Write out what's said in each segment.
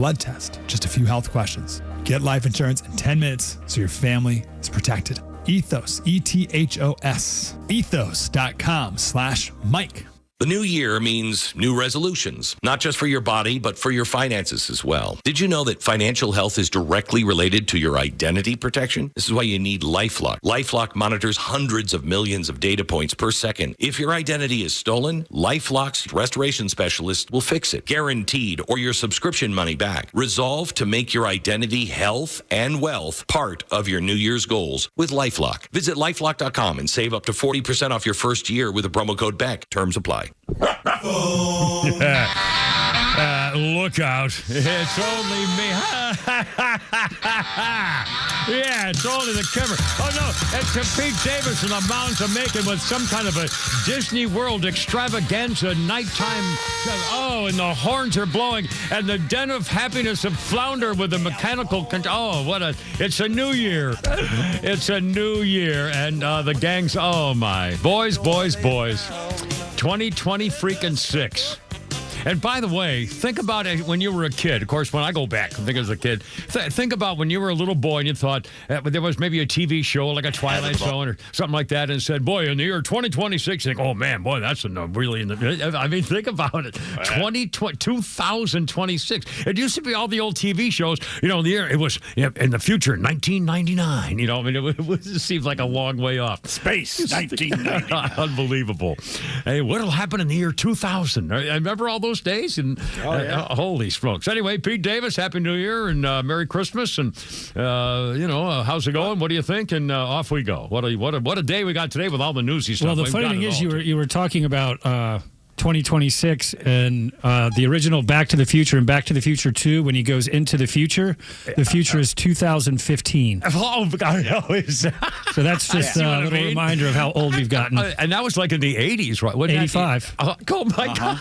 blood test, just a few health questions. Get life insurance in 10 minutes so your family is protected. Ethos, E-T-H-O-S, ethos.com/Mike. The new year means new resolutions, not just for your body, but for your finances as well. Did you know that financial health is directly related to your identity protection? This is why you need LifeLock. LifeLock monitors hundreds of millions of data points per second. If your identity is stolen, LifeLock's restoration specialist will fix it, guaranteed, or your subscription money back. Resolve to make your identity, health, and wealth part of your New Year's goals with LifeLock. Visit LifeLock.com and save up to 40% off your first year with the promo code BECK. Terms apply. Look out. It's only me. Yeah, it's only the camera. Oh, no. It's Pete Davis and the Mounds of Macon with some kind of a Disney World extravaganza nighttime. Oh, and the horns are blowing. And the den of happiness of Flounder with the mechanical. It's a new year. It's a new year. And the gang's, oh, my. Boys. 2020 freaking 6. And by the way, think about it when you were a kid. Of course, when I go back, I think as a kid, think about when you were a little boy and you thought there was maybe a TV show like a Twilight Zone or something like that, and said, "Boy, in the year 2026," you think, "Oh man, boy, that's really." I mean, think about it. 2026. It used to be all the old TV shows. You know, the year it was in the future, 1999. You know, I mean, it seems like a long way off. Space, 1999. Unbelievable. Hey, what'll happen in the year 2000? I remember all those days, and holy smokes. Anyway, Pete Davis, Happy New Year and Merry Christmas, and how's it going? What do you think? And off we go. What a day we got today with all the newsy stuff. Well, the funny thing is, you were talking about 2026 and the original Back to the Future and Back to the Future 2. When he goes into the future is 2015. Oh God! So that's just a little reminder of how old we've gotten. And that was like in the 80s, right? 85. Oh my God!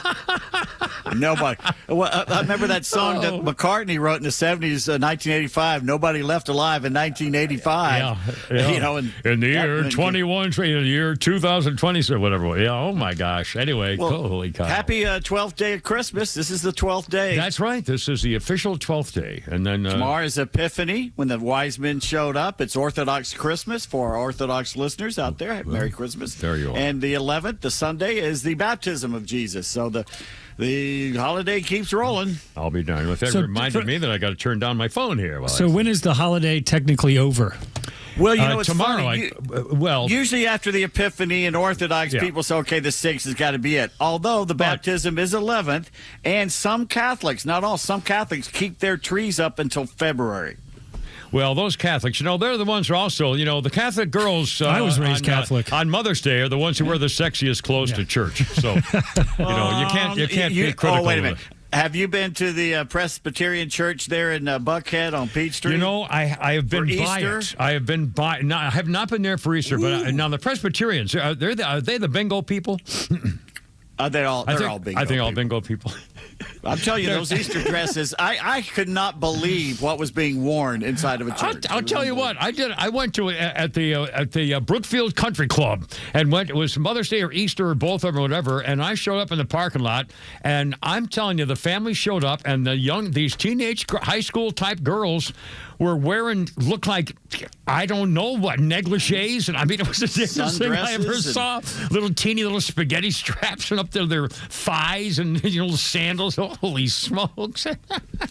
Nobody. Well, I remember that song that McCartney wrote in the 70s, 1985. Nobody left alive in 1985. Yeah. You know, in the year 21, in the year 2020, or whatever. Yeah. Oh my gosh. Anyway, holy cow! Happy 12th day of Christmas. This is the 12th day. That's right. This is the official 12th day, and then tomorrow is Epiphany, when the wise men showed up. It's Orthodox Christmas for our Orthodox listeners out there. Merry Christmas. There you are. And the 11th, the Sunday, is the baptism of Jesus. So the holiday keeps rolling. I'll be darned. With that reminded me that I got to turn down my phone here. So when is the holiday technically over? Well, you know, it's tomorrow. Usually after the Epiphany and Orthodox people say, okay, the 6th has got to be it. Although the baptism is 11th, and some Catholics, not all, some Catholics keep their trees up until February. Well, those Catholics, they're the ones who are also, the Catholic girls. I was raised Catholic. On Mother's Day are the ones who wear the sexiest clothes to church. So, you can't be critical. Oh, wait a minute. Have you been to the Presbyterian Church there in Buckhead on Peach Street? I have been by it. I have been by. No, I have not been there for Easter, but now the Presbyterians are they the bingo people? They're all bingo. I think all bingo people. I'm telling you, those Easter dresses, I could not believe what was being worn inside of a church. I'll tell you what, I went to at the Brookfield Country Club and it was Mother's Day or Easter or both of them or whatever, and I showed up in the parking lot, and I'm telling you, the family showed up, and these teenage high school type girls were looked like, I don't know what, negligees. And I mean, it was the different thing I ever saw. Teeny little spaghetti straps and up to their thighs and little sandals. Holy smokes.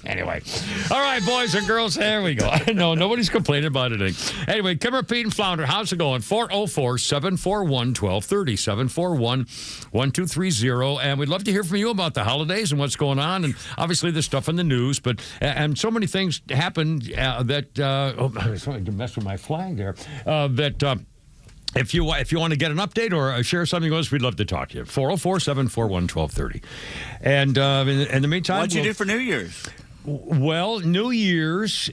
Anyway. All right, boys and girls, there we go. No, nobody's complaining about it. Anyway, Kimmer, Pete, and Flounder, how's it going? 404-741-1230, 741-1230. And we'd love to hear from you about the holidays and what's going on. And obviously the stuff in the news. And so many things happened I was trying to mess with my flag there. If you want to get an update or share something with us, we'd love to talk to you. 404-741-1230. And in the meantime, what'd you do for New Year's? Well, New Year's.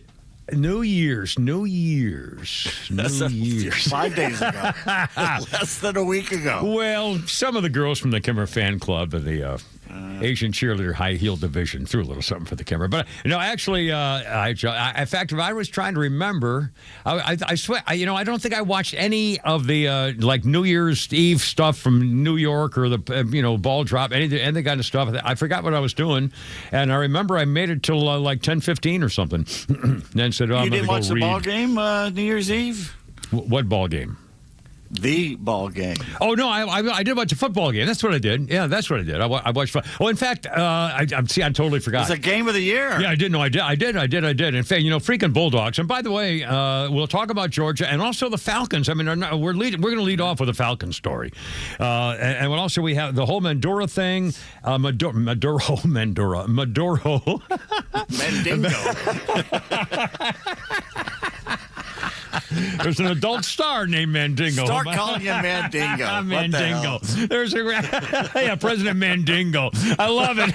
5 days ago. Less than a week ago. Well, some of the girls from the Kimmer fan club, the Asian cheerleader high heel division. Threw a little something for the camera. But, actually, in fact, if I was trying to remember, I swear, I don't think I watched any of the, New Year's Eve stuff from New York or the, ball drop, any kind of stuff. I forgot what I was doing. And I remember I made it till 10:15 or something. Then said, you didn't watch the ball game New Year's Eve? What ball game? The ball game. Oh, no, I did watch a football game. That's what I did. Yeah, that's what I did. I watched. Oh, in fact, I totally forgot. It's a game of the year. Yeah, I did. No, I did. In fact, freaking Bulldogs. And by the way, we'll talk about Georgia and also the Falcons. I mean, we're going to lead off with a Falcons story. And also we have the whole Mandora thing. Maduro. Mandingo. There's an adult star named Mandingo. Start calling him Mandingo. Mandingo. There's President Mandingo. I love it.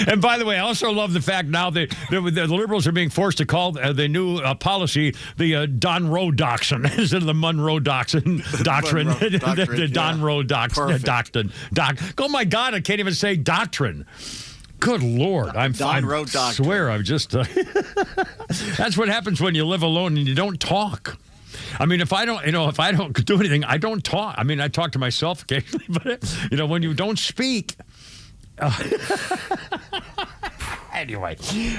And by the way, I also love the fact now that the liberals are being forced to call the new policy the Don Roe Doctrine instead of the Monroe Doctrine. The Don Roe Doctrine. Oh my God, I can't even say doctrine. Good Lord! I swear, I'm just. That's what happens when you live alone and you don't talk. I mean, if I don't do anything, I don't talk. I mean, I talk to myself occasionally, but when you don't speak. Anyway,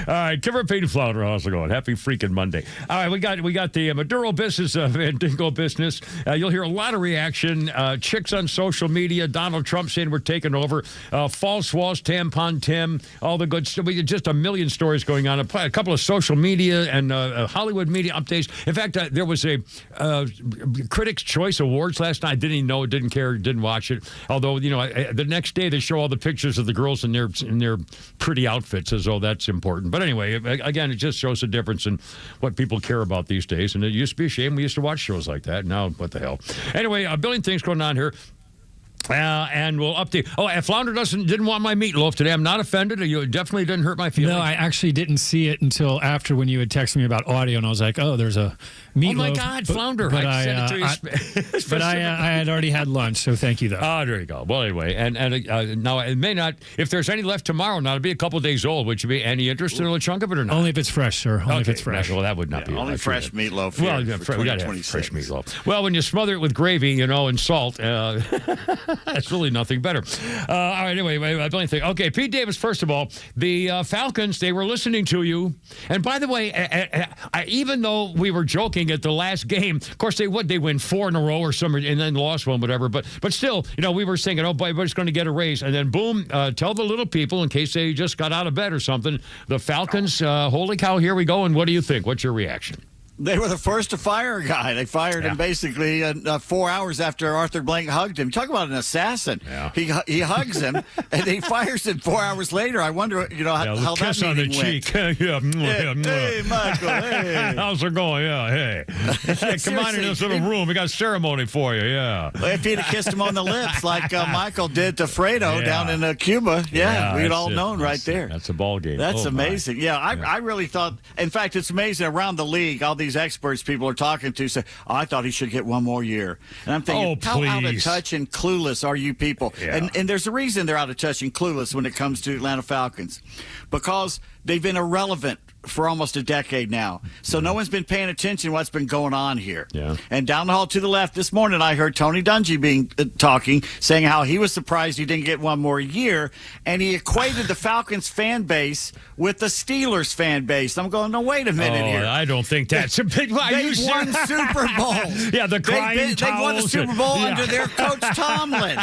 all right, Kimber Payne Flounder, how's it going? Happy freaking Monday. All right, we got the Maduro business, Mandingo business. You'll hear a lot of reaction. Chicks on social media, Donald Trump saying we're taking over. False Walz, Tampon Tim, all the good stuff. Just a million stories going on. A couple of social media and Hollywood media updates. In fact, there was a Critics' Choice Awards last night. I didn't even know, didn't care, didn't watch it. Although, the next day they show all the pictures of the girls in their pretty outfits as though that's important. But anyway, again, it just shows the difference in what people care about these days. And it used to be a shame. We used to watch shows like that. Now, what the hell? Anyway, a billion things going on here. And we'll update. Oh, if Flounder didn't want my meatloaf today, I'm not offended. You definitely didn't hurt my feelings. No, I actually didn't see it until after when you had texted me about audio, and I was like, oh, there's a meatloaf. Oh, my God, Flounder. I sent it to you. But I had already had lunch, so thank you, though. Oh, there you go. Well, anyway, and now it may not, if there's any left tomorrow, now it'll be a couple days old. Would you be any interested in a chunk of it or not? Only if it's fresh, sir. Only if it's fresh. Well, that would not be. Only fresh meatloaf. Well, we got to have fresh meatloaf. Well, when you smother it with gravy, and salt, that's really nothing better. All right, anyway, I don't think. Okay, Pete Davis, first of all, the Falcons, they were listening to you. And by the way, even though we were joking at the last game, of course, they win 4 in a row or something and then lost one, whatever. But still, we were saying, everybody's going to get a raise. And then, boom, tell the little people, in case they just got out of bed or something, the Falcons, holy cow, here we go. And what do you think? What's your reaction? They were the first to fire a guy. They fired him basically 4 hours after Arthur Blank hugged him. Talk about an assassin. Yeah. He hugs him, and he fires him 4 hours later. I wonder, how that meeting on the went. Cheek. Hey, Michael, hey. How's it going? Yeah, hey. Come on in this little room. We got a ceremony for you, yeah. Well, if he'd have kissed him on the lips like Michael did to Fredo down in Cuba, we'd all known right there. That's a ball game. That's amazing. Yeah, I really thought, in fact, it's amazing around the league, all these experts people are talking to say, I thought he should get one more year. And I'm thinking, how out of touch and clueless are you people? Yeah. And there's a reason they're out of touch and clueless when it comes to Atlanta Falcons, because they've been irrelevant for almost a decade now. So no one's been paying attention to what's been going on here. Yeah. And down the hall to the left this morning, I heard Tony Dungy talking, saying how he was surprised he didn't get one more year. And he equated the Falcons fan base with the Steelers fan base. I'm going, no, wait a minute here. I don't think that's a big... They've won Super Bowls. Yeah, the crying They won the Super Bowl under their coach Tomlin.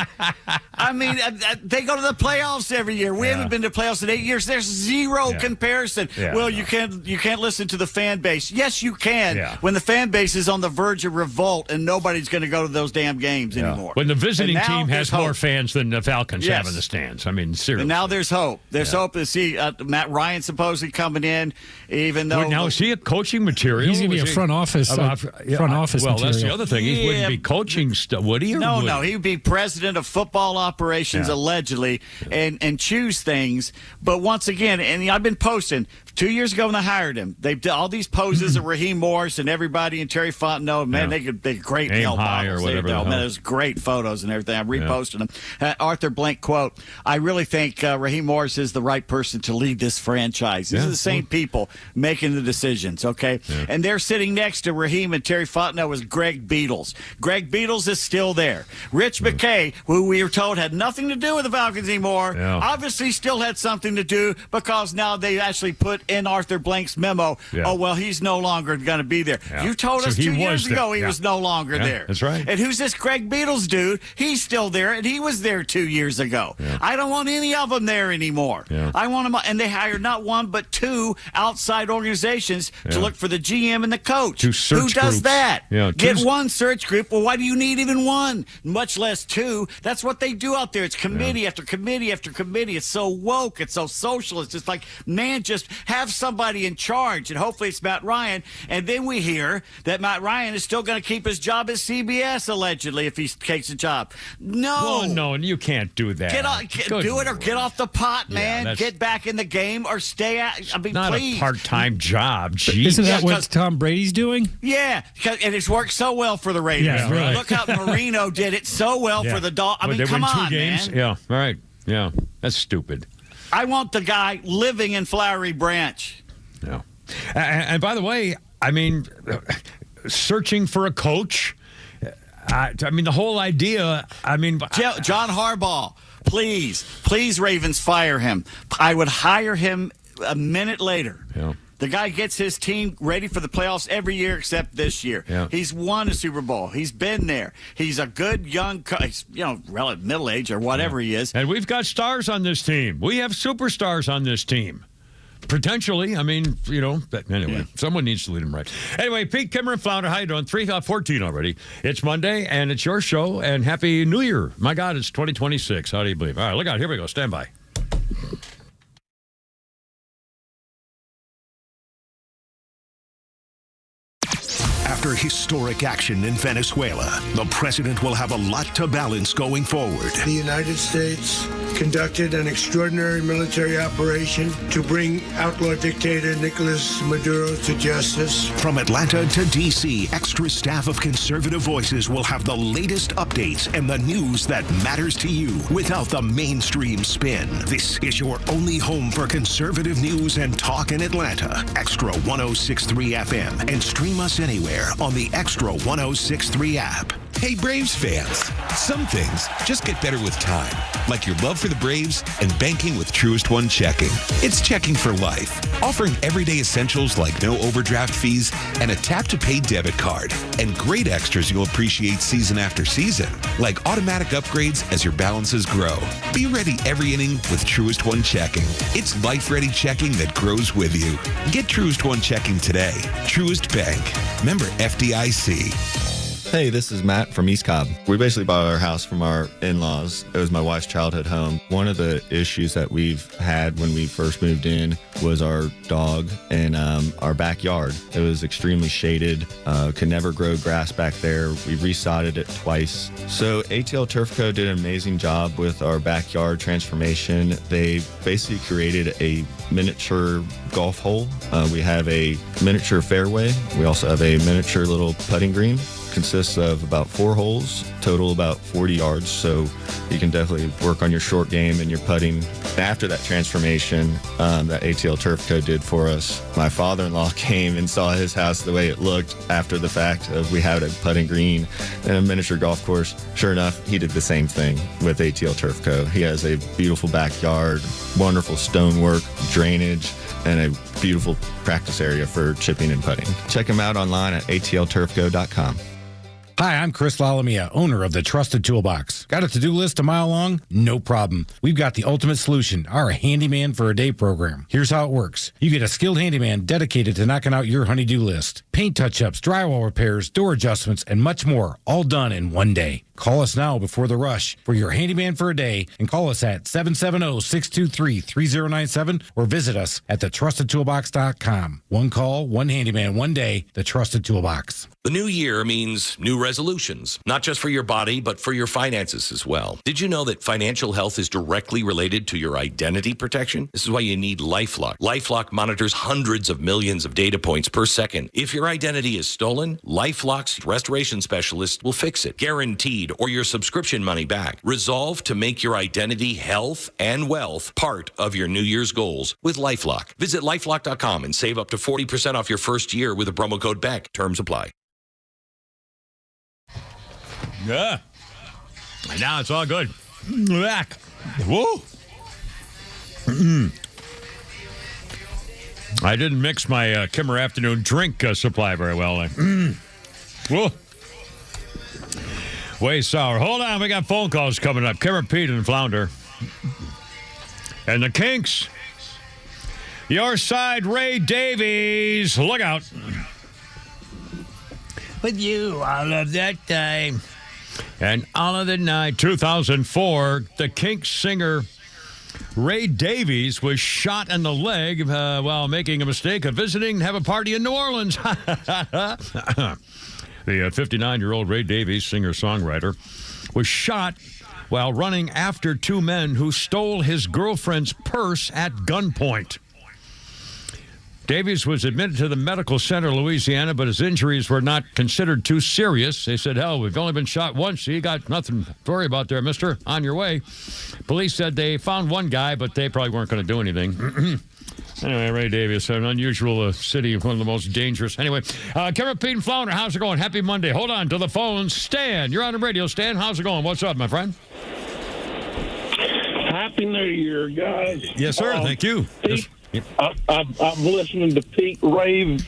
I mean, they go to the playoffs every year. We haven't been to playoffs in 8 years. There's zero comparison. Yeah, well, you can't listen to the fan base. Yes, you can. Yeah. When the fan base is on the verge of revolt and nobody's going to go to those damn games anymore. When the visiting team has more fans than the Falcons have in the stands. I mean, seriously. And now there's hope. There's hope to see Matt Ryan supposedly coming in, even though... Now, is he a coaching material? He's going to be a front office well, material. That's the other thing. He wouldn't be coaching stuff, would he? No, he would be president of football operations, allegedly, and choose things. But once again, and I've been posting, 2 years ago when they hired him, they did all these poses of Raheem Morris and everybody and Terry Fontenot. Man, they great Aim high or whatever. Man, there's great photos and everything. I'm reposting them. Arthur Blank quote: "I really think Raheem Morris is the right person to lead this franchise. These are the same people making the decisions, okay? Yeah. And they're sitting next to Raheem and Terry Fontenot was Greg Beatles. Greg Beatles is still there. Rich McKay, who we were told had nothing to do with the Falcons anymore, obviously still had something to do because now they actually put in Arthur Blank's memo, oh, well, he's no longer going to be there. You told us 2 years ago he was no longer there. That's right. And who's this Greg Beatles dude? He's still there, and he was there 2 years ago. I don't want any of them there anymore. I want them, and they hired not one but two outside organizations to look for the GM and the coach. Two search Who does groups. that? Yeah, Get one search group. Well, why do you need even one? Much less two. That's what they do out there. It's committee after committee after committee. It's so woke. It's so socialist. It's like, man, just have somebody in charge, and hopefully it's Matt Ryan. And then we hear that Matt Ryan is still going to keep his job at CBS, allegedly, if he takes a job. No. Well, no, you can't do that. Do it or get off the pot, man. Get back in the game or stay out. I mean, not please. A part-time job. Jeez. Isn't that what Tom Brady's doing? Yeah, and it's worked so well for the Raiders. Yeah, really. Look how Marino did it so well for the Dolphins. I mean, they come win 2 on, games? man. Yeah, right. Yeah, that's stupid. I want the guy living in Flowery Branch. Yeah. And by the way, I mean, searching for a coach. I mean, the whole idea. I mean, John Harbaugh, please, Ravens, fire him. I would hire him a minute later. Yeah. The guy gets his team ready for the playoffs every year except this year. Yeah. He's won a Super Bowl. He's been there. He's a good young coach, relative middle age or whatever he is. And we've got stars on this team. We have superstars on this team. Potentially. I mean, but anyway, someone needs to lead them right. Anyway, Pete, Kimmer, and Flounder, how you doing? 3:14 already. It's Monday, and it's your show, and Happy New Year. My God, it's 2026. How do you believe? All right, look out. Here we go. Stand by. After historic action in Venezuela, the president will have a lot to balance going forward. The United States conducted an extraordinary military operation to bring outlaw dictator Nicolas Maduro to justice. From Atlanta to D.C., extra staff of conservative voices will have the latest updates and the news that matters to you without the mainstream spin. This is your only home for conservative news and talk in Atlanta. Extra 106.3 FM and stream us anywhere on the Extra 106.3 app. Hey, Braves fans, some things just get better with time, like your love for the Braves and banking with Truist One Checking. It's checking for life, offering everyday essentials like no overdraft fees and a tap-to-pay debit card, and great extras you'll appreciate season after season, like automatic upgrades as your balances grow. Be ready every inning with Truist One Checking. It's life-ready checking that grows with you. Get Truist One Checking today. Truist Bank. Member FDIC. Hey, this is Matt from East Cobb. We basically bought our house from our in-laws. It was my wife's childhood home. One of the issues that we've had when we first moved in was our dog and our backyard. It was extremely shaded, could never grow grass back there. We resodded it twice. So ATL Turf Co. did an amazing job with our backyard transformation. They basically created a miniature golf hole. We have a miniature fairway. We also have a miniature little putting green. Consists of about 4 holes, total about 40 yards, so you can definitely work on your short game and your putting. After that transformation that ATL Turf Co. did for us, my father-in-law came and saw his house the way it looked after the fact of we had a putting green and a miniature golf course. Sure enough, he did the same thing with ATL Turf Co. He has a beautiful backyard, wonderful stonework, drainage, and a beautiful practice area for chipping and putting. Check him out online at atlturfco.com. Hi, I'm Chris Lalamia, owner of the Trusted Toolbox. Got a to-do list a mile long? No problem. We've got the ultimate solution, our Handyman for a Day program. Here's how it works. You get a skilled handyman dedicated to knocking out your honey-do list. Paint touch-ups, drywall repairs, door adjustments, and much more, all done in one day. Call us now before the rush for your Handyman for a Day and call us at 770-623-3097 or visit us at thetrustedtoolbox.com. One call, one handyman, one day, the Trusted Toolbox. The new year means new resolutions, not just for your body, but for your finances finances as well. Did you know that financial health is directly related to your identity protection? This is why you need LifeLock. LifeLock monitors hundreds of millions of data points per second. If your identity is stolen, LifeLock's restoration specialist will fix it, guaranteed, or your subscription money back. Resolve to make your identity, health, and wealth part of your New Year's goals with LifeLock. Visit LifeLock.com and save up to 40% off your first year with the promo code BECK. Terms apply. Yeah. And now it's all good. Back. Whoa. I didn't mix my Kimmer afternoon drink supply very well. Whoa. Way sour. Hold on, we got phone calls coming up. Kimmer, Pete, and Flounder. And the Kinks. Your side, Ray Davies. Look out. With you all of that time. And all of the night, 2004, the Kinks singer Ray Davies was shot in the leg while making a mistake of visiting to have a party in New Orleans. The 59-year-old Ray Davies, singer-songwriter, was shot while running after two men who stole his girlfriend's purse at gunpoint. Davies was admitted to the medical center in Louisiana, but his injuries were not considered too serious. They said, hell, we've only been shot once, so you got nothing to worry about there, mister. On your way. Police said they found one guy, but they probably weren't going to do anything. Anyway, Ray Davies, an unusual city, one of the most dangerous. Anyway, Kimmer, Pete, and Flounder, how's it going? Happy Monday. Hold on to the phone. Stan, you're on the radio. Stan, how's it going? What's up, my friend? Happy New Year, guys. Yes, sir. Thank you. Pete, I'm listening to Pete rage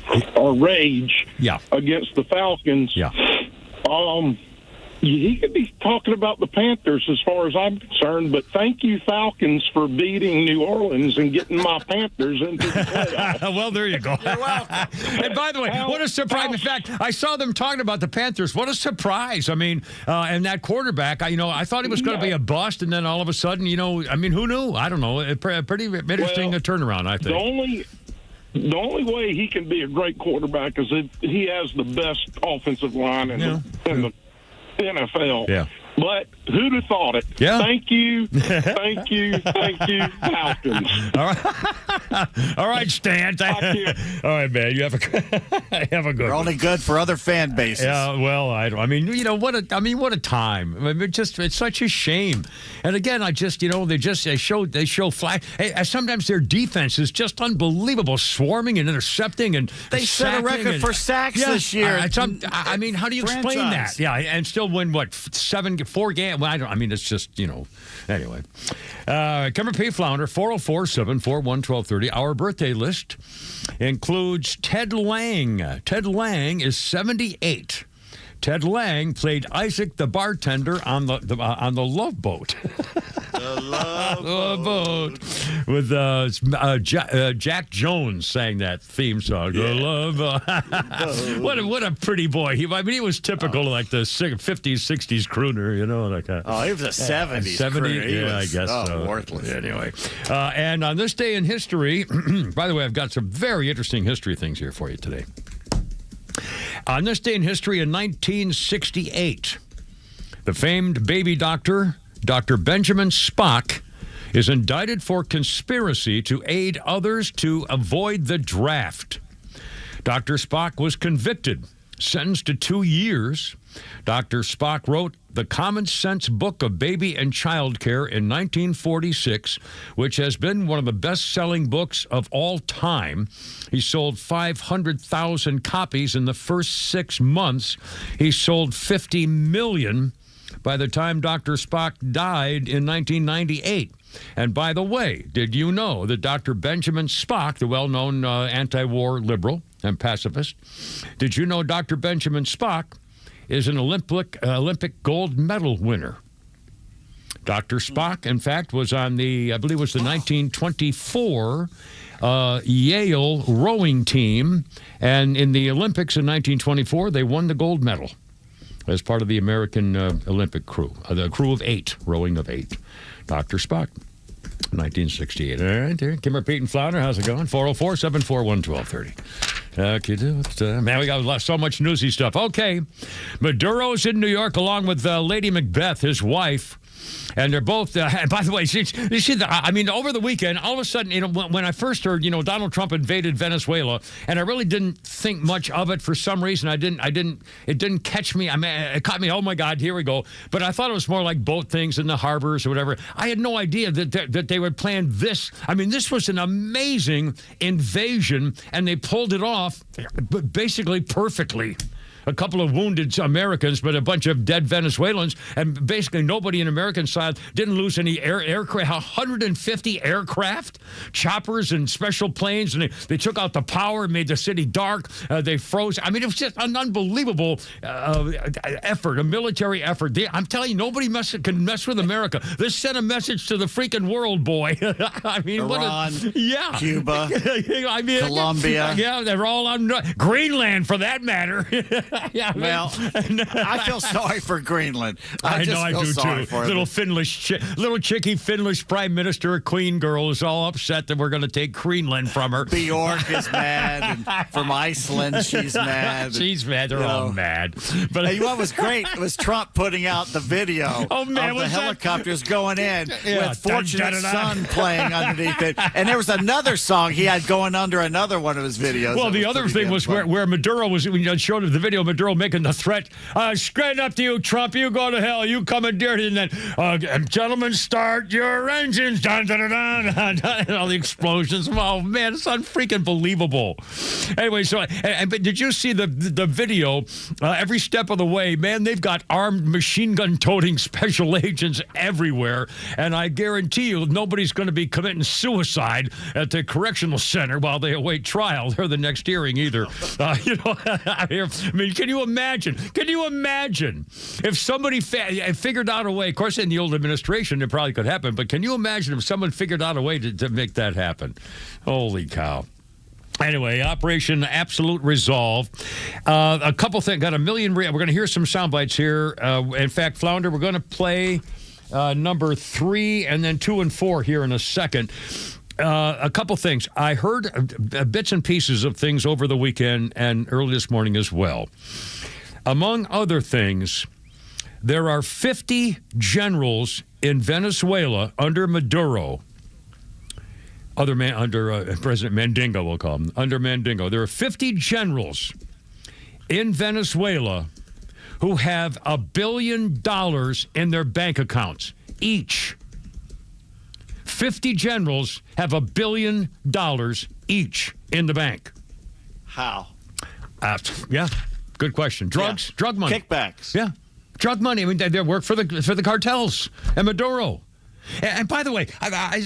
against the Falcons. Yeah. He could be talking about the Panthers as far as I'm concerned, but thank you, Falcons, for beating New Orleans and getting my Panthers into the playoffs. Well, there you go. You're welcome. And by the way, what a surprise. In fact, I saw them talking about the Panthers. What a surprise. I mean, and that quarterback, I thought he was going to be a bust, and then all of a sudden, who knew? I don't know. A pretty interesting turnaround, I think. The only way he can be a great quarterback is if he has the best offensive line in the NFL. Yeah. But who'd have thought it? Yeah. Thank you, Falcons. All right, Stan. All right, man. You have a good. We're only good for other fan bases. Yeah. Well, what a time. It's such a shame. And again, they show flash. Sometimes their defense is just unbelievable, swarming and intercepting, and they set a record for sacks this year. How do you explain that? Yeah, and still win 4 games. Well, it's just, Anyway. Kimmer P. Flounder, 404-741-1230. Our birthday list includes Ted Lang. Ted Lang is 78. Ted Lang played Isaac the bartender on the Love Boat. The Love Boat. With Jack Jones sang that theme song. Yeah. The Love Boat. What a pretty boy. He was typical like the 50s, 60s crooner, like that. Oh, he was a 70s 70s, crooner. I guess so. Worthless. Anyway. And on this day in history, by the way, I've got some very interesting history things here for you today. On this day in history in 1968, the famed baby doctor, Dr. Benjamin Spock, is indicted for conspiracy to aid others to avoid the draft. Dr. Spock was convicted, sentenced to 2 years. Dr. Spock wrote the Common Sense Book of Baby and Child Care in 1946, which has been one of the best-selling books of all time. He sold 500,000 copies in the first 6 months. He sold 50 million by the time Dr. Spock died in 1998. And by the way, did you know that Dr. Benjamin Spock, the well-known anti-war liberal and pacifist, did you know Dr. Benjamin Spock is an Olympic gold medal winner? Dr. Spock, in fact, was on the 1924 Yale rowing team, and in the Olympics in 1924, they won the gold medal as part of the American Olympic crew, the crew of 8, rowing of 8. Dr. Spock. 1968. All right, there. Kimmer, Pete, and Flounder, how's it going? 404-741-1230. Man, we got so much newsy stuff. Okay, Maduro's in New York along with Lady Macbeth, his wife. And they're both, and by the way, over the weekend, all of a sudden, when I first heard, Donald Trump invaded Venezuela, and I really didn't think much of it for some reason. It didn't catch me. I mean, it caught me, oh my God, here we go. But I thought it was more like boat things in the harbors or whatever. I had no idea that they would plan this. I mean, this was an amazing invasion, and they pulled it off basically perfectly. A couple of wounded Americans, but a bunch of dead Venezuelans, and basically nobody in American side didn't lose any aircraft. 150 aircraft, choppers, and special planes, and they took out the power, made the city dark. They froze. I mean, it was just an unbelievable effort, a military effort. I'm telling you, nobody can mess with America. This sent a message to the freaking world, boy. I mean, Iran, Cuba, I mean, Colombia. Yeah, they're all on Greenland, for that matter. Yeah, well, I feel sorry for Greenland. I do too. Little chicky Finnish prime minister, queen girl, is all upset that we're going to take Greenland from her. Bjork is mad. And from Iceland, she's mad. She's mad. They're all mad. But you know what was great was Trump putting out the video of the helicopters going in with Fortunate Son playing underneath it. And there was another song he had going under another one of his videos. Well, the other thing was where Maduro was, when you showed the video, Maduro making the threat, straight up to you, Trump, you go to hell, you commandeered, and then, gentlemen, start your engines, dun, dun, dun, dun, dun, and all the explosions. Oh, man, it's unfreaking believable. Anyway, but did you see the video? Every step of the way, man, they've got armed machine gun-toting special agents everywhere, and I guarantee you nobody's going to be committing suicide at the correctional center while they await trial or the next hearing either. I mean, can you imagine? Can you imagine if somebody figured out a way? Of course, in the old administration, it probably could happen, but can you imagine if someone figured out a way to make that happen? Holy cow. Anyway, Operation Absolute Resolve. A couple things. Got a million. We're going to hear some sound bites here. In fact, Flounder, we're going to play number 3 and then 2 and 4 here in a second. A couple things. I heard bits and pieces of things over the weekend and early this morning as well. Among other things, there are 50 generals in Venezuela under Maduro. Under President Mandingo, we'll call him. Under Mandingo. There are 50 generals in Venezuela who have $1 billion in their bank accounts, each. 50 generals have $1 billion each in the bank. How? Yeah, good question. Drugs, drug money. Kickbacks. Yeah, drug money. I mean, they work for the cartels and Maduro. And by the way,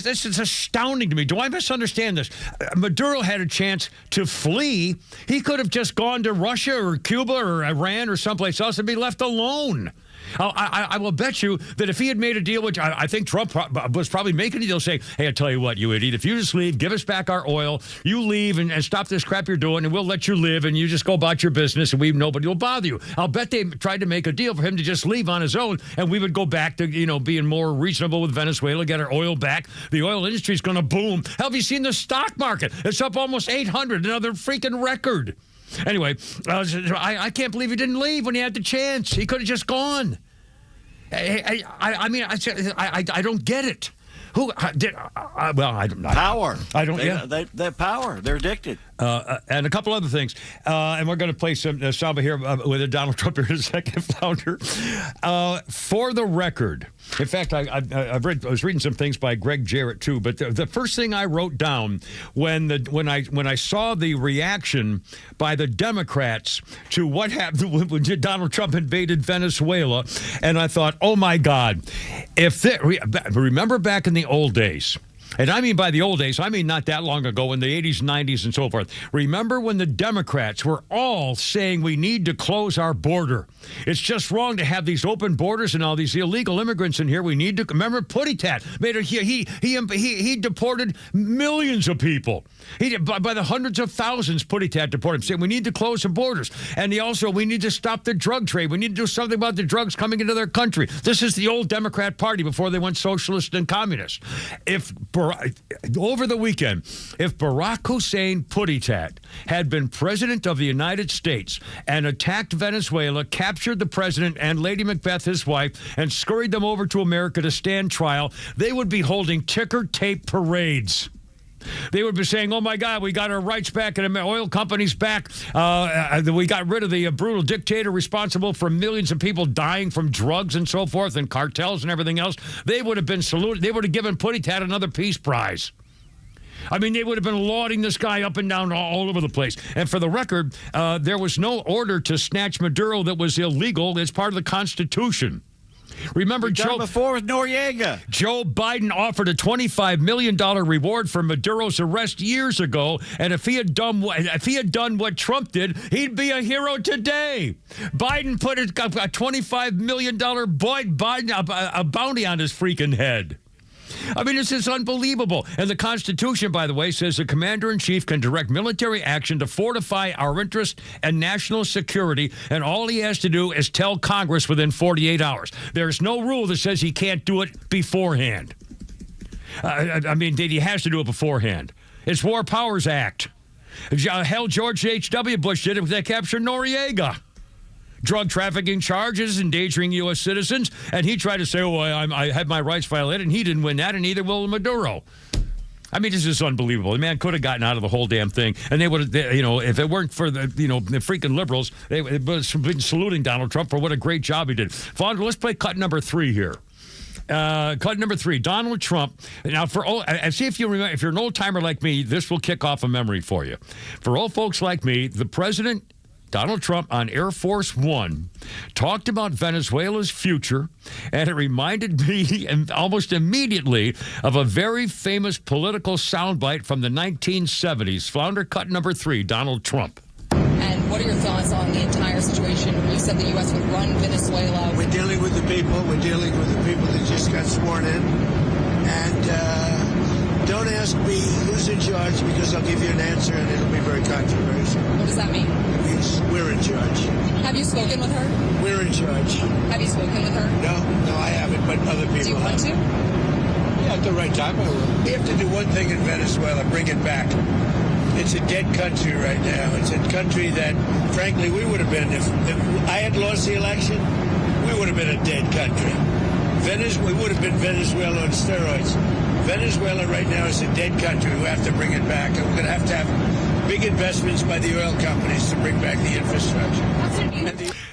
this is astounding to me. Do I misunderstand this? Maduro had a chance to flee. He could have just gone to Russia or Cuba or Iran or someplace else and be left alone. I will bet you that if he had made a deal, which I think Trump was probably making a deal, saying, hey, I tell you what, you idiot, if you just leave, give us back our oil, you leave and stop this crap you're doing, and we'll let you live, and you just go about your business, and nobody will bother you. I'll bet they tried to make a deal for him to just leave on his own, and we would go back to, being more reasonable with Venezuela, get our oil back. The oil industry is going to boom. Hell, have you seen the stock market? It's up almost 800, another freaking record. Anyway, I can't believe he didn't leave when he had the chance. He could have just gone. I mean, I don't get it. Who did? Well, I don't know. Power. I don't. They power. They're addicted. And a couple other things. And we're going to play some samba here with Donald Trump here in a second, Flounder. For the record, in fact, I was reading some things by Greg Jarrett too. But the first thing I wrote down when I saw the reaction by the Democrats to what happened when Donald Trump invaded Venezuela, and I thought, oh my God, remember back in the old days. And I mean by the old days, I mean not that long ago in the 80s, 90s, and so forth. Remember when the Democrats were all saying we need to close our border? It's just wrong to have these open borders and all these illegal immigrants in here. We need to remember Putitat he deported millions of people. By the hundreds of thousands, Putitat deported, saying we need to close the borders. And we need to stop the drug trade. We need to do something about the drugs coming into their country. This is the old Democrat Party before they went socialist and communist. If over the weekend, if Barack Hussein Putitat had been president of the United States and attacked Venezuela, captured the president and Lady Macbeth, his wife, and scurried them over to America to stand trial, they would be holding ticker tape parades. They would be saying, oh, my God, we got our rights back and oil companies back. We got rid of the brutal dictator responsible for millions of people dying from drugs and so forth and cartels and everything else. They would have been saluted. They would have given Putitat another peace prize. I mean, they would have been lauding this guy up and down all over the place. And for the record, there was no order to snatch Maduro that was illegal. It's part of the Constitution. Remember, before with Noriega. Joe Biden offered a $25 million reward for Maduro's arrest years ago, and if he had done what Trump did, he'd be a hero today. Biden put a $25 million bounty on his freaking head. I mean, this is unbelievable. And the Constitution, by the way, says the commander-in-chief can direct military action to fortify our interest and national security, and all he has to do is tell Congress within 48 hours. There's no rule that says he can't do it beforehand. I mean, he has to do it beforehand. It's War Powers Act. Hell, George H.W. Bush did it when they captured Noriega. Drug trafficking charges, endangering U.S. citizens, and he tried to say, oh, I had my rights violated, and he didn't win that, and neither will Maduro. I mean, this is unbelievable. The man could have gotten out of the whole damn thing, and they would have, if it weren't for the freaking liberals, they would have been saluting Donald Trump for what a great job he did. Founder, let's play cut number 3 here. Cut number 3, Donald Trump. Now, see if you remember, if you're an old timer like me, this will kick off a memory for you. For old folks like me, the president, Donald Trump, on Air Force One, talked about Venezuela's future, and it reminded me almost immediately of a very famous political soundbite from the 1970s. Flounder, cut number 3, Donald Trump. And what are your thoughts on the entire situation? You said the U.S. would run Venezuela. We're dealing with the people. We're dealing with the people that just got sworn in. And don't ask me who's in charge, because I'll give you an answer and it'll be very controversial. What does that mean? It means we're in charge. Have you spoken with her? We're in charge. Have you spoken with her? No, I haven't, but other people have. Do you want to? Yeah, at the right time I will. We have to do one thing in Venezuela, bring it back. It's a dead country right now. It's a country that, frankly, we would have been, if I had lost the election, we would have been a dead country. We would have been Venezuela on steroids. Venezuela right now is a dead country. We have to bring it back. And we're going to have big investments by the oil companies to bring back the infrastructure.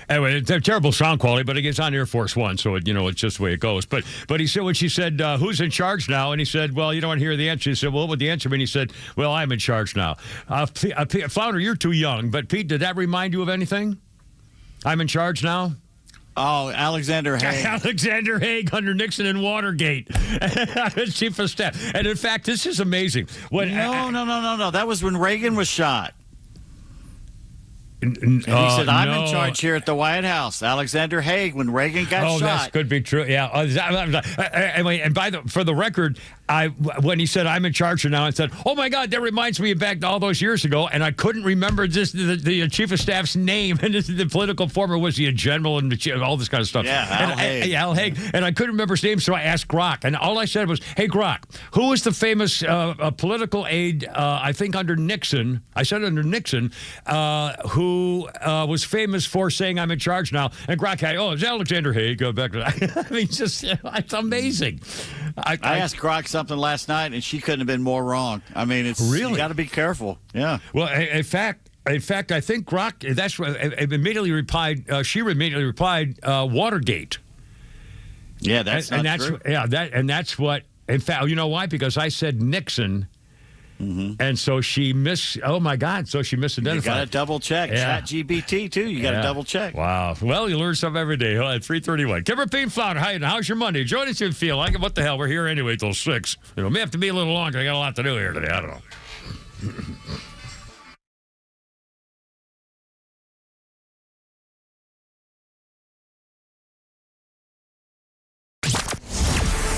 Anyway, it's a terrible sound quality, but it gets on Air Force One, so it's just the way it goes. But he said, when she said, who's in charge now? And he said, well, you don't want to hear the answer. He said, well, what would the answer be? He said, well, I'm in charge now. Flounder, you're too young, but Pete, did that remind you of anything? I'm in charge now? Oh, Alexander Haig. Alexander Haig under Nixon and Watergate. Chief of Staff. And in fact, this is amazing. No. That was when Reagan was shot. And he said, I'm in charge here at the White House. Alexander Haig, when Reagan got shot. Oh, that could be true. Yeah. Anyway, and for the record, when he said, I'm in charge now, I said, oh, my God, that reminds me of back all those years ago. And I couldn't remember the chief of staff's name. And the political former, was he a general and all this kind of stuff. Yeah, Al Haig. And I couldn't remember his name, so I asked Grok. And all I said was, hey, Grok, who was the famous political aide, I think under Nixon, who was famous for saying, I'm in charge now. And Grok had, it's Alexander Haig. Go back to that. I mean, it's amazing. I asked Grok something last night, and she couldn't have been more wrong. I mean, you got to be careful. Yeah. Well, in fact, I think Grok, that's what immediately replied. She immediately replied, Watergate. Yeah, that's not true. That's what. In fact, you know why? Because I said Nixon. Mm-hmm. And so she so she misidentified. You got to double check. Yeah. ChatGPT, too. You got to double check. Wow. Well, you learn something every day. At 3:31. Kimber, Pete, Flounder, how's your Monday? Join us if you feel like it. What the hell? We're here anyway till 6. It may have to be a little longer. I got a lot to do here today. I don't know.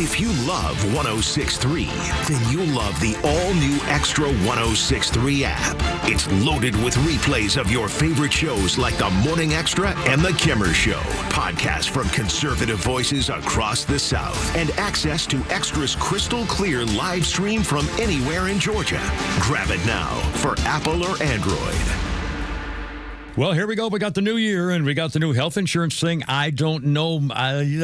If you love 106.3, then you'll love the all-new Extra 106.3 app. It's loaded with replays of your favorite shows like The Morning Extra and The Kimmer Show, podcasts from conservative voices across the South, and access to Extra's crystal clear live stream from anywhere in Georgia. Grab it now for Apple or Android. Well, here we go. We got the new year, and we got the new health insurance thing. I don't know,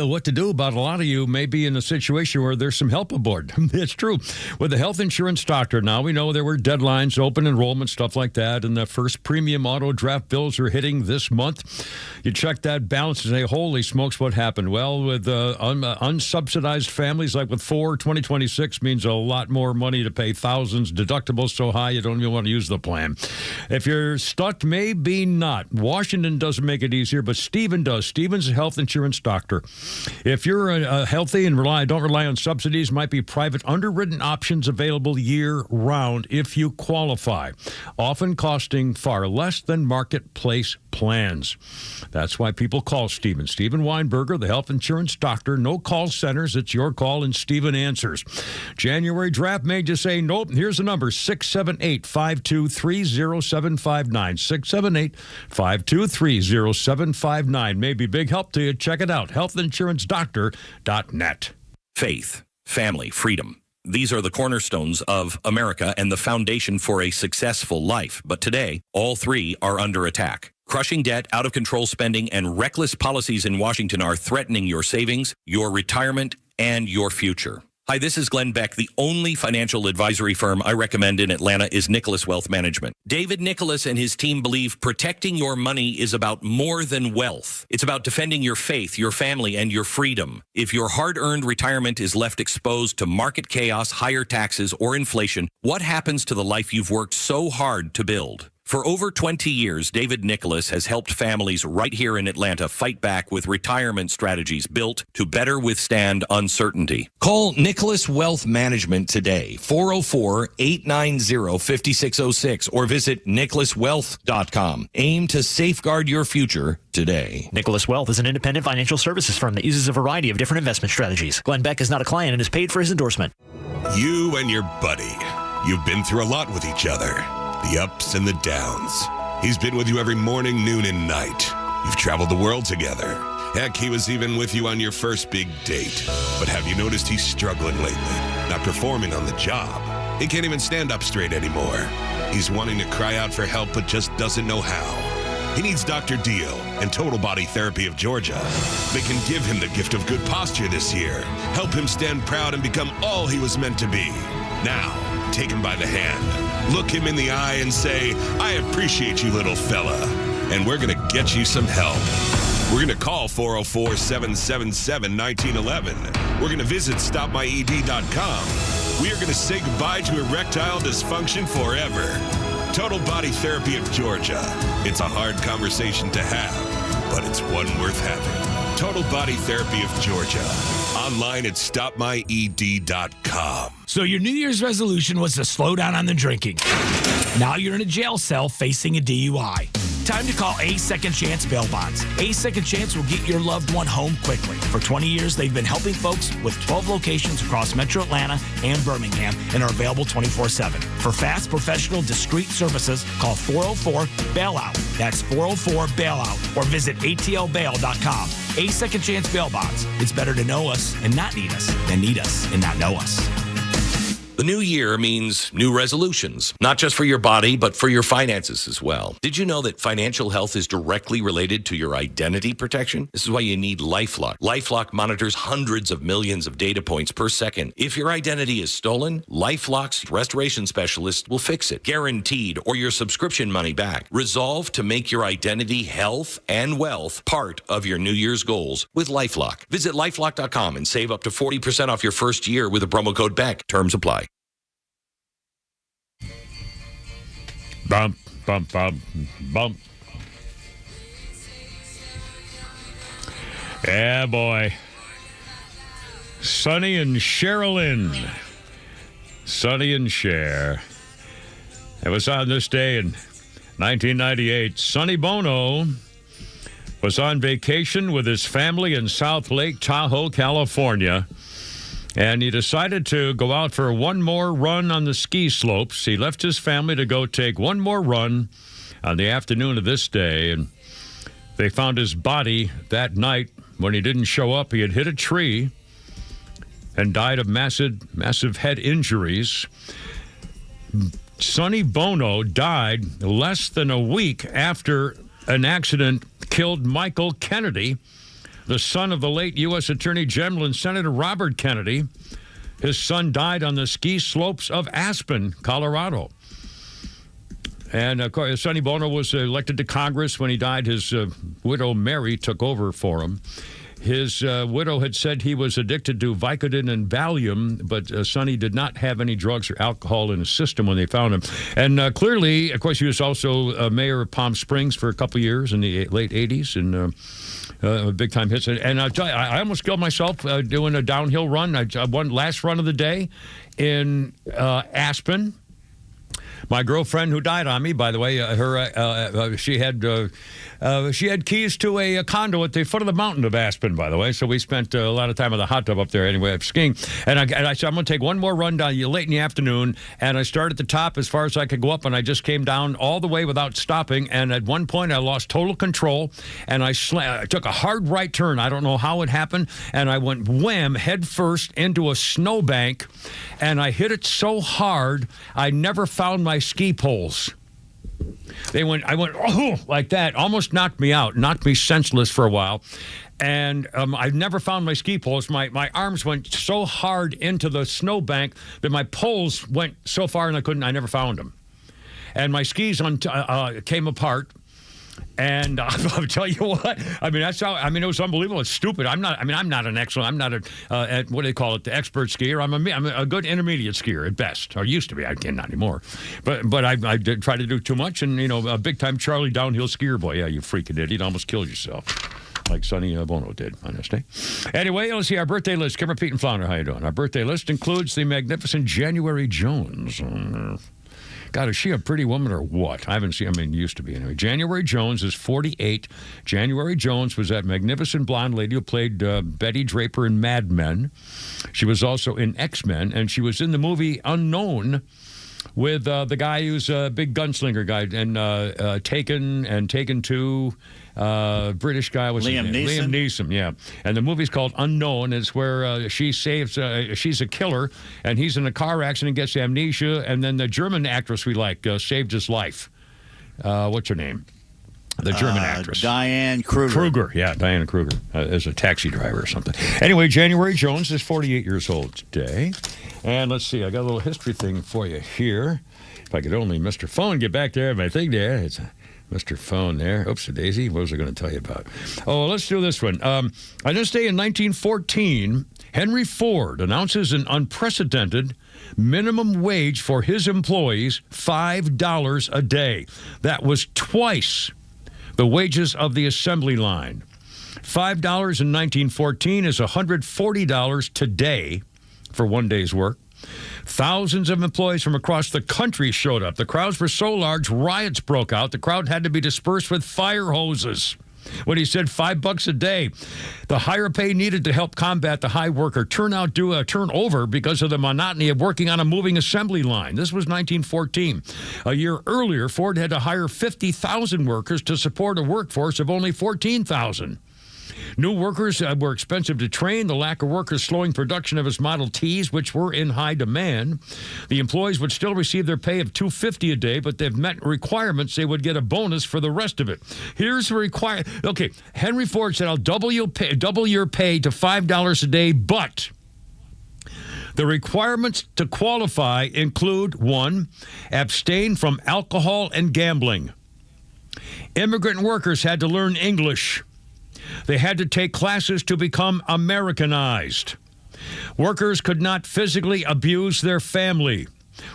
what to do about. A lot of you may be in a situation where there's some help aboard. It's true. With the health insurance doctor now, we know there were deadlines, open enrollment, stuff like that, and the first premium auto draft bills are hitting this month. You check that balance and say, holy smokes, what happened? Well, with unsubsidized families, like with 2026 means a lot more money to pay thousands, deductibles so high you don't even want to use the plan. If you're stuck, maybe not. Washington doesn't make it easier, but Stephen does. Stephen's a health insurance doctor. If you're healthy and don't rely on subsidies, might be private underwritten options available year-round if you qualify, often costing far less than marketplace plans. That's why people call Stephen. Stephen Weinberger, the health insurance doctor. No call centers. It's your call, and Stephen answers. January draft made you say, nope. Here's the number, 678-523-0759. 678-523-0759. Maybe big help to you. Check it out. healthinsurancedoctor.net. Faith, family, freedom. These are the cornerstones of America and the foundation for a successful life. But today, all three are under attack. Crushing debt, out-of-control spending, and reckless policies in Washington are threatening your savings, your retirement, and your future. Hi, this is Glenn Beck. The only financial advisory firm I recommend in Atlanta is Nicholas Wealth Management. David Nicholas and his team believe protecting your money is about more than wealth. It's about defending your faith, your family, and your freedom. If your hard-earned retirement is left exposed to market chaos, higher taxes, or inflation, what happens to the life you've worked so hard to build? For over 20 years, David Nicholas has helped families right here in Atlanta fight back with retirement strategies built to better withstand uncertainty. Call Nicholas Wealth Management today, 404-890-5606, or visit nicholaswealth.com. Aim to safeguard your future today. Nicholas Wealth is an independent financial services firm that uses a variety of different investment strategies. Glenn Beck is not a client and is paid for his endorsement. You and your buddy, you've been through a lot with each other. The ups and the downs. He's been with you every morning, noon, and night. You've traveled the world together. Heck, he was even with you on your first big date. But have you noticed he's struggling lately? Not performing on the job. He can't even stand up straight anymore. He's wanting to cry out for help, but just doesn't know how. He needs Dr. Dio and Total Body Therapy of Georgia. They can give him the gift of good posture this year, help him stand proud and become all he was meant to be. Now, take him by the hand, look him in the eye and say, I appreciate you, little fella, and we're going to get you some help. We're going to call 404-777-1911. We're going to visit stopmyed.com. We are going to say goodbye to erectile dysfunction forever. Total Body Therapy of Georgia. It's a hard conversation to have, but it's one worth having. Total Body Therapy of Georgia. Online at stopmyed.com. So your New Year's resolution was to slow down on the drinking. Now you're in a jail cell facing a DUI. Time to call A Second Chance Bail Bonds. A Second Chance will get your loved one home quickly. For 20 years, they've been helping folks with 12 locations across Metro Atlanta and Birmingham and are available 24/7. For fast, professional, discreet services, call 404-BAILOUT. That's 404-BAILOUT or visit atlbail.com. A Second Chance Bail Bonds. It's better to know us and not need us than need us and not know us. The new year means new resolutions, not just for your body, but for your finances as well. Did you know that financial health is directly related to your identity protection? This is why you need LifeLock. LifeLock monitors hundreds of millions of data points per second. If your identity is stolen, LifeLock's restoration specialist will fix it, guaranteed, or your subscription money back. Resolve to make your identity, health, and wealth part of your New Year's goals with LifeLock. Visit LifeLock.com and save up to 40% off your first year with the promo code BECK. Terms apply. Bump, bump, bump, bump. Yeah, boy. Sonny and Sherilyn. Sonny and Cher. It was on this day in 1998. Sonny Bono was on vacation with his family in South Lake Tahoe, California. And he decided to go out for one more run on the ski slopes. He left his family to go take one more run on the afternoon of this day. And they found his body that night. When he didn't show up, he had hit a tree and died of massive head injuries. Sonny Bono died less than a week after an accident killed Michael Kennedy, the son of the late U.S. Attorney General and Senator Robert Kennedy. His son died on the ski slopes of Aspen, Colorado. And, of course, Sonny Bono was elected to Congress. When he died, his widow, Mary, took over for him. His widow had said he was addicted to Vicodin and Valium, but Sonny did not have any drugs or alcohol in his system when they found him. And clearly, of course, he was also mayor of Palm Springs for a couple years in the late 80s and big-time hits. And I'll tell you, I almost killed myself doing a downhill run. I won last run of the day in Aspen. My girlfriend who died on me, by the way, she had keys to a condo at the foot of the mountain of Aspen, by the way. So we spent a lot of time in the hot tub up there anyway, skiing. And I said, I'm going to take one more run down late in the afternoon. And I started at the top as far as I could go up, and I just came down all the way without stopping. And at one point, I lost total control, and I took a hard right turn. I don't know how it happened. And I went wham, head first into a snowbank, and I hit it so hard, I never found my ski poles. I went, oh, like that, almost knocked me out, knocked me senseless for a while. And I never found my ski poles. My arms went so hard into the snowbank that my poles went so far and I never found them. And my skis came apart. And I'll tell you what, it was unbelievable. It's stupid. I'm not an excellent, I'm not what do they call it, the expert skier. I'm a good intermediate skier at best, or used to be. I can't, not anymore. But I did try to do too much, and, a big-time Charlie downhill skier boy. Yeah, you freaking idiot. Almost killed yourself. Like Sonny Bono did on this day. Anyway, let's see our birthday list. Cameron, Pete, and Flounder, how you doing? Our birthday list includes the magnificent January Jones. God, is she a pretty woman or what? I haven't seen, used to be anyway. January Jones is 48. January Jones was that magnificent blonde lady who played Betty Draper in Mad Men. She was also in X-Men, and she was in the movie Unknown with the guy who's a big gunslinger guy, and Taken and Taken 2. British guy was Liam Neeson. Liam Neeson, yeah. And the movie's called Unknown. It's where she saves. She's a killer, and he's in a car accident, gets amnesia, and then the German actress we like saved his life. What's her name? The German actress. Diane Kruger. Kruger, yeah, Diane Kruger, as a taxi driver or something. Anyway, January Jones is 48 years old today. And let's see, I got a little history thing for you here. If I could only, Mr. Phone, get back there. My thing there. It's Mr. Phone there. Oops, Daisy. What was I going to tell you about? Oh, let's do this one. On this day in 1914, Henry Ford announces an unprecedented minimum wage for his employees, $5 a day. That was twice the wages of the assembly line. $5 in 1914 is $140 today for one day's work. Thousands of employees from across the country showed up. The crowds were so large, riots broke out. The crowd had to be dispersed with fire hoses. When he said $5 a day, the higher pay needed to help combat the high worker turnover because of the monotony of working on a moving assembly line. This was 1914. A year earlier, Ford had to hire 50,000 workers to support a workforce of only 14,000. New workers were expensive to train. The lack of workers slowing production of his Model Ts, which were in high demand. The employees would still receive their pay of $250 a day, but they've met requirements. They would get a bonus for the rest of it. Here's the requirement. Okay, Henry Ford said, I'll double your pay to $5 a day, but the requirements to qualify include, 1, abstain from alcohol and gambling. Immigrant workers had to learn English. They had to take classes to become Americanized. Workers could not physically abuse their family.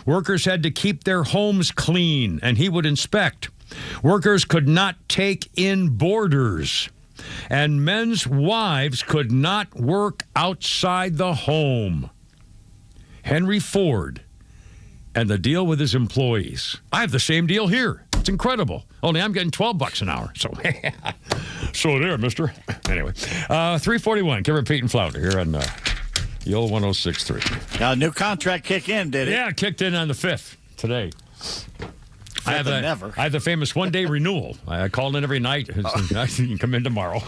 Workers had to keep their homes clean, and he would inspect. Workers could not take in boarders. And men's wives could not work outside the home. Henry Ford and the deal with his employees. I have the same deal here. It's incredible. Only I'm getting $12 an hour. So there, mister. Anyway, 341. Cameron, Pete, and Flounder here on The old 106.3. Now, new contract kick in, did it? Yeah, it kicked in on the 5th today. I have the famous one-day renewal. I call in every night. You can come in tomorrow.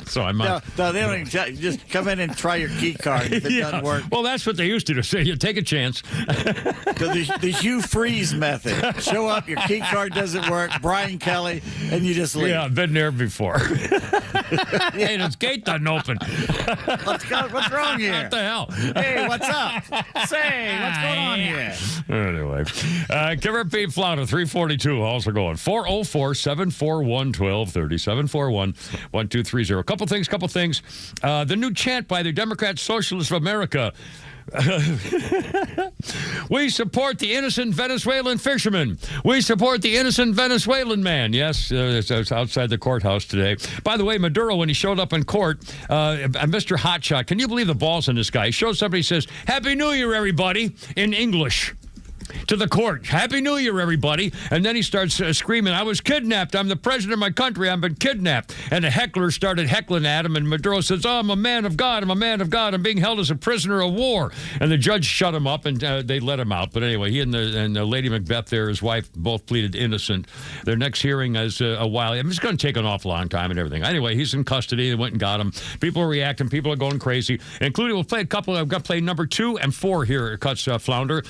So I'm no, they don't even just come in and try your key card if it doesn't work. Well, that's what they used to do. Say, you take a chance. The Hugh Freeze method. Show up, your key card doesn't work, Brian Kelly, and you just leave. Yeah, I've been there before. Hey, this gate doesn't open. What's wrong here? What the hell? Hey, what's up? Say, what's going on here? Anyway, can repeat Flounder 342 also going 404-741-1230 741-1230. Couple things. The new chant by the Democrat Socialists of America. We support the innocent Venezuelan fisherman. We support the innocent Venezuelan man. Yes, it's outside the courthouse today. By the way, Maduro, when he showed up in court, Mr. Hotshot, can you believe the balls in this guy? He shows somebody, says, "Happy New Year, everybody," in English. To the court. Happy New Year, everybody. And then he starts screaming, "I was kidnapped. I'm the president of my country. I've been kidnapped." And the heckler started heckling at him. And Maduro says, "Oh, I'm a man of God. I'm a man of God. I'm being held as a prisoner of war." And the judge shut him up and they let him out. But anyway, he and Lady Macbeth there, his wife, both pleaded innocent. Their next hearing is a while. I mean, it's going to take an awful long time and everything. Anyway, he's in custody. They went and got him. People are reacting. People are going crazy, including we'll play a couple. I've got play number 2 and 4 here at Cuts Flounder.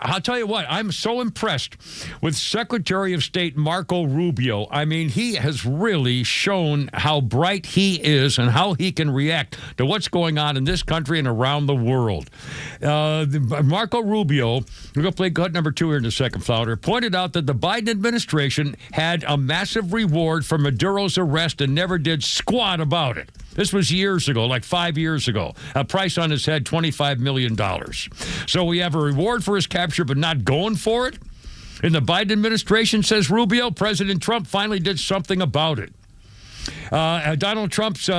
I'll tell you what, I'm so impressed with Secretary of State Marco Rubio. I mean, he has really shown how bright he is and how he can react to what's going on in this country and around the world. Marco Rubio, we're going to play cut number 2 here in a second, Flounder, pointed out that the Biden administration had a massive reward for Maduro's arrest and never did squat about it. This was years ago, like 5 years ago. A price on his head, $25 million. So we have a reward for his capture, but not going for it? In the Biden administration, says Rubio, President Trump finally did something about it. Donald Trump's they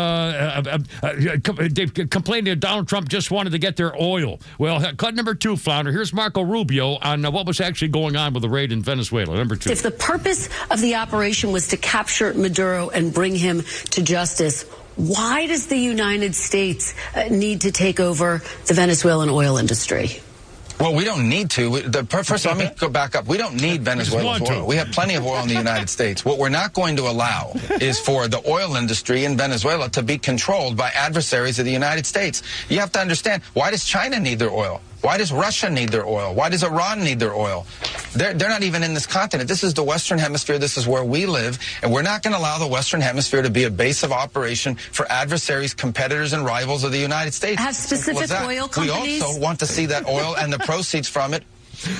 complained that Donald Trump just wanted to get their oil. Well, cut number 2, Flounder. Here's Marco Rubio on what was actually going on with the raid in Venezuela. Number 2. If the purpose of the operation was to capture Maduro and bring him to justice, why does the United States need to take over the Venezuelan oil industry? Well, we don't need to. First of all, let me go back up. We don't need Venezuela's oil. We have plenty of oil in the United States. What we're not going to allow is for the oil industry in Venezuela to be controlled by adversaries of the United States. You have to understand, why does China need their oil? Why does Russia need their oil? Why does Iran need their oil? They're not even in this continent. This is the Western Hemisphere. This is where we live. And we're not going to allow the Western Hemisphere to be a base of operation for adversaries, competitors, and rivals of the United States. Have specific oil companies? We also want to see that oil and the proceeds from it.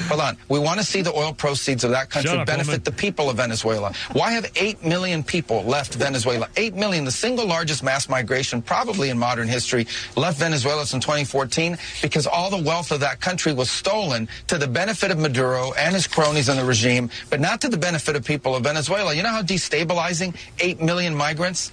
Hold on. We want to see the oil proceeds of that country benefit the people of Venezuela. Why have 8 million people left Venezuela? 8 million, the single largest mass migration probably in modern history, left Venezuela in 2014 because all the wealth of that country was stolen to the benefit of Maduro and his cronies in the regime, but not to the benefit of people of Venezuela. You know how destabilizing 8 million migrants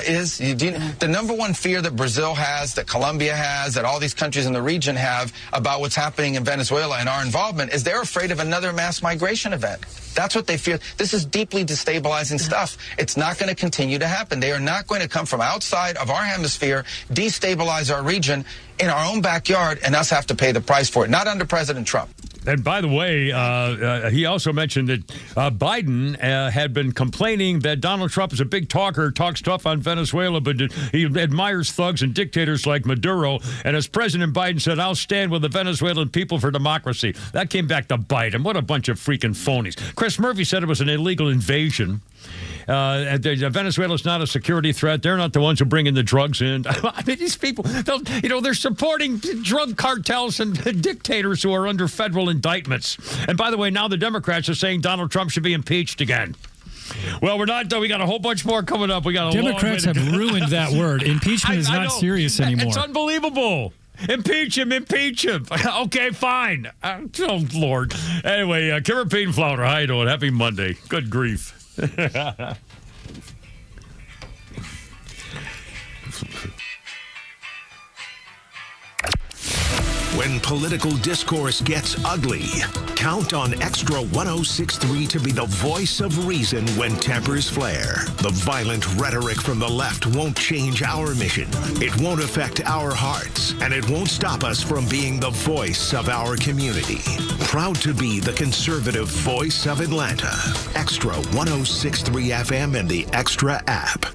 is? The number one fear that Brazil has, that Colombia has, that all these countries in the region have about what's happening in Venezuela and our involvement is they're afraid of another mass migration event. That's what they fear. This is deeply destabilizing stuff. It's not going to continue to happen. They are not going to come from outside of our hemisphere, destabilize our region in our own backyard, and us have to pay the price for it. Not under President Trump. And by the way, he also mentioned that Biden had been complaining that Donald Trump is a big talker, talks tough on Venezuela, but he admires thugs and dictators like Maduro. And as President Biden said, "I'll stand with the Venezuelan people for democracy." That came back to bite him. What a bunch of freaking phonies. Chris Murphy said it was an illegal invasion. Venezuela's not a security threat. They're not the ones who bring in the drugs in. I mean, these people, they're supporting drug cartels and dictators who are under federal indictments. And by the way, now the Democrats are saying Donald Trump should be impeached again. Well, we're not done. We got a whole bunch more coming up. We got a Democrats have ruined that word. Impeachment is not serious anymore. It's unbelievable. Impeach him, impeach him. Okay, fine. Oh, Lord. Anyway, Kara Payne Flounder, how you doing? Happy Monday. Good grief. When political discourse gets ugly, count on Extra 106.3 to be the voice of reason when tempers flare. The violent rhetoric from the left won't change our mission. It won't affect our hearts, and it won't stop us from being the voice of our community. Proud to be the conservative voice of Atlanta. Extra 106.3 FM and the Extra app.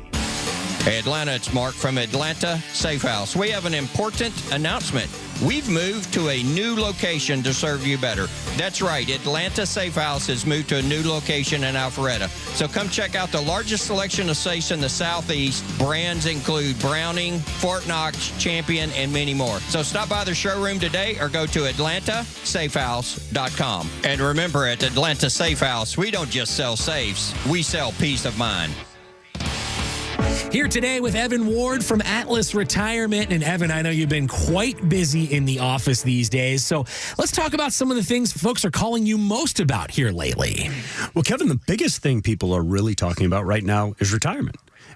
Hey Atlanta, it's Mark from Atlanta Safe House. We have an important announcement. We've moved to a new location to serve you better. That's right, Atlanta Safe House has moved to a new location in Alpharetta. So come check out the largest selection of safes in the Southeast. Brands include Browning, Fort Knox, Champion, and many more. So stop by the showroom today or go to atlantasafehouse.com. And remember, at Atlanta Safe House, we don't just sell safes, we sell peace of mind. Here today with Evan Ward from Atlas Retirement. And Evan, I know you've been quite busy in the office these days. So let's talk about some of the things folks are calling you most about here lately. Well, Kevin, the biggest thing people are really talking about right now is retirement.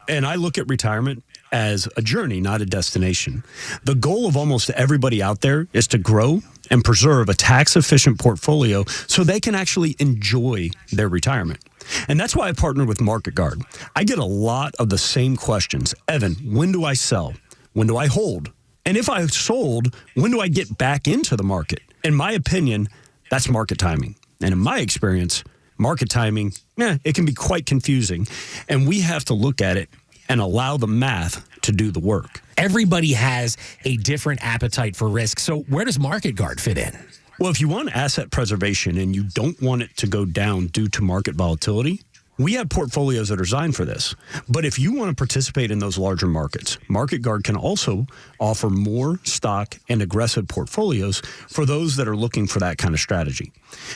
And I look at retirement as a journey, not a destination. The goal of almost everybody out there is to grow and preserve a tax-efficient portfolio so they can actually enjoy their retirement. And that's why I partnered with Market Guard. I get a lot of the same questions. Evan, when do I sell? When do I hold? And if I sold, when do I get back into the market? In my opinion, that's market timing. And in my experience, market timing, it can be quite confusing. And we have to look at it and allow the math to do the work. Everybody has a different appetite for risk. So where does Market Guard fit in? Well, if you want asset preservation and you don't want it to go down due to market volatility, we have portfolios that are designed for this. But if you want to participate in those larger markets, Market Guard can also offer more stock and aggressive portfolios for those that are looking for that kind of strategy.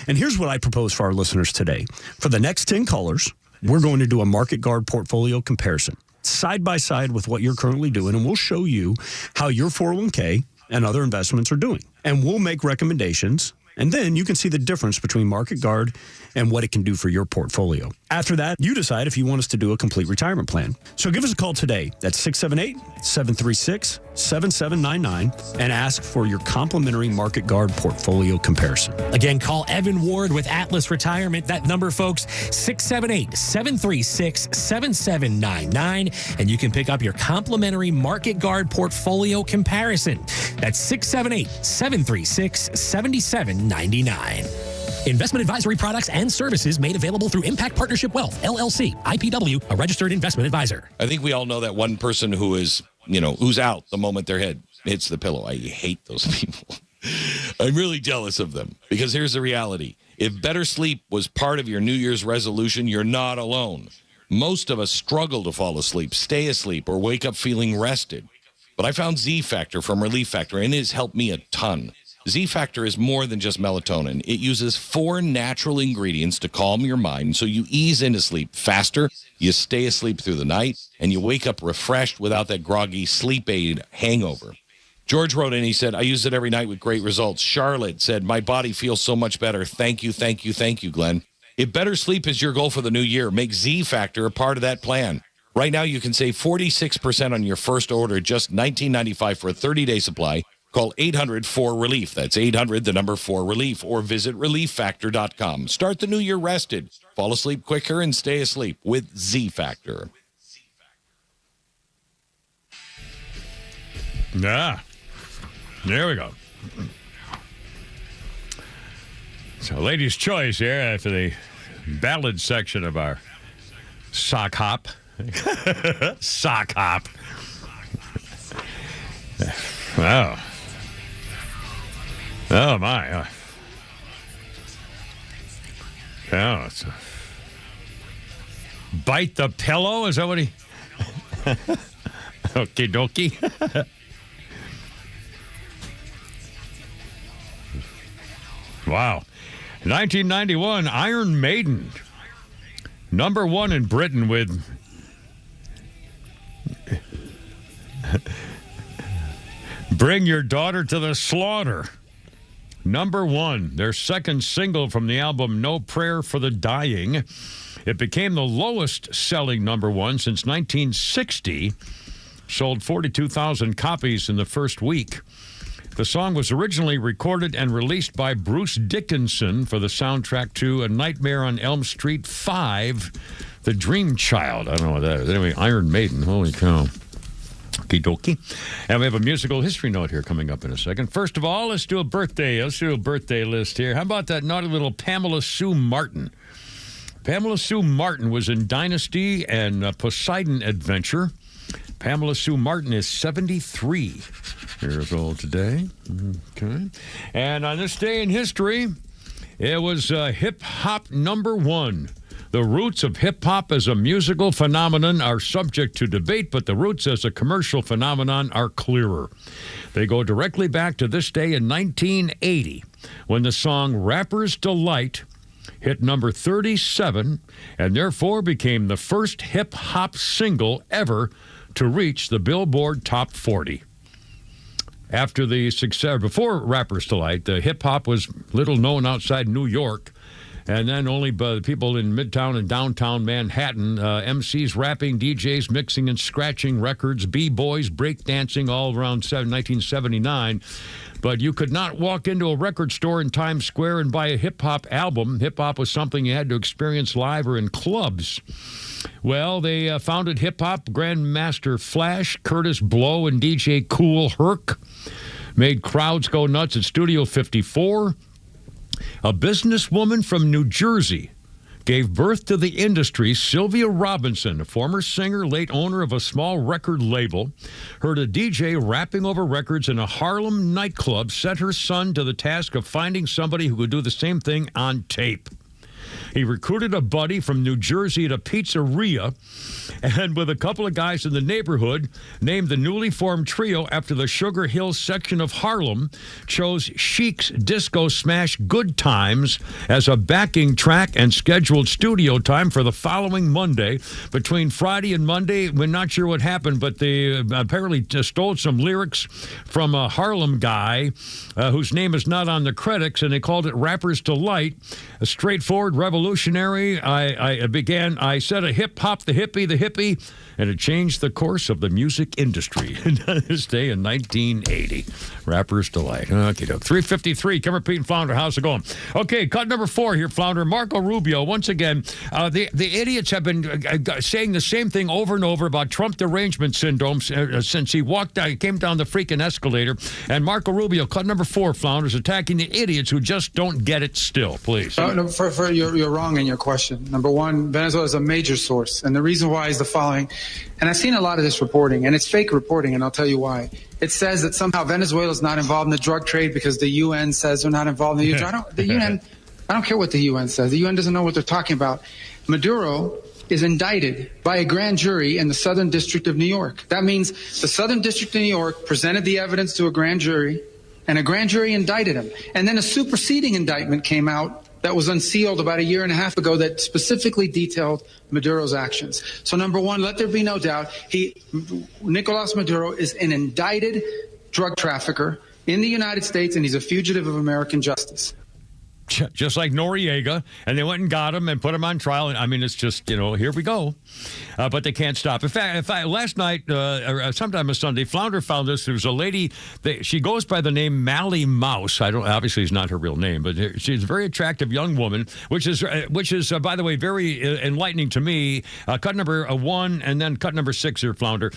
And here's what I propose for our listeners today. For the next 10 callers, we're going to do a Market Guard portfolio comparison, side by side with what you're currently doing, and we'll show you how your 401k and other investments are doing. And we'll make recommendations, and then you can see the difference between Market Guard and what it can do for your portfolio. After that, you decide if you want us to do a complete retirement plan. So give us a call today at 678-736-7799 and ask for your complimentary Market Guard portfolio comparison. Again, call Evan Ward with Atlas Retirement. That number, folks, 678-736-7799, and you can pick up your complimentary Market Guard portfolio comparison. That's 678-736-7799. Investment advisory products and services made available through Impact Partnership Wealth, LLC, IPW, a registered investment advisor. I think we all know that one person who is, who's out the moment their head hits the pillow. I hate those people. I'm really jealous of them because here's the reality. If better sleep was part of your New Year's resolution, you're not alone. Most of us struggle to fall asleep, stay asleep, or wake up feeling rested. But I found Z Factor from Relief Factor, and it has helped me a ton. Z Factor is more than just melatonin. It uses 4 natural ingredients to calm your mind so you ease into sleep faster, you stay asleep through the night, and you wake up refreshed without that groggy sleep aid hangover. George wrote in, he said, I use it every night with great results. Charlotte said, my body feels so much better. Thank you, thank you, thank you, Glenn. If better sleep is your goal for the new year, make Z Factor a part of that plan. Right now, you can save 46% on your first order, just $19.95 for a 30-day supply. Call 800-4RELIEF. That's 800-4RELIEF, or visit relieffactor.com. Start the new year rested. Fall asleep quicker and stay asleep with Z Factor. Yeah. There we go. So, ladies' choice here after the ballad section of our sock hop. Sock hop. Wow. Oh, my. Oh, it's a... Bite the pillow? Is that what he... Okie dokie. Wow. 1991, Iron Maiden. #1 in Britain with... Bring Your Daughter to the Slaughter. #1, their second single from the album No Prayer for the Dying. It became the lowest selling #1 since 1960. Sold 42,000 copies in the first week. The song was originally recorded and released by Bruce Dickinson for the soundtrack to A Nightmare on Elm Street 5, The Dream Child. I don't know what that is. Anyway, Iron Maiden. Holy cow. Okie dokie. And we have a musical history note here coming up in a second. First of all, let's do a birthday. Let's do a birthday list here. How about that naughty little Pamela Sue Martin? Pamela Sue Martin was in Dynasty and Poseidon Adventure. Pamela Sue Martin is 73 years old today. Okay. And on this day in history, it was hip-hop number one. The roots of hip-hop as a musical phenomenon are subject to debate, but the roots as a commercial phenomenon are clearer. They go directly back to this day in 1980, when the song Rapper's Delight hit number 37, and therefore became the first hip-hop single ever to reach the Billboard Top 40. After the success, before Rapper's Delight, the hip-hop was little known outside New York, and then only by the people in Midtown and downtown Manhattan, MCs rapping, DJs mixing and scratching records, B-boys breakdancing all around 1979. But you could not walk into a record store in Times Square and buy a hip-hop album. Hip-hop was something you had to experience live or in clubs. Well, they founded hip-hop. Grandmaster Flash, Curtis Blow, and DJ Kool Herc made crowds go nuts at Studio 54. A businesswoman from New Jersey gave birth to the industry. Sylvia Robinson, a former singer, late owner of a small record label, heard a DJ rapping over records in a Harlem nightclub, set her son to the task of finding somebody who could do the same thing on tape. He recruited a buddy from New Jersey at a pizzeria, and with a couple of guys in the neighborhood, named the newly formed trio after the Sugar Hill section of Harlem, chose Chic's disco smash Good Times as a backing track and scheduled studio time for the following Monday. Between Friday and Monday, we're not sure what happened, but they apparently stole some lyrics from a Harlem guy whose name is not on the credits, and they called it Rapper's Delight. A straightforward, revolutionary. I said a hip-hop, the hippie, and it changed the course of the music industry this day in 1980. Rapper's Delight. Okay, 353. Kimmer, Pete, and Flounder. How's it going? Okay, cut number 4 here, Flounder. Marco Rubio. Once again, the idiots have been saying the same thing over and over about Trump derangement syndrome since he came down the freaking escalator. And Marco Rubio, cut number 4, Flounder, is attacking the idiots who just don't get it still. Please. You're wrong in your question. Number one, Venezuela is a major source, and the reason why is the following. And I've seen a lot of this reporting, and it's fake reporting, and I'll tell you why. It says that somehow Venezuela is not involved in the drug trade because the UN says they're not involved in the UN. I don't care what the UN says. The UN doesn't know what they're talking about. Maduro is indicted by a grand jury in the Southern District of New York. That means the Southern District of New York presented the evidence to a grand jury, and a grand jury indicted him. And then a superseding indictment came out that was unsealed about a year and a half ago that specifically detailed Maduro's actions. So number one, let there be no doubt, Nicolas Maduro is an indicted drug trafficker in the United States, and he's a fugitive of American justice. Just like Noriega, and they went and got him and put him on trial. I mean, it's just, here we go. But they can't stop. In fact, last night, or sometime on Sunday, Flounder found this. There was a lady, she goes by the name Mally Mouse. Obviously, it's not her real name, but she's a very attractive young woman, which is, by the way, very enlightening to me. Cut number 1 and then cut number 6 here, Flounder.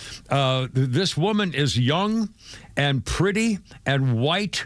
This woman is young and pretty and white.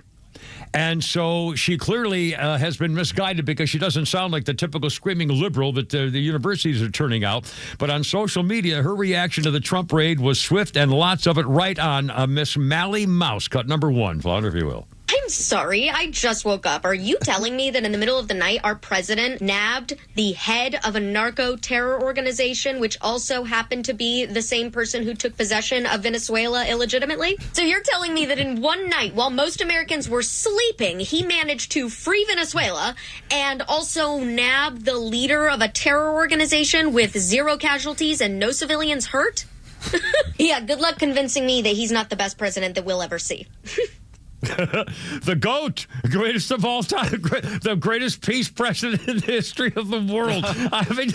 And so she clearly has been misguided because she doesn't sound like the typical screaming liberal that the universities are turning out. But on social media, her reaction to the Trump raid was swift and lots of it right on Miss Mally Mouse. Cut number 1, Flounder, if you will. I'm sorry, I just woke up. Are you telling me that in the middle of the night, our president nabbed the head of a narco-terror organization, which also happened to be the same person who took possession of Venezuela illegitimately? So you're telling me that in one night, while most Americans were sleeping, he managed to free Venezuela and also nab the leader of a terror organization with 0 casualties and no civilians hurt? Yeah, good luck convincing me that he's not the best president that we'll ever see. The GOAT, greatest of all time, the greatest peace president in the history of the world. I mean,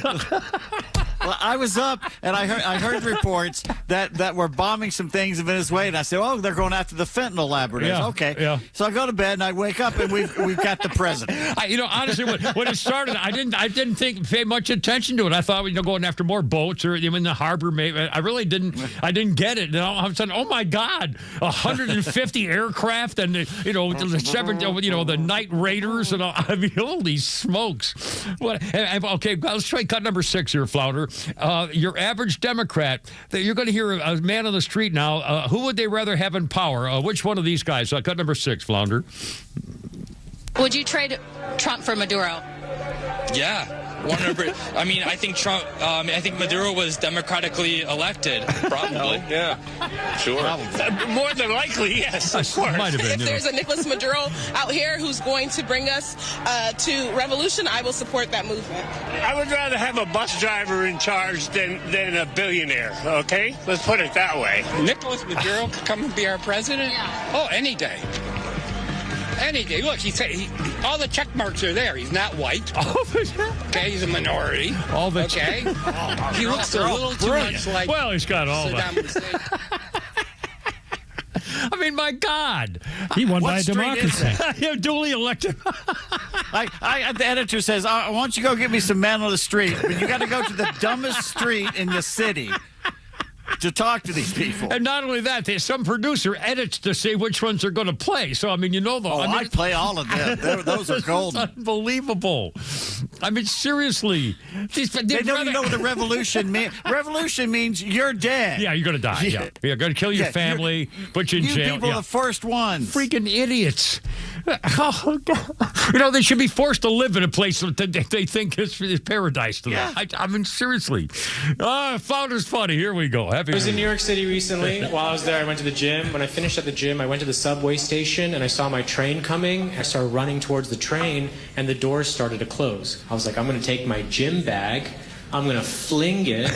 Well, I was up and I heard reports that were bombing some things in Venezuela. And I said, "Oh, they're going after the fentanyl laboratories." Yeah, okay. yeah. So I go to bed and I wake up and we've got the president. Honestly, when it started, I didn't pay much attention to it. I thought going after more boats or in the harbor. Maybe I really didn't. I didn't get it. And all of a sudden, oh my God, 150 aircraft and the 7 the night raiders and all. I mean, holy smokes! Okay, let's try cut number 6 here, Flounder. Your average Democrat. You're going to hear a man on the street now. Who would they rather have in power? Which one of these guys? Cut number 6, Flounder. Would you trade Trump for Maduro? Yeah. 100%. I mean, I think Trump. I think Maduro was democratically elected. Probably. Yeah. Sure. More than likely, yes. Of course. Might have been, if there's a Nicolas Maduro out here who's going to bring us to revolution, I will support that movement. I would rather have a bus driver in charge than a billionaire. Okay, let's put it that way. Nicolas Maduro could come and be our president? Yeah. Oh, any day. Any day. Look, all the check marks are there. He's not white. Okay, he's a minority. Okay. He looks a little too much like. Well, he's got all Saddam that. I mean, my God. He won by democracy. You're duly elected. The editor says, "Why don't you go get me some man on the street? But you got to go to the dumbest street in the city to talk to these people." And not only that, some producer edits to see which ones they're going to play. So, I mean, I'd play all of them. Those are golden. Unbelievable. I mean, seriously. They don't even know what the revolution means. Revolution means you're dead. Yeah, you're going to die. Yeah. You're going to kill your family, put you in jail. You people are the first ones. Freaking idiots. Oh, God. They should be forced to live in a place that they think is paradise to them. I mean, seriously. Flounder's funny. Here we go. I was in New York City recently. While I was there, I went to the gym. When I finished at the gym, I went to the subway station, and I saw my train coming. I started running towards the train, and the doors started to close. I was like, I'm going to take my gym bag. I'm going to fling it.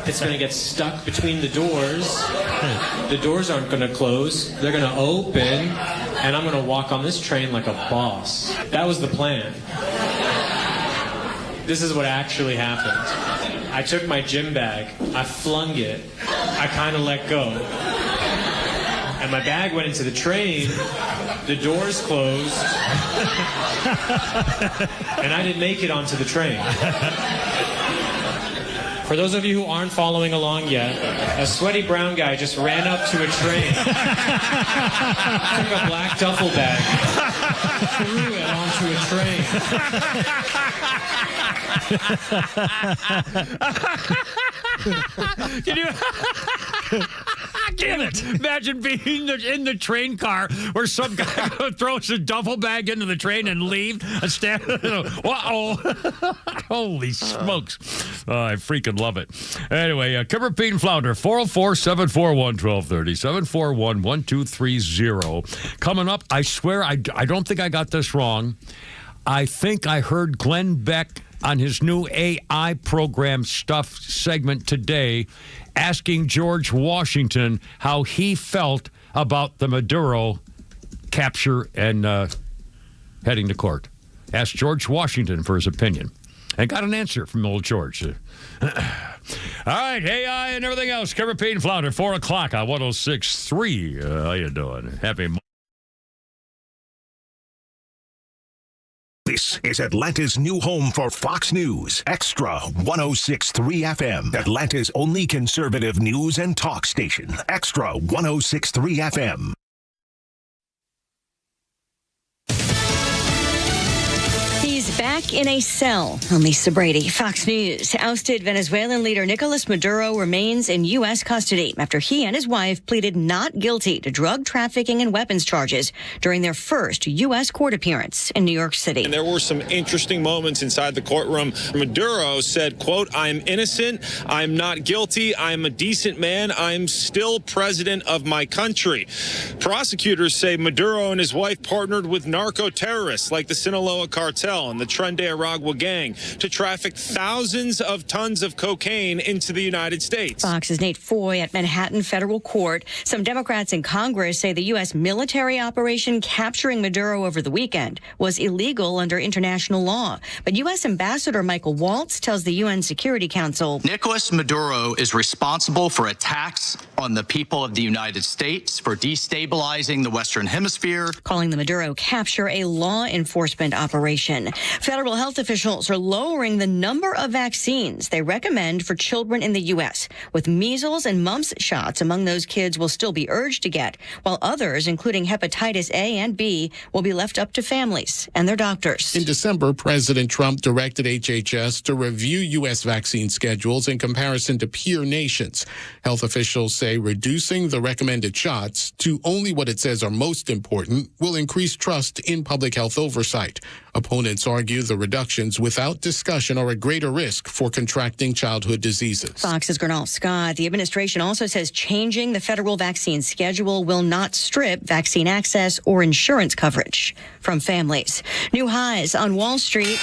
It's going to get stuck between the doors. The doors aren't going to close. They're going to open, and I'm going to walk on this train like a boss. That was the plan. This is what actually happened. I took my gym bag, I flung it, I kind of let go. And my bag went into the train, the doors closed, and I didn't make it onto the train. For those of you who aren't following along yet, a sweaty brown guy just ran up to a train, took a black duffel bag, threw it onto a train. Can you? Damn it! Imagine being in the train car where some guy throws a duffel bag into the train and leave and stand. Holy smokes! I freaking love it. Anyway, Kimber, Pete, and Flounder, 404-741-1230, 741-1230. Coming up, I swear, I don't think I got this wrong. I think I heard Glenn Beck on his new AI program stuff segment today asking George Washington how he felt about the Maduro capture and heading to court. Asked George Washington for his opinion and got an answer from old George. All right, AI and everything else. Cover Pete and Flounder, 4 o'clock on 106.3. How you doing? Happy This is Atlanta's new home for Fox News, Extra 106.3 FM, Atlanta's only conservative news and talk station, Extra 106.3 FM. He's back in a cell. I'm Lisa Brady, Fox News. Ousted Venezuelan leader Nicolas Maduro remains in U.S. custody after he and his wife pleaded not guilty to drug trafficking and weapons charges during their first U.S. court appearance in New York City. And there were some interesting moments inside the courtroom. Maduro said, quote, "I'm innocent. I'm not guilty. I'm a decent man. I'm still president of my country." Prosecutors say Maduro and his wife partnered with narco terrorists like the Sinaloa cartel, and the Trendy Aragua gang to traffic thousands of tons of cocaine into the United States. Fox's Nate Foy at Manhattan Federal Court. Some Democrats in Congress say the U.S. military operation capturing Maduro over the weekend was illegal under international law. But U.S. Ambassador Michael Walz tells the UN Security Council Nicolas Maduro is responsible for attacks on the people of the United States, for destabilizing the Western Hemisphere, calling the Maduro capture a law enforcement operation. Federal health officials are lowering the number of vaccines they recommend for children in the U.S., with measles and mumps shots among those kids will still be urged to get, while others, including hepatitis A and B, will be left up to families and their doctors. In December, President Trump directed HHS to review U.S. vaccine schedules in comparison to peer nations. Health officials say reducing the recommended shots to only what it says are most important will increase trust in public health oversight. Opponents argue the reductions without discussion are a greater risk for contracting childhood diseases. Fox's Gernal Scott. The administration also says changing the federal vaccine schedule will not strip vaccine access or insurance coverage from families. New highs on Wall Street.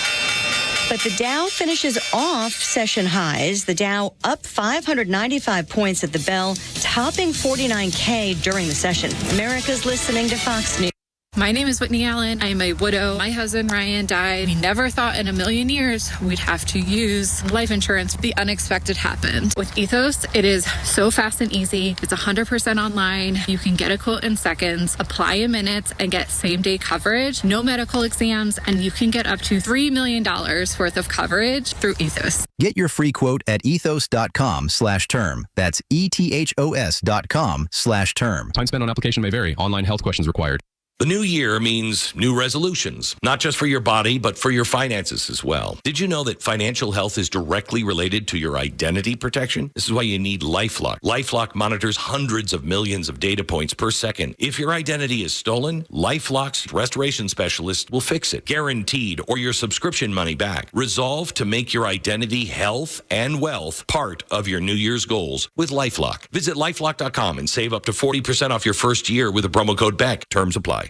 But the Dow finishes off session highs. The Dow up 595 points at the bell, topping 49K during the session. America's listening to Fox News. My name is Whitney Allen. I am a widow. My husband, Ryan, died. We never thought in a million years we'd have to use life insurance. The unexpected happened. With Ethos, it is so fast and easy. It's 100% online. You can get a quote in seconds, apply in minutes, and get same-day coverage. No medical exams, and you can get up to $3 million worth of coverage through Ethos. Get your free quote at ethos.com/term. That's ethos.com/term. Time spent on application may vary. Online health questions required. The new year means new resolutions, not just for your body, but for your finances as well. Did you know that financial health is directly related to your identity protection? This is why you need LifeLock. LifeLock monitors hundreds of millions of data points per second. If your identity is stolen, LifeLock's restoration specialist will fix it, guaranteed, or your subscription money back. Resolve to make your identity, health, and wealth part of your New Year's goals with LifeLock. Visit LifeLock.com and save up to 40% off your first year with the promo code BECK. Terms apply.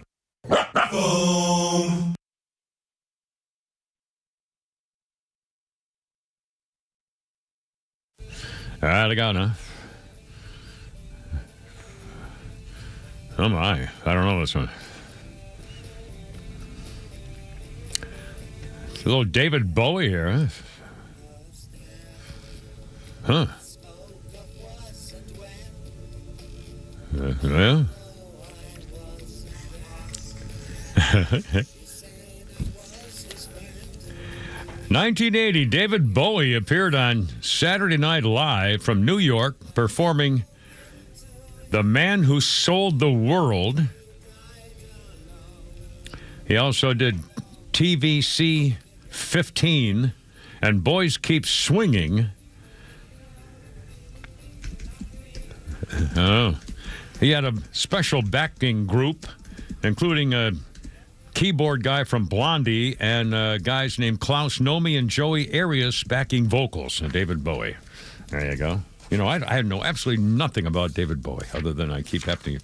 Boom. All right, I got enough. Oh my, I don't know this one. It's a little David Bowie here, huh? Yeah. 1980, David Bowie appeared on Saturday Night Live from New York performing The Man Who Sold the World. He also did TVC 15 and Boys Keep Swinging. Oh. He had a special backing group, including a keyboard guy from Blondie and guys named Klaus Nomi and Joey Arias backing vocals. And David Bowie. There you go. You know, I know absolutely nothing about David Bowie other than I keep having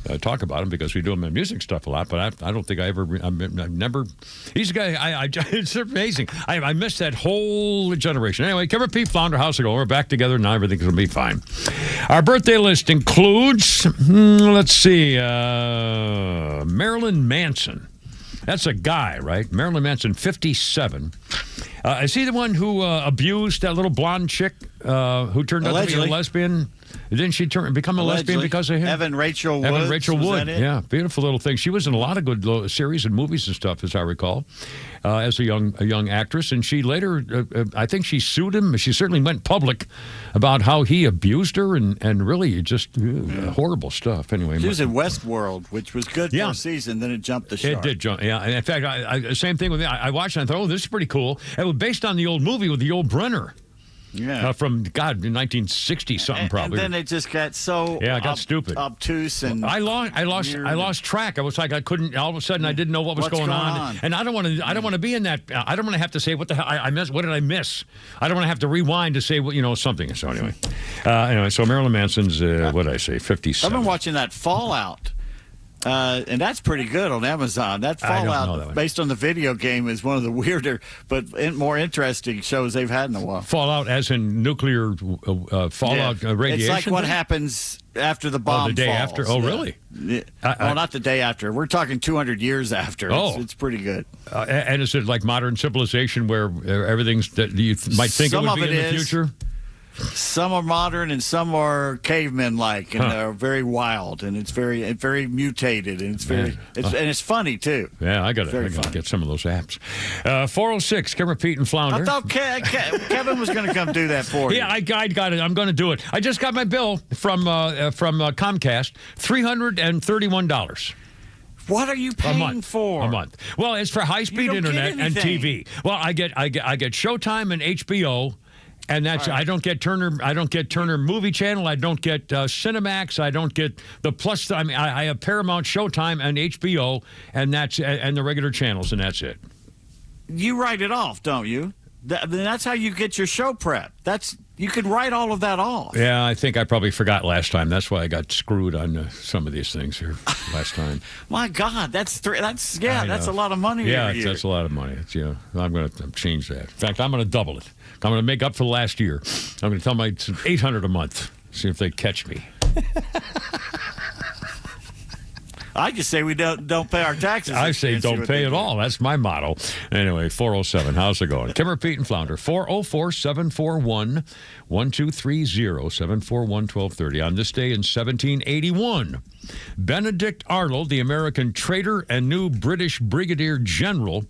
to talk about him because we do him in music stuff a lot. But I don't think I've never. He's a guy. It's amazing. I missed that whole generation. Anyway, Kevin P. Flounder, how's it going? We're back together now. Everything's going to be fine. Our birthday list includes, let's see, Marilyn Manson. That's a guy, right? Marilyn Manson, 57. Is he the one who abused that little blonde chick who turned out to be a lesbian? Didn't she become a lesbian because of him? Evan Rachel Wood. Evan Rachel Wood, yeah. Beautiful little thing. She was in a lot of good series and movies and stuff, as I recall, as a young actress. And she later, I think she sued him. She certainly went public about how he abused her and really just horrible stuff. Anyway, she was in Westworld, which was good for a season. Then it jumped the shark. It did jump, yeah. And in fact, same thing with me. I watched it and I thought, oh, this is pretty cool. It was based on the old movie with the old Brenner. Yeah, from 1960-something probably. And then it just got so it got stupid, obtuse, and I lost track. I was like, I couldn't. All of a sudden, I didn't know what was going on, and I don't want to be in that. I don't want to have to say what the hell I missed. What did I miss? I don't want to have to rewind to say something. So anyway, so Marilyn Manson's what did I say, 57. I've been watching that Fallout. And that's pretty good on Amazon. That Fallout, based on the video game, is one of the weirder but more interesting shows they've had in a while. Fallout, as in nuclear fallout radiation? It's like what happens after the bomb the day falls. after? Oh, really? Well, not the day after. We're talking 200 years after. It's pretty good. And is it like modern civilization where everything's that you might think it would be in the future? Some are modern and some are cavemen-like, and they're very wild, and it's very mutated, and it's funny too. Yeah, I gotta get some of those apps. 406, Kimmer, Pete, and Flounder. I thought Kevin was going to come do that for you. Yeah, I got it. I'm going to do it. I just got my bill from Comcast, $331. What are you paying for? A month. Well, it's for high-speed internet and TV. Well, I get Showtime and HBO. And that's I don't get Turner Movie Channel. I don't get Cinemax. I don't get the Plus. I mean, I have Paramount, Showtime, and HBO, and the regular channels, and that's it. You write it off, don't you? That's how you get your show prep. You can write all of that off. Yeah, I think I probably forgot last time. That's why I got screwed on some of these things here last time. My God, that's a lot of money. Yeah, that's a lot of money. I'm going to change that. In fact, I'm going to double it. I'm going to make up for last year. I'm going to tell it's $800 a month. See if they catch me. I just say we don't pay our taxes. I say don't pay at all. That's my motto. Anyway, 407. How's it going? Kimmer, Pete, and Flounder. 404-741-1230. 741-1230. On this day in 1781, Benedict Arnold, the American traitor and new British brigadier general,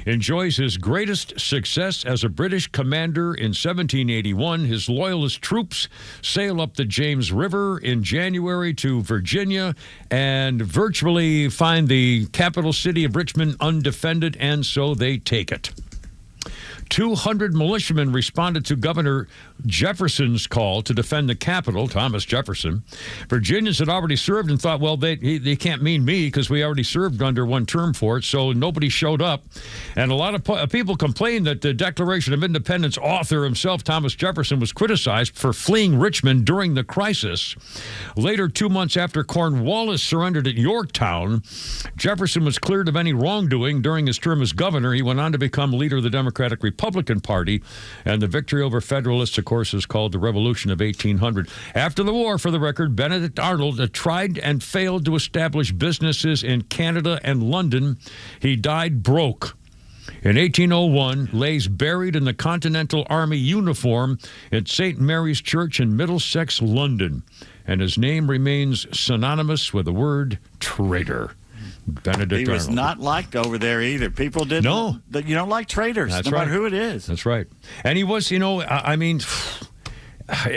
enjoys his greatest success as a British commander in 1781. His loyalist troops sail up the James River in January to Virginia and virtually find the capital city of Richmond undefended, and so they take it. 200 militiamen responded to Governor Jefferson's call to defend the capital, Thomas Jefferson. Virginians had already served and thought, well, they can't mean me because we already served under one term for it, so nobody showed up. And a lot of people complained that the Declaration of Independence author himself, Thomas Jefferson, was criticized for fleeing Richmond during the crisis. Later, 2 months after Cornwallis surrendered at Yorktown, Jefferson was cleared of any wrongdoing during his term as governor. He went on to become leader of the Democratic Republican Party, and the victory over Federalists, of course, is called the Revolution of 1800. After the war, for the record, Benedict Arnold tried and failed to establish businesses in Canada and London. He died broke. In 1801, lays buried in the Continental Army uniform at St. Mary's Church in Middlesex, London, and his name remains synonymous with the word traitor. Benedict He was Arnold. not liked over there either. People didn't. No. You don't like traitors, no matter who it is. That's right. And he was, it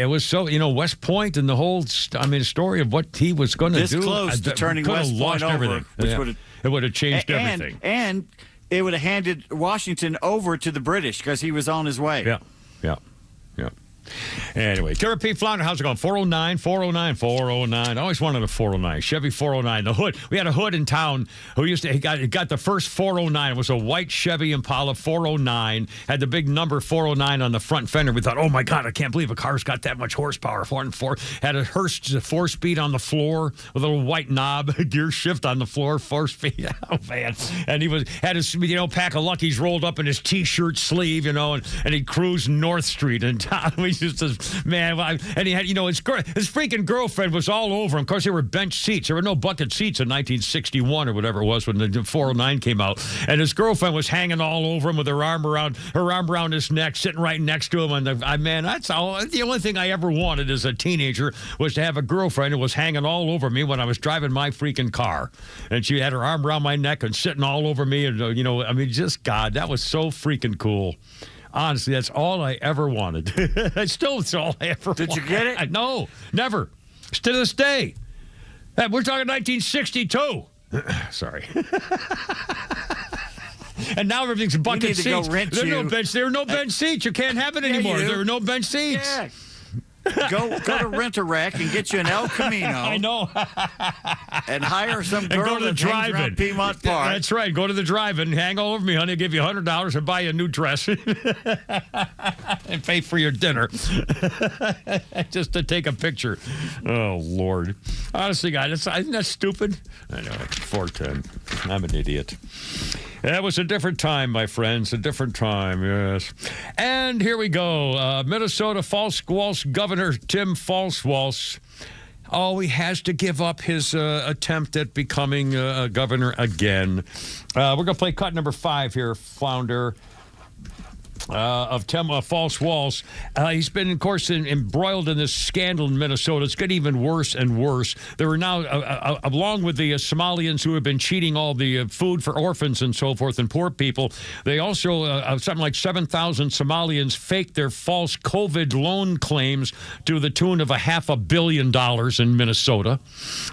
was so, West Point and the whole, story of what he was going to do. This close to turning West Point over, which it would have changed everything. And it would have handed Washington over to the British because he was on his way. Yeah. Anyway, Kimmer, Pete, Flounder, how's it going? 409. I always wanted a 409. Chevy 409. The hood. We had a hood in town who he got the first 409. It was a white Chevy Impala 409. Had the big number 409 on the front fender. We thought, oh my God, I can't believe a car's got that much horsepower. 404. Had a Hurst 4-speed on the floor with a little white knob, gear shift on the floor, 4-speed. Oh man. And he had his pack of Luckies rolled up in his t-shirt sleeve, and he cruised North Street in town. He just says, man, and he had, his freaking girlfriend was all over him. Of course, there were bench seats. There were no bucket seats in 1961 or whatever it was when the 409 came out. And his girlfriend was hanging all over him with her arm around his neck, sitting right next to him. And that's all. The only thing I ever wanted as a teenager was to have a girlfriend who was hanging all over me when I was driving my freaking car. And she had her arm around my neck and sitting all over me. And, just God, that was so freaking cool. Honestly, that's all I ever wanted. It's all I ever wanted. Did you get it? No, never. To this day. We're talking 1962. Sorry. And now everything's bucket seats. There are no bench seats. You can't have it anymore. There are no bench seats. Yeah. Go to Rent-A-Wreck and get you an El Camino. I know. And hire some girl and go to the that hangs around Piedmont Park. That's right. Go to the drive-in, hang all over me, honey. I'll give you $100 and buy you a new dress and pay for your dinner just to take a picture. Oh, Lord. Honestly, guys, isn't that stupid? I know. 410. I'm an idiot. That was a different time, my friends. A different time, yes. And here we go. Minnesota Walz Governor Tim Walz. Oh, he has to give up his attempt at becoming a governor again. We're going to play cut number 5 here, Flounder. Of Tim Walz. He's been, of course, embroiled in this scandal in Minnesota. It's getting even worse and worse. There are now, along with the Somalians who have been cheating all the food for orphans and so forth and poor people, they also, something like 7,000 Somalians faked their false COVID loan claims to the tune of $500 million in Minnesota.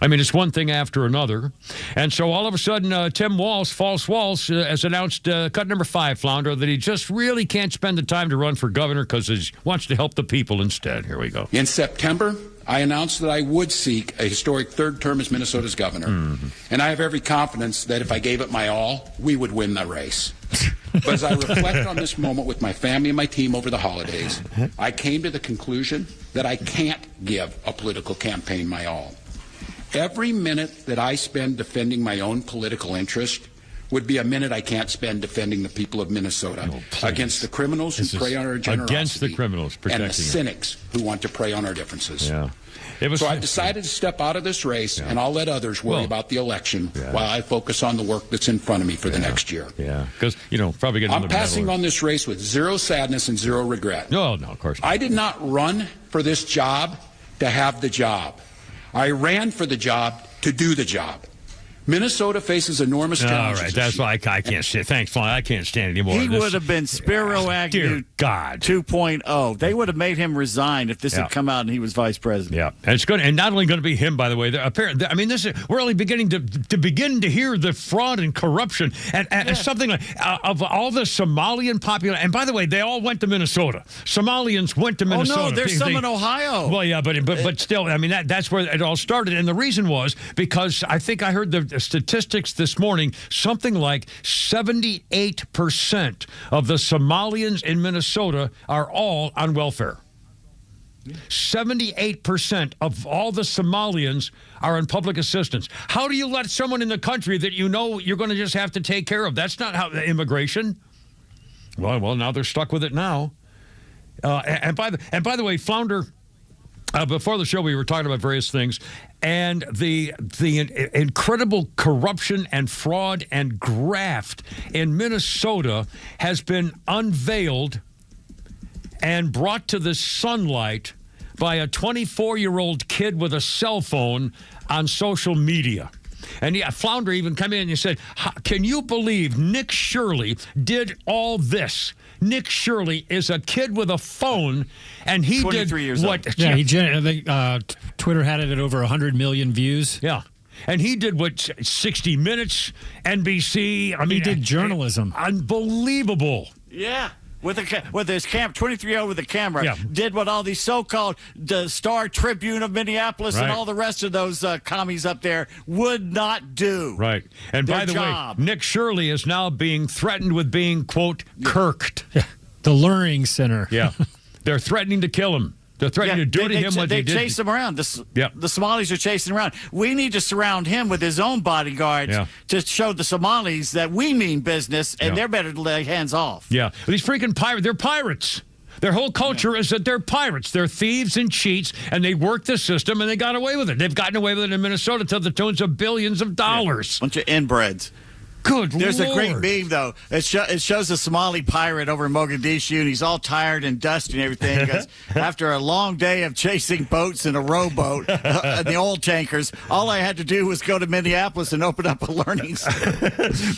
I mean, it's one thing after another. And so all of a sudden, Tim Walz has announced cut number 5, Flounder, that he just really can't spend the time to run for governor because he wants to help the people instead. Here we go. In September, I announced that I would seek a historic third term as Minnesota's governor. Mm-hmm. And I have every confidence that if I gave it my all, we would win the race. But as I reflect on this moment with my family and my team over the holidays, I came to the conclusion that I can't give a political campaign my all. Every minute that I spend defending my own political interest would be a minute I can't spend defending the people of Minnesota against the criminals who prey on our generosity, against the criminals, and the cynics who want to prey on our differences. Yeah. So I've decided to step out of this race, and I'll let others worry about the election while I focus on the work that's in front of me for the next year. Yeah, because, probably getting I'm passing on this race with zero sadness and zero regret. No, of course not. I did not run for this job to have the job. I ran for the job to do the job. Minnesota faces enormous challenges. All right, that's why I can't stand. Thanks, Fly. I can't stand anymore. He would have been Spiro Agnew 2.0. They would have made him resign if this had come out and he was vice president. Yeah, and it's good, and not only going to be him, by the way. Apparently, I mean, we're only beginning to hear the fraud and corruption and something like of all the Somalian population. And by the way, they all went to Minnesota. Somalians went to Minnesota. Oh no, there's some in Ohio. Well, yeah, but still, I mean that's where it all started. And the reason was because I think I heard the statistics this morning, something like 78% of the Somalians in Minnesota are all on welfare. 78% of all the Somalians are on public assistance. How do you let someone in the country that you know you're going to just have to take care of? That's not how immigration. Well, now they're stuck with it now. And by the way, Flounder, before the show, we were talking about various things, and the incredible corruption and fraud and graft in Minnesota has been unveiled and brought to the sunlight by a 24-year-old kid with a cell phone on social media. And Flounder even came in and said, can you believe Nick Shirley did all this? Nick Shirley is a kid with a phone, and he 23 did years what? Old. Yeah, Twitter had it at over 100 million views. Yeah. And he did what, 60 Minutes, NBC. I mean, he did journalism. Unbelievable. Yeah. With his 23-year-old with a camera, did what all these so-called the Star Tribune of Minneapolis and all the rest of those commies up there would not do. Right. And by the way, Nick Shirley is now being threatened with being, quote, kirked. Yeah. The luring center. Yeah. They're threatening to kill him. They're threatening to do to him what they did. They chase him around. The Somalis are chasing him around. We need to surround him with his own bodyguards to show the Somalis that we mean business, and they're better to lay hands off. Yeah. These freaking pirates, they're pirates. Their whole culture is that they're pirates. They're thieves and cheats, and they work the system, and they got away with it. They've gotten away with it in Minnesota to the tunes of billions of dollars. Bunch of inbreds. Good There's Lord. a great meme, though. It shows a Somali pirate over in Mogadishu, and he's all tired and dusty and everything. Because after a long day of chasing boats in a rowboat and the oil tankers, all I had to do was go to Minneapolis and open up a learning center.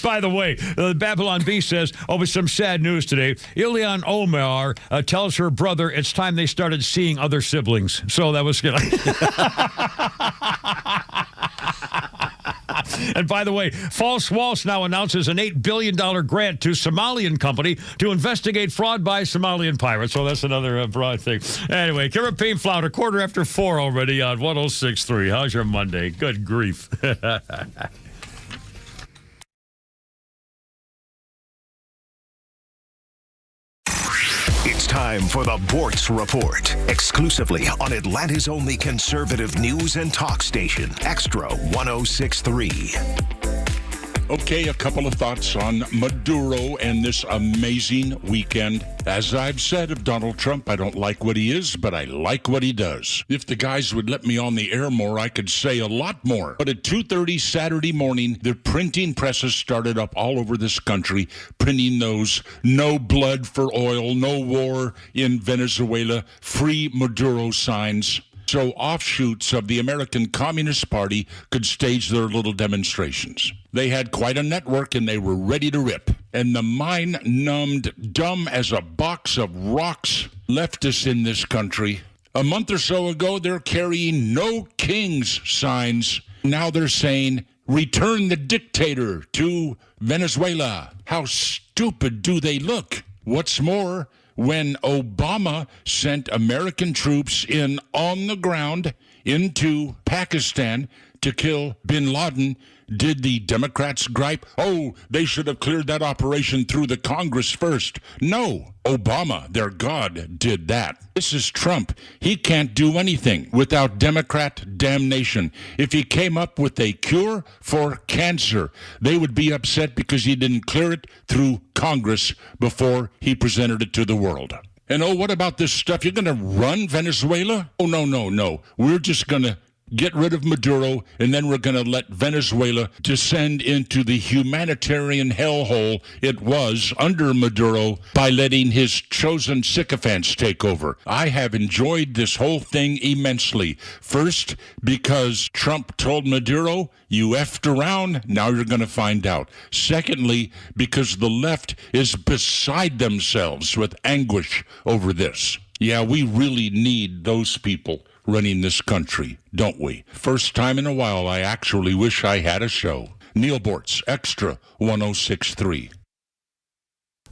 By the way, Babylon B says, with some sad news today, Ilhan Omar tells her brother it's time they started seeing other siblings. So that was good. And by the way, Walz now announces an $8 billion grant to Somalian company to investigate fraud by Somalian pirates. So that's another broad thing. Anyway, Caribbean Flout, 4:15 already on 106.3. How's your Monday? Good grief. It's time for the Bortz Report, exclusively on Atlanta's only conservative news and talk station, Extra 106.3. Okay, a couple of thoughts on Maduro and this amazing weekend. As I've said of Donald Trump, I don't like what he is, but I like what he does. If the guys would let me on the air more, I could say a lot more. But at 2:30 Saturday morning, the printing presses started up all over this country, printing those no blood for oil, no war in Venezuela, free Maduro signs. So offshoots of the American Communist Party could stage their little demonstrations. They had quite a network, and they were ready to rip. And the mind-numbed, dumb as a box of rocks leftists in this country, a month or so ago, they're carrying no kings signs. Now they're saying, return the dictator to Venezuela. How stupid do they look? What's more, when Obama sent American troops in on the ground into Pakistan to kill bin Laden, did the Democrats gripe, oh, they should have cleared that operation through the Congress first? No, Obama, their God, did that. This is Trump. He can't do anything without Democrat damnation. If he came up with a cure for cancer, they would be upset because he didn't clear it through Congress before he presented it to the world. And oh, what about this stuff? You're going to run Venezuela? Oh, no. We're just going to get rid of Maduro, and then we're going to let Venezuela descend into the humanitarian hellhole it was under Maduro by letting his chosen sycophants take over. I have enjoyed this whole thing immensely. First, because Trump told Maduro, you effed around, now you're going to find out. Secondly, because the left is beside themselves with anguish over this. Yeah, we really need those people running this country, don't we? First time in a while, I actually wish I had a show. Neil Bortz, Extra 106.3.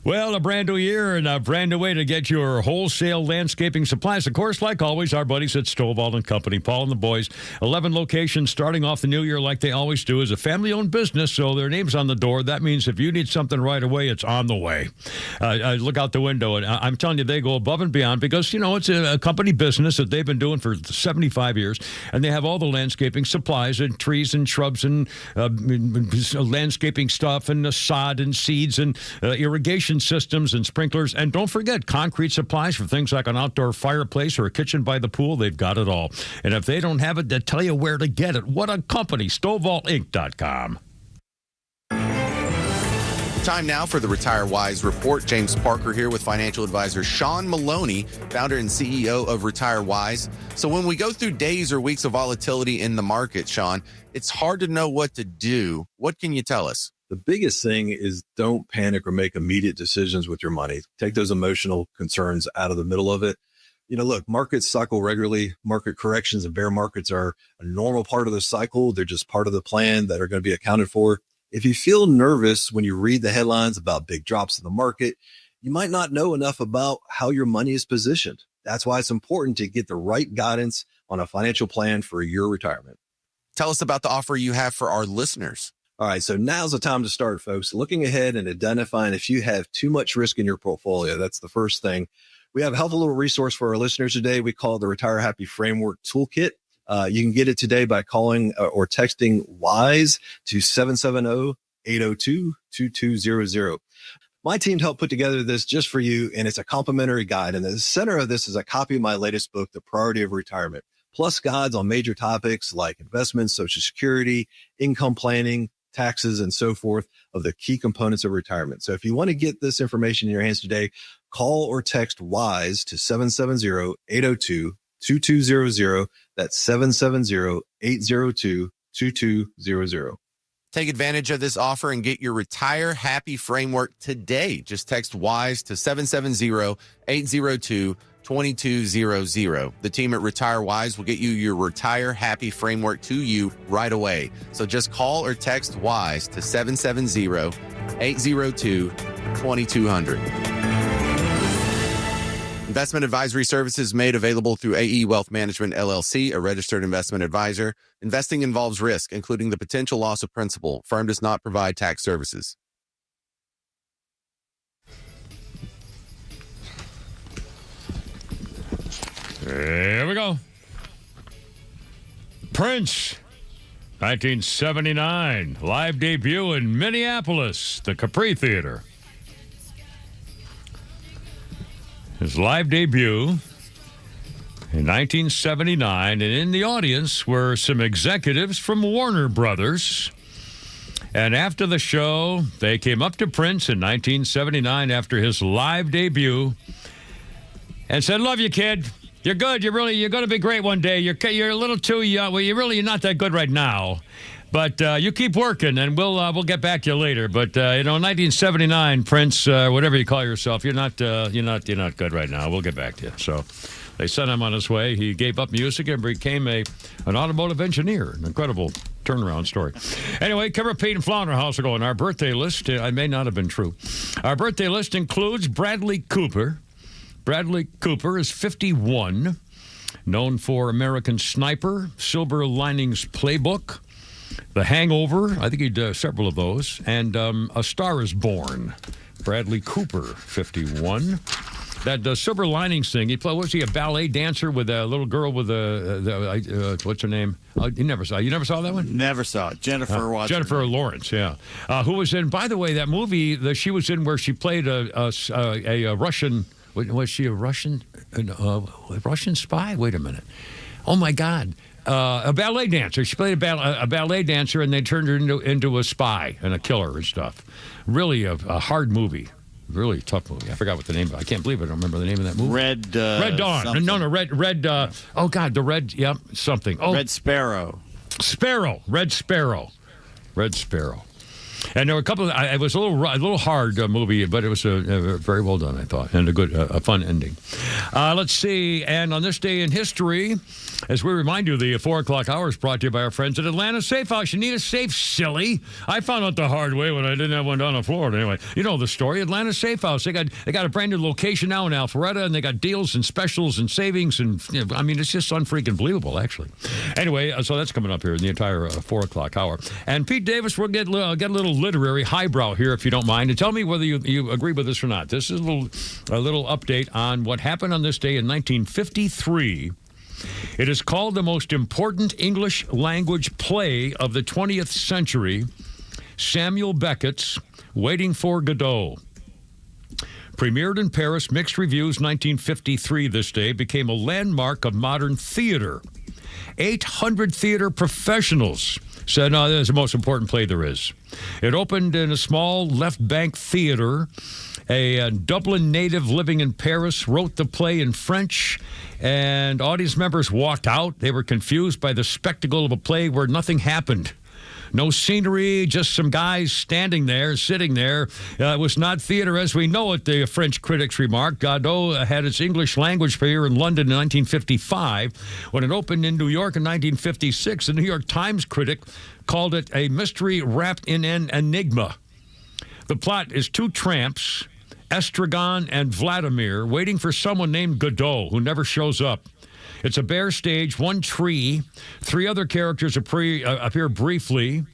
Well, a brand new year and a brand new way to get your wholesale landscaping supplies. Of course, like always, our buddies at Stovall & Company, Paul and the boys, 11 locations starting off the new year like they always do. Is a family-owned business, so their name's on the door. That means if you need something right away, it's on the way. Look out the window, and I'm telling you, they go above and beyond because, you know, it's a company business that they've been doing for 75 years, and they have all the landscaping supplies and trees and shrubs and landscaping stuff and sod and seeds and irrigation systems and sprinklers. And don't forget, concrete supplies for things like an outdoor fireplace or a kitchen by the pool. They've got it all. And if they don't have it, they'll tell you where to get it. What a company. StovallInc.com. Time now for the Retire Wise Report. James Parker here with financial advisor Sean Maloney, founder and CEO of Retire Wise. So when we go through days or weeks of volatility in the market, Sean, it's hard to know what to do. What can you tell us? The biggest thing is don't panic or make immediate decisions with your money. Take those emotional concerns out of the middle of it. You know, look, markets cycle regularly. Market corrections and bear markets are a normal part of the cycle. They're just part of the plan that are going to be accounted for. If you feel nervous when you read the headlines about big drops in the market, you might not know enough about how your money is positioned. That's why it's important to get the right guidance on a financial plan for your retirement. Tell us about the offer you have for our listeners. All right, so now's the time to start, folks. Looking ahead and identifying if you have too much risk in your portfolio. That's the first thing. We have a helpful little resource for our listeners today. We call it the Retire Happy Framework Toolkit. You can get it today by calling or texting WISE to 770-802-2200. My team helped put together this just for you, and it's a complimentary guide. And the center of this is a copy of my latest book, The Priority of Retirement, plus guides on major topics like investments, Social Security, income planning, taxes, and so forth of the key components of retirement. So if you want to get this information in your hands today, call or text WISE to 770-802-2200. That's 770-802-2200. Take advantage of this offer and get your Retire Happy Framework today. Just text WISE to 770-802-2200. 2200. The team at Retire Wise will get you your Retire Happy framework to you right away. So just call or text WISE to 770-802-2200. Investment advisory services made available through AE Wealth Management, LLC, a registered investment advisor. Investing involves risk, including the potential loss of principal. Firm does not provide tax services. Here we go. Prince, 1979, live debut in Minneapolis, the Capri Theater. His live debut in 1979, and in the audience were some executives from Warner Brothers. And after the show, they came up to Prince in 1979 after his live debut and said, "Love you, kid. You're good. You're going to be great one day. You're a little too young. Well, you're not that good right now, but you keep working, and we'll get back to you later. But 1979, Prince, whatever you call yourself, you're not good right now. We'll get back to you." So they sent him on his way. He gave up music and became an automotive engineer. An incredible turnaround story. Anyway, Kimber, Pete, and Flounder, how's it going? Our birthday list, I may not have been true. Our birthday list includes Bradley Cooper. Bradley Cooper is 51, known for American Sniper, Silver Linings Playbook, The Hangover, I think he did several of those, and A Star is Born. Bradley Cooper, 51. That Silver Linings thing, was he a ballet dancer with a little girl with what's her name? You never saw that one? Never saw it. Jennifer Lawrence, yeah. Who was in, by the way, that movie that she was in where she played a Russian... Was she a Russian spy? Wait a minute. Oh, my God. A ballet dancer. She played a ballet dancer, and they turned her into a spy and a killer and stuff. Really a hard movie. Really tough movie. I forgot what the name of it. I can't believe I don't remember the name of that movie. Red Dawn. Something. No, Red. Oh, God, the Red, something. Oh, Red Sparrow. Red Sparrow. And there were a couple. It was a little hard movie, but it was very well done, I thought, and a fun ending. Let's see. And on this day in history, as we remind you, the 4 o'clock hour is brought to you by our friends at Atlanta Safe House. You need a safe, silly. I found out the hard way when I didn't have one down in Florida. Anyway, you know the story. Atlanta Safe House. They got a brand new location now in Alpharetta, and they got deals and specials and savings, and I mean, it's just unfreaking believable, actually. Anyway, so that's coming up here in the entire 4 o'clock hour. And Pete Davis, we'll get a little literary highbrow here, if you don't mind, and tell me whether you agree with this or not. This is a little update on what happened on this day in 1953. It is called the most important English language play of the 20th century, Samuel Beckett's Waiting for Godot. Premiered in Paris, mixed reviews, 1953 this day, became a landmark of modern theater. 800 theater professionals said, no, this is the most important play there is. It opened in a small left bank theater. A Dublin native living in Paris wrote the play in French, and audience members walked out. They were confused by the spectacle of a play where nothing happened. No scenery, just some guys standing there, sitting there. It was not theater as we know it, the French critics remarked. Godot had its English language premiere in London in 1955. When it opened in New York in 1956, the New York Times critic called it a mystery wrapped in an enigma. The plot is two tramps, Estragon and Vladimir, waiting for someone named Godot, who never shows up. It's a bare stage, one tree. 3 other characters appear briefly.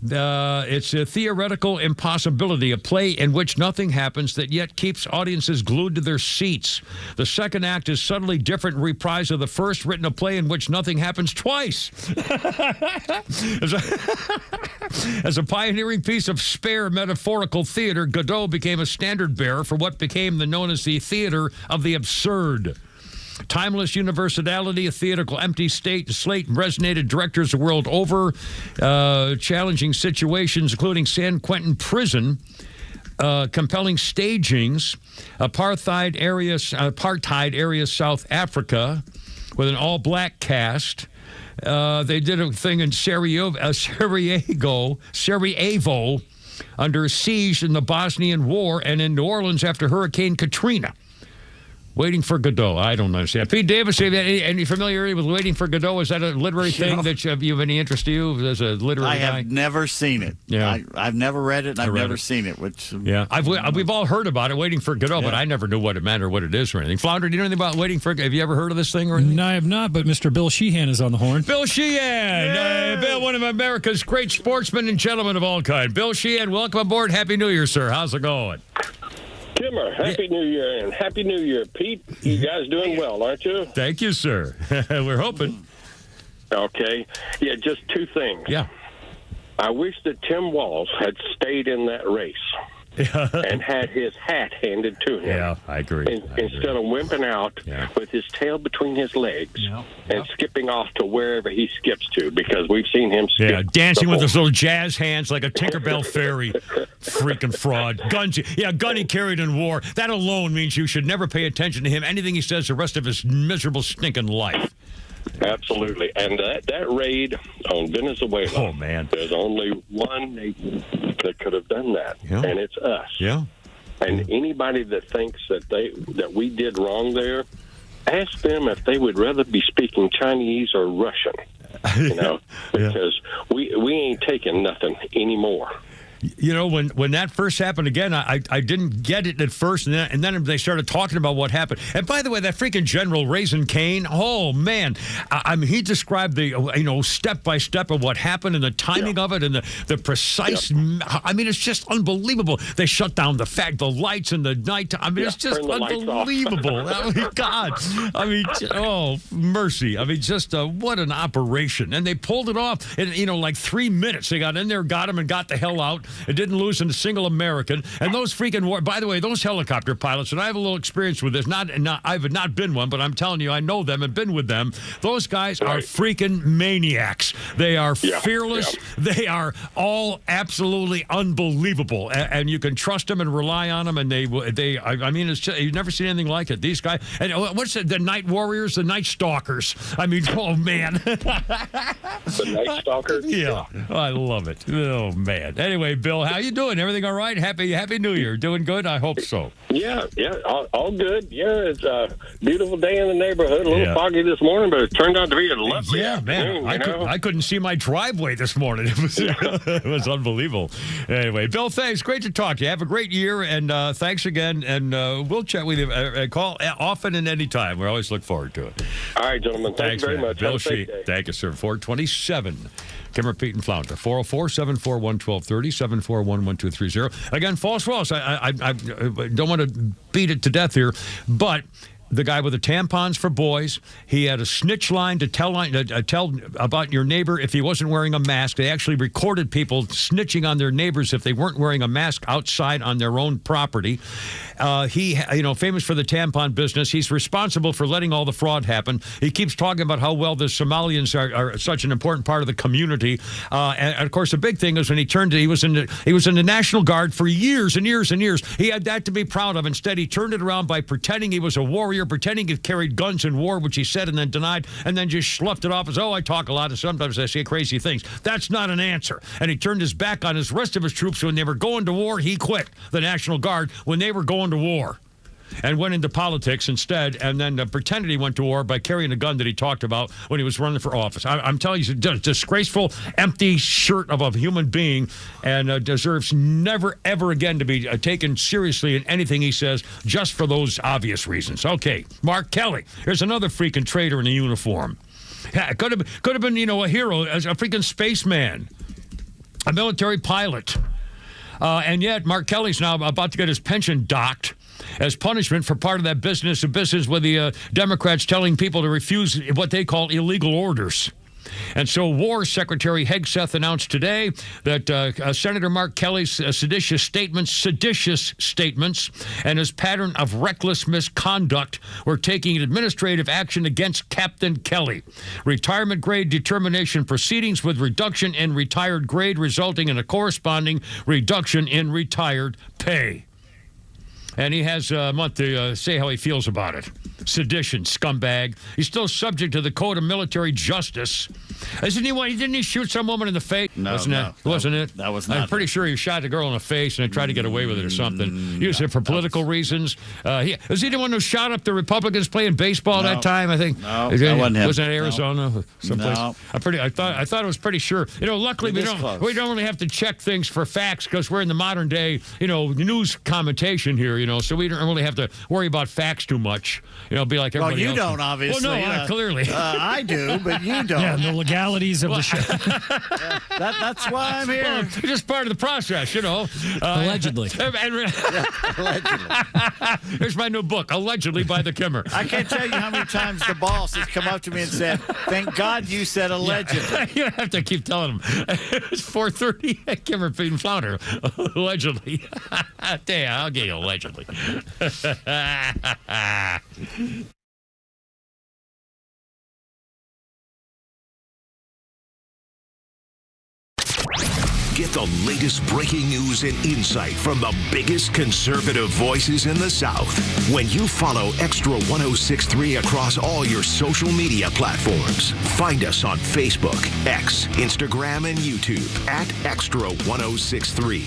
It's a theoretical impossibility, a play in which nothing happens that yet keeps audiences glued to their seats. The second act is subtly different reprise of the first, written a play in which nothing happens twice. As a pioneering piece of spare metaphorical theater, Godot became a standard bearer for what became known as the theater of the absurd. Timeless universality, a theatrical empty slate resonated directors the world over. Challenging situations, including San Quentin prison, compelling stagings, apartheid area South Africa, with an all-black cast. They did a thing in Sarajevo under siege in the Bosnian War, and in New Orleans after Hurricane Katrina. Waiting for Godot. I don't understand. Pete Davis, have you any familiarity with Waiting for Godot? Is that a literary thing that you have any interest to you as a literary guy? I have never seen it. Yeah. I've never read it, and I've never seen it. Which we've all heard about it, Waiting for Godot, but I never knew what it meant or what it is or anything. Flounder, do you know anything about Waiting for Godot? Have you ever heard of this thing or anything? No, I have not, but Mr. Bill Sheehan is on the horn. Bill Sheehan! Bill, one of America's great sportsmen and gentlemen of all kind. Bill Sheehan, welcome aboard. Happy New Year, sir. How's it going? Kimmer, Happy New Year, and Happy New Year, Pete. You guys doing well, aren't you? Thank you, sir. We're hoping. Okay. Yeah, just two things. Yeah. I wish that Tim Walz had stayed in that race and had his hat handed to him. Yeah, I agree. Instead of wimping out with his tail between his legs and skipping off to wherever he skips to, because we've seen him skip. Yeah, dancing with his little jazz hands like a Tinkerbell fairy. Freaking fraud. Guns he carried in war. That alone means you should never pay attention to him. Anything he says the rest of his miserable, stinking life. Absolutely. And that raid on Venezuela, oh, man. There's only one nation that could have done that, and it's us. Yeah. And anybody that thinks that we did wrong there, ask them if they would rather be speaking Chinese or Russian, because we ain't taking nothing anymore. You know, when that first happened again, I didn't get it at first, and then they started talking about what happened. And by the way, that freaking General Raisin Kane, oh man, I mean, he described the step by step of what happened and the timing of it and the precise. I mean, it's just unbelievable. They shut down the lights in the night. I mean, it's just unbelievable. I mean, God, I mean, oh mercy. I mean, just what an operation. And they pulled it off in like 3 minutes. They got in there, got him, and got the hell out. It didn't lose a single American. And those freaking by the way, those helicopter pilots, and I have a little experience with this. I've not been one, but I'm telling you, I know them and been with them. Those guys are freaking maniacs. They are fearless. Yeah. They are all absolutely unbelievable. And you can trust them and rely on them. And I mean, it's just, you've never seen anything like it. These guys, and what's it, the night warriors, the night stalkers. I mean, oh man. The night stalkers? Yeah. I love it. Oh man. Anyway, Bill, how you doing? Everything all right? Happy New Year. Doing good? I hope so. Yeah, all good. Yeah, it's a beautiful day in the neighborhood. A little foggy this morning, but it turned out to be a lovely afternoon. Man, I couldn't see my driveway this morning. It was unbelievable. Anyway, Bill, thanks. Great to talk to you. Have a great year, and thanks again. And we'll chat with you. Call often and anytime. We always look forward to it. All right, gentlemen. Thanks very much. Bill Shee. Thank you, sr. 427. Kimmer, Pete, and Flounder. 404-741-1230, 741-1230. Again, false Walz. I don't want to beat it to death here, but the guy with the tampons for boys, he had a snitch line to tell about your neighbor if he wasn't wearing a mask. They actually recorded people snitching on their neighbors if they weren't wearing a mask outside on their own property. He, famous for the tampon business. He's responsible for letting all the fraud happen. He keeps talking about how well the Somalians are such an important part of the community. And of course, the big thing is when he was in the National Guard for years and years and years. He had that to be proud of. Instead, he turned it around by pretending he was a warrior, pretending he carried guns in war, which he said and then denied, and then just sloughed it off as, I talk a lot and sometimes I say crazy things. That's not an answer. And he turned his back on his rest of his troops when they were going to war. He quit the National Guard when they were going to war and went into politics instead, and then pretended he went to war by carrying a gun that he talked about when he was running for office. I'm telling you, he's a disgraceful, empty shirt of a human being, and deserves never, ever again to be taken seriously in anything he says, just for those obvious reasons. Okay, Mark Kelly. Here's another freaking traitor in a uniform. Yeah, could have been, a hero, as a freaking spaceman, a military pilot. And yet, Mark Kelly's now about to get his pension docked as punishment for part of that business with the Democrats telling people to refuse what they call illegal orders. And so War Secretary Hegseth announced today that Senator Mark Kelly's seditious statements and his pattern of reckless misconduct were taking administrative action against Captain Kelly. Retirement grade determination proceedings with reduction in retired grade resulting in a corresponding reduction in retired pay. And he has a month to say how he feels about it. sedition, scumbag. He's still subject to the Code of Military Justice. Didn't he shoot some woman in the face? No, wasn't it? That was not. I'm pretty sure he shot the girl in the face and tried to get away with it or something. Used it for political reasons. Was he the one who shot up the Republicans playing baseball that time? I think. No, that wasn't him. Was it Arizona? Someplace? No. I thought it was pretty sure. Luckily we don't really have to check things for facts because we're in the modern day, news commentation here, so we don't really have to worry about facts too much. Be like everybody else. Well, you don't, obviously. Well, no, clearly. I do, but you don't. Yeah, the legalities of the show. That's why I'm here. Well, it's just part of the process, Allegedly. Allegedly. Here's my new book, Allegedly by the Kimmer. I can't tell you how many times the boss has come up to me and said, "Thank God you said allegedly." You have to keep telling him. It's 4:30. Kimmer feeding flounder. Allegedly. Damn, I'll get you allegedly. Get the latest breaking news and insight from the biggest conservative voices in the South when you follow Extra 1063 across all your social media platforms. Find us on Facebook, X, Instagram, and YouTube at Extra 1063.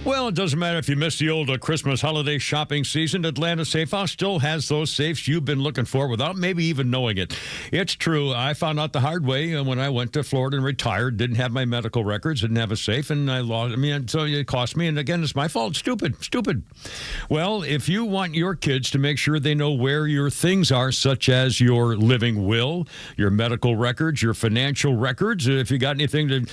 Well, it doesn't matter if you missed the old Christmas holiday shopping season. Atlanta Safe House still has those safes you've been looking for without maybe even knowing it. It's true. I found out the hard way when I went to Florida and retired. Didn't have my medical records, didn't have a safe, and I lost. So it cost me. And again, it's my fault. Stupid. Well, if you want your kids to make sure they know where your things are, such as your living will, your medical records, your financial records, if you got anything to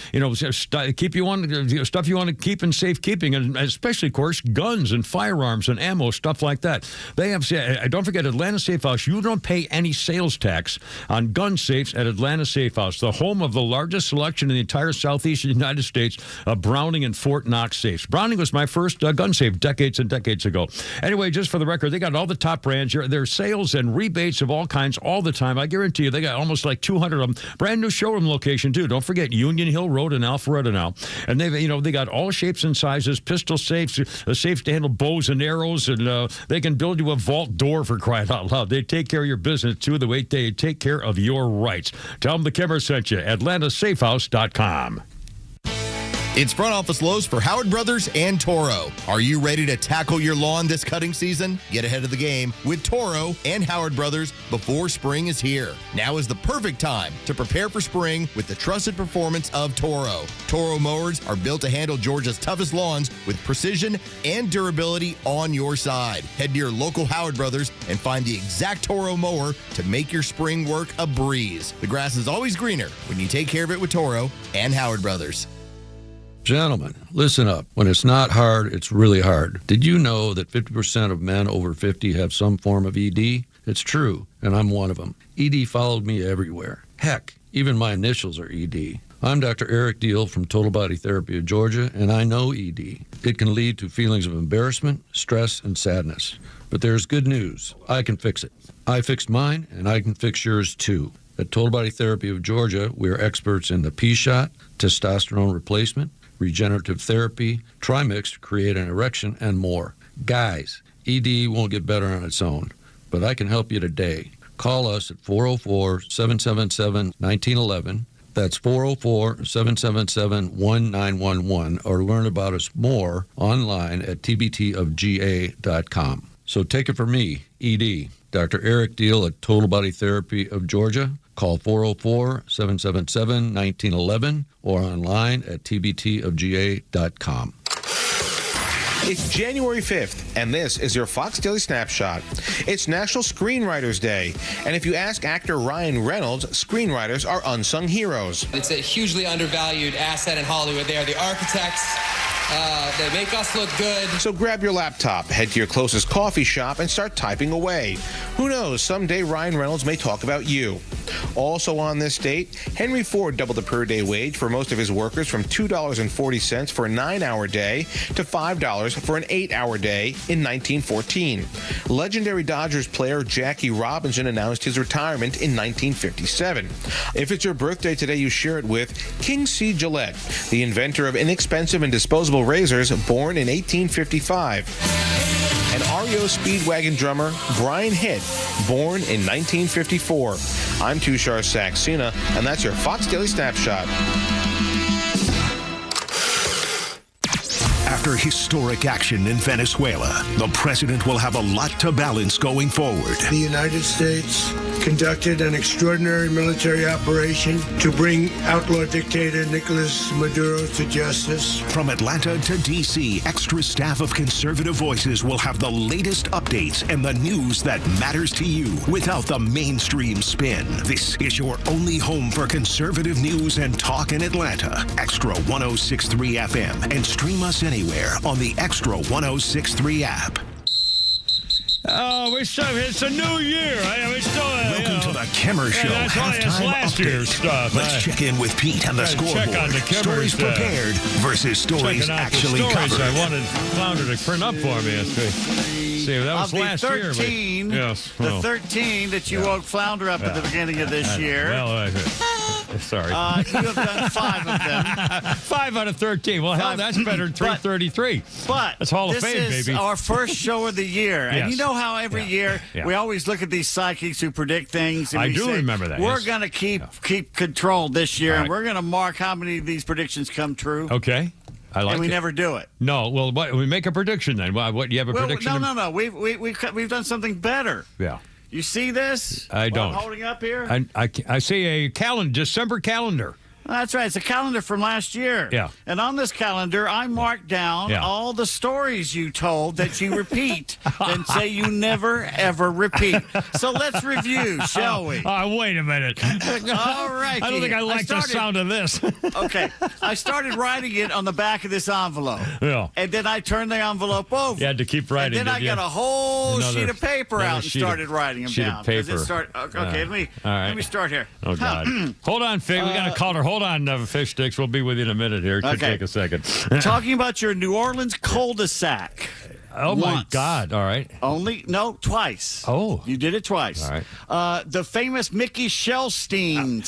keep you on stuff you want to keep in safekeeping, and especially, of course, guns and firearms and ammo, stuff like that. They have. Don't forget, Atlanta Safe House. You don't pay any sales tax on gun safes at Atlanta Safe House, the home of the largest selection in the entire southeastern United States of Browning and Fort Knox safes. Browning was my first gun safe decades and decades ago. Anyway, just for the record, they got all the top brands. There's sales and rebates of all kinds all the time. I guarantee you, they got almost like 200 of them. Brand new showroom location too. Don't forget Union Hill Road in Alpharetta now, and they got all shapes and sizes. Pistol safes, safes to handle bows and arrows, and they can build you a vault door for crying out loud. They take care of your business too, the way they take care of your rights. Tell them the Kimmer sent you. AtlantaSafeHouse.com. It's front office lows for Howard Brothers and Toro. Are you ready to tackle your lawn this cutting season? Get ahead of the game with Toro and Howard Brothers before spring is here. Now is the perfect time to prepare for spring with the trusted performance of Toro. Toro mowers are built to handle Georgia's toughest lawns with precision and durability on your side. Head to your local Howard Brothers and find the exact Toro mower to make your spring work a breeze. The grass is always greener when you take care of it with Toro and Howard Brothers. Gentlemen, listen up. When it's not hard, it's really hard. Did you know that 50% of men over 50 have some form of ED? It's true, and I'm one of them. ED followed me everywhere. Heck, even my initials are ED. I'm Dr. Eric Deal from Total Body Therapy of Georgia, and I know ED. It can lead to feelings of embarrassment, stress, and sadness. But there's good news. I can fix it. I fixed mine, and I can fix yours too. At Total Body Therapy of Georgia, we are experts in the P-shot, testosterone replacement, regenerative therapy, trimix to create an erection, and more. Guys, ED won't get better on its own, but I can help you today. Call us at 404-777-1911. That's 404-777-1911, or learn about us more online at tbtofga.com. So take it from me, ED, Dr. Eric Deal at Total Body Therapy of Georgia. Call 404-777-1911 or online at tbtofga.com. It's January 5th, and this is your Fox Daily Snapshot. It's National Screenwriters Day, and if you ask actor Ryan Reynolds, screenwriters are unsung heroes. It's a hugely undervalued asset in Hollywood. They are the architects. They make us look good. So grab your laptop, head to your closest coffee shop, and start typing away. Who knows, someday Ryan Reynolds may talk about you. Also on this date, Henry Ford doubled the per-day wage for most of his workers from $2.40 for a 9-hour day to $5 for an 8-hour day in 1914. Legendary Dodgers player Jackie Robinson announced his retirement in 1957. If it's your birthday today, you share it with King C. Gillette, the inventor of inexpensive and disposable razors, born in 1855. and REO Speedwagon drummer Brian Hitt, born in 1954. I'm Tushar Saxena, and that's your Fox Daily Snapshot. After historic action in Venezuela, the president will have a lot to balance going forward. The United States conducted an extraordinary military operation to bring outlaw dictator Nicolas Maduro to justice. From Atlanta to D.C., extra staff of conservative voices will have the latest updates and the news that matters to you without the mainstream spin. This is your only home for conservative news and talk in Atlanta. Extra 106.3 FM, and stream us anywhere on the Extra 106.3 app. Oh, it's a new year. We're still, Welcome to the Kimmer Show. That's last year's stuff. Let's check in with Pete and the scoreboard. Check on the Kimmer's, stories prepared versus stories actually covered. I wanted Flounder to print up for me. See, that was last 13, year. Yes. The 13 that you woke Flounder up at the beginning of this year. Well, sorry. You have done 5 of them. 5 out of 13. Well, hell, that's better than 333. But that's Hall of Fame, baby. This is our first show of the year. And you know how every year we always look at these psychics who predict things. And I we do say, remember that. We're going to keep control this year, Right. and we're going to mark how many of these predictions come true. Okay. I like and we it. never do it. No. Well, we make a prediction then. What you have a prediction? No. We've done something better. Yeah. You see this? I don't. What I'm holding up here? I see a December calendar. That's right. It's a calendar from last year. Yeah. And on this calendar, I marked down all the stories you told that you repeat and say you never, ever repeat. So let's review, shall we? Wait a minute. All right. I don't think I like the sound of this. Okay. I started writing it on the back of this envelope. Yeah. And then I turned the envelope over. You had to keep writing. And then I got a whole sheet of paper out and started writing them down. Sheet of paper. Okay, let me start here. Oh, God. Hold on, Fig. We got a caller. Hold on, Fish Sticks. We'll be with you in a minute here. It could take a second. Talking about your New Orleans cul-de-sac. Oh, my God. All right. Twice. Oh. You did it twice. All right. The famous Mickey Steinberg,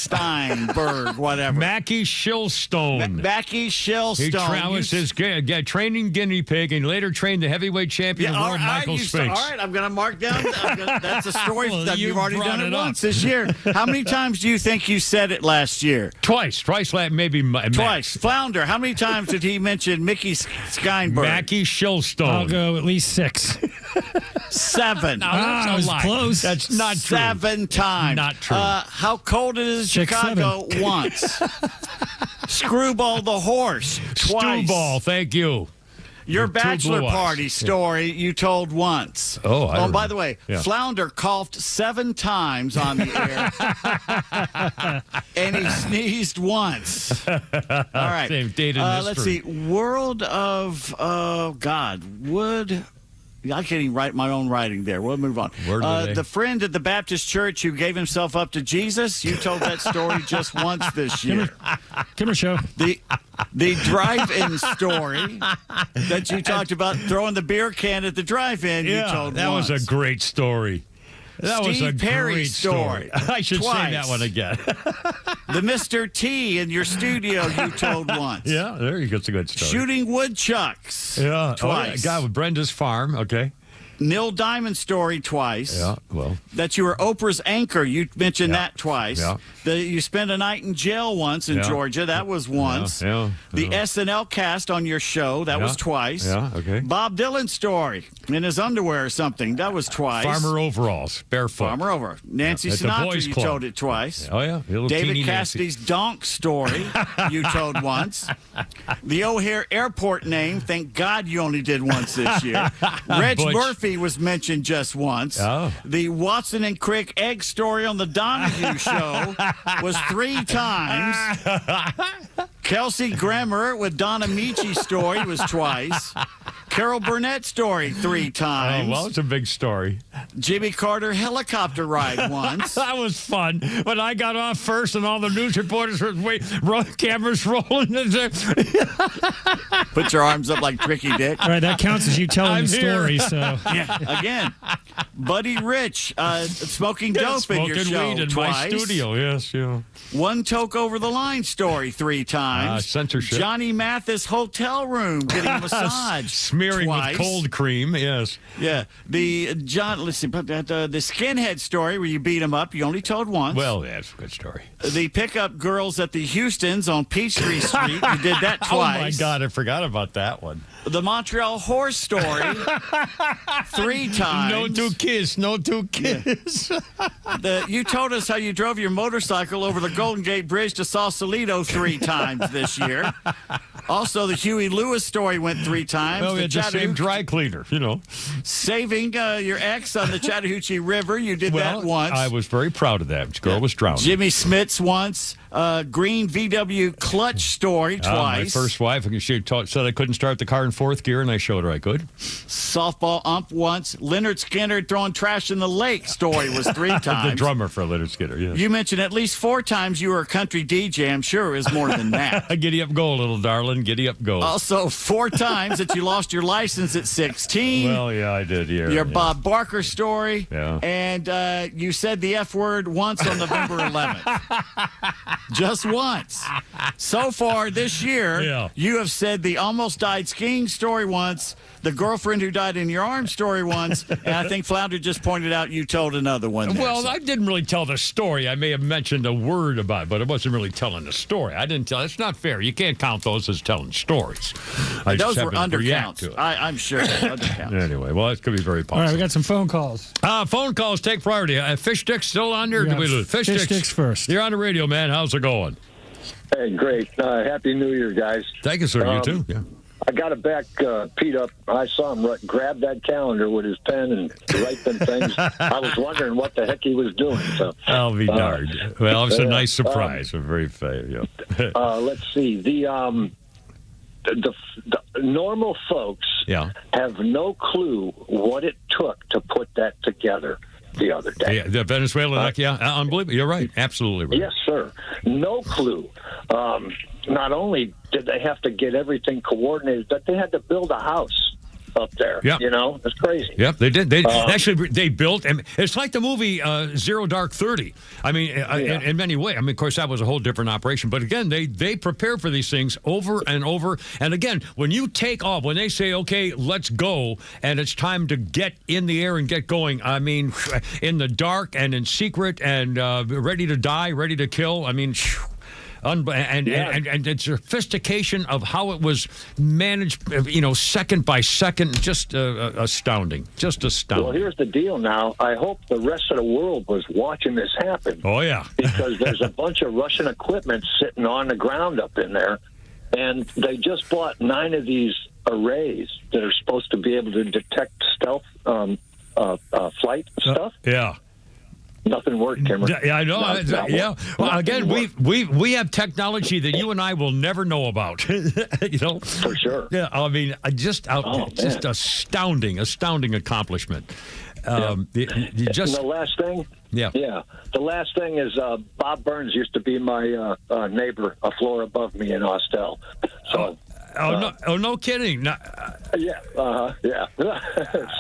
whatever. Mackie Shillstone. Mackie Shillstone. He was his training guinea pig and later trained the heavyweight champion of the world, Michael Spinks. All right, I'm going to mark down. That's a story that you've already done it once up. this year. How many times do you think you said it last year? Twice, maybe. Twice. Flounder, how many times did he mention Mickey Steinberg? Mackie Shillstone. I'll go at least 6. 7. No, that's I was close. That's not true. 7 times. Not true. How cold it is in 6, Chicago? 7. Once. Screwball the horse. Twice. Stewball, thank you. Your bachelor party story you told once. Oh, by the way, Flounder coughed 7 times on the air, and he sneezed once. All right. Same date in let's see. World of Wood. I can't even write my own writing there. We'll move on. The friend at the Baptist church who gave himself up to Jesus, you told that story just once this year. Kimmer Show. The drive-in story that you talked about, throwing the beer can at the drive-in, you told that once. was a great story. That Steve was a Perry great story. I should say that one again. The Mr. T in your studio you told once. Yeah, there you go. It's a good story. Shooting woodchucks. Yeah. Twice. Guy with Brenda's farm. Okay. Neil Diamond story twice. Yeah, well. That you were Oprah's anchor. You mentioned that twice. Yeah. You spent a night in jail once in Georgia. That was once. Yeah. The SNL cast on your show. That was twice. Yeah, okay. Bob Dylan story in his underwear or something. That was twice. Farmer overalls, barefoot. Farmer over. Nancy At the Sinatra, Boys you Club. told it twice. Oh, yeah. Little David teeny Cassidy's donk story you told once. The O'Hare Airport name, thank God you only did once this year. Reg Butch. Murphy was mentioned just once. Oh. The Watson and Crick egg story on the Donahue show was 3 times. Kelsey Grammer with Donna Michi story was twice. Carol Burnett story 3 times. Oh, well, it's a big story. Jimmy Carter helicopter ride once. That was fun. When I got off first and all the news reporters were cameras rolling. Put your arms up like Tricky Dick. All right, that counts as you telling the story. So yeah, again, Buddy Rich smoking dope in your show weed in twice. my studio. Yes, yeah. One toke over the line story 3 times. Censorship. Johnny Mathis hotel room getting a massage. smearing twice. with cold cream, yes. Yeah. The skinhead story where you beat him up, you only told once. Well, that's a good story. The pickup girls at the Houstons on Peachtree Street, you did that twice. Oh, my God, I forgot about that one. The Montreal horse story, 3 times. No two kiss. You told us how you drove your motorcycle over the Golden Gate Bridge to Sausalito 3 times this year. Also, the Huey Lewis story went 3 times. Well, we had the same dry cleaner, Saving your ex on the Chattahoochee River, you did that once. I was very proud of that. This girl was drowning. Jimmy Smits once. Green VW clutch story twice. My first wife, she said I couldn't start the car in 4th gear, and I showed her I could. Softball ump once. Leonard Skinner throwing trash in the lake story was 3 times. The drummer for Leonard Skinner, yes. You mentioned at least 4 times you were a country DJ. I'm sure it was more than that. Giddy up, go, little darling. Giddy up, go. Also, 4 times that you lost your license at 16. Well, yeah, I did. Your Bob Barker story. Yeah. And you said the F word once on November 11th. Just once. So far this year, you have said the almost died skiing story once, the girlfriend who died in your arms story once, and I think Flounder just pointed out you told another one. Well, I didn't really tell the story. I may have mentioned a word about it, but it wasn't really telling the story. I didn't tell. It's not fair. You can't count those as telling stories. Those were undercounts. I'm sure undercounts. Anyway, well, it could be very possible. All right, we got some phone calls. Phone calls take priority. Fish Sticks still on there? Yeah, Do we lose? Fish Sticks first. You're on the radio, man. How's it going? Hey, great. Happy New Year, guys. Thank you, sir. You too. Yeah. I got it back, Pete up. I saw him grab that calendar with his pen and write them things. I was wondering what the heck he was doing. So I'll be darned. Well, it was a nice surprise. Very fair. Let's see. The normal folks have no clue what it took to put that together the other day. Yeah, the Venezuelan, unbelievable. You're right. Absolutely right. Yes, sir. No clue. Not only did they have to get everything coordinated, but they had to build a house up there. Yeah. It's crazy. Yep, they did. They built, and it's like the movie Zero Dark 30. I mean, in many ways. I mean, of course, that was a whole different operation. But again, they prepare for these things over and over. And again, when you take off, when they say, okay, let's go, and it's time to get in the air and get going, I mean, in the dark and in secret and ready to die, ready to kill, I mean, and the sophistication of how it was managed, second by second, just astounding. Just astounding. Well, here's the deal now. I hope the rest of the world was watching this happen. Oh, yeah. Because there's a bunch of Russian equipment sitting on the ground up in there, and they just bought 9 of these arrays that are supposed to be able to detect stealth flight stuff. Yeah. Nothing worked, Cameron. Yeah, I know. Well, again, we have technology that you and I will never know about. For sure. Yeah, I mean, just astounding accomplishment. And the last thing. Yeah. The last thing is Bob Burns used to be my neighbor, a floor above me in Austell. So. No kidding. No, yeah.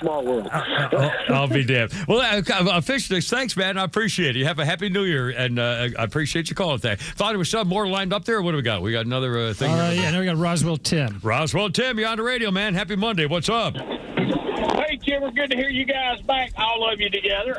Small world. I'll be damned. Well, Fish Sticks, thanks, man. I appreciate it. You have a happy New Year, and I appreciate you calling today. Thought there was some more lined up there. What do we got? We got another thing. Now we got Roswell Tim. Roswell Tim, you're on the radio, man. Happy Monday. What's up? Hey, Kimmer. Good to hear you guys back, all of you together.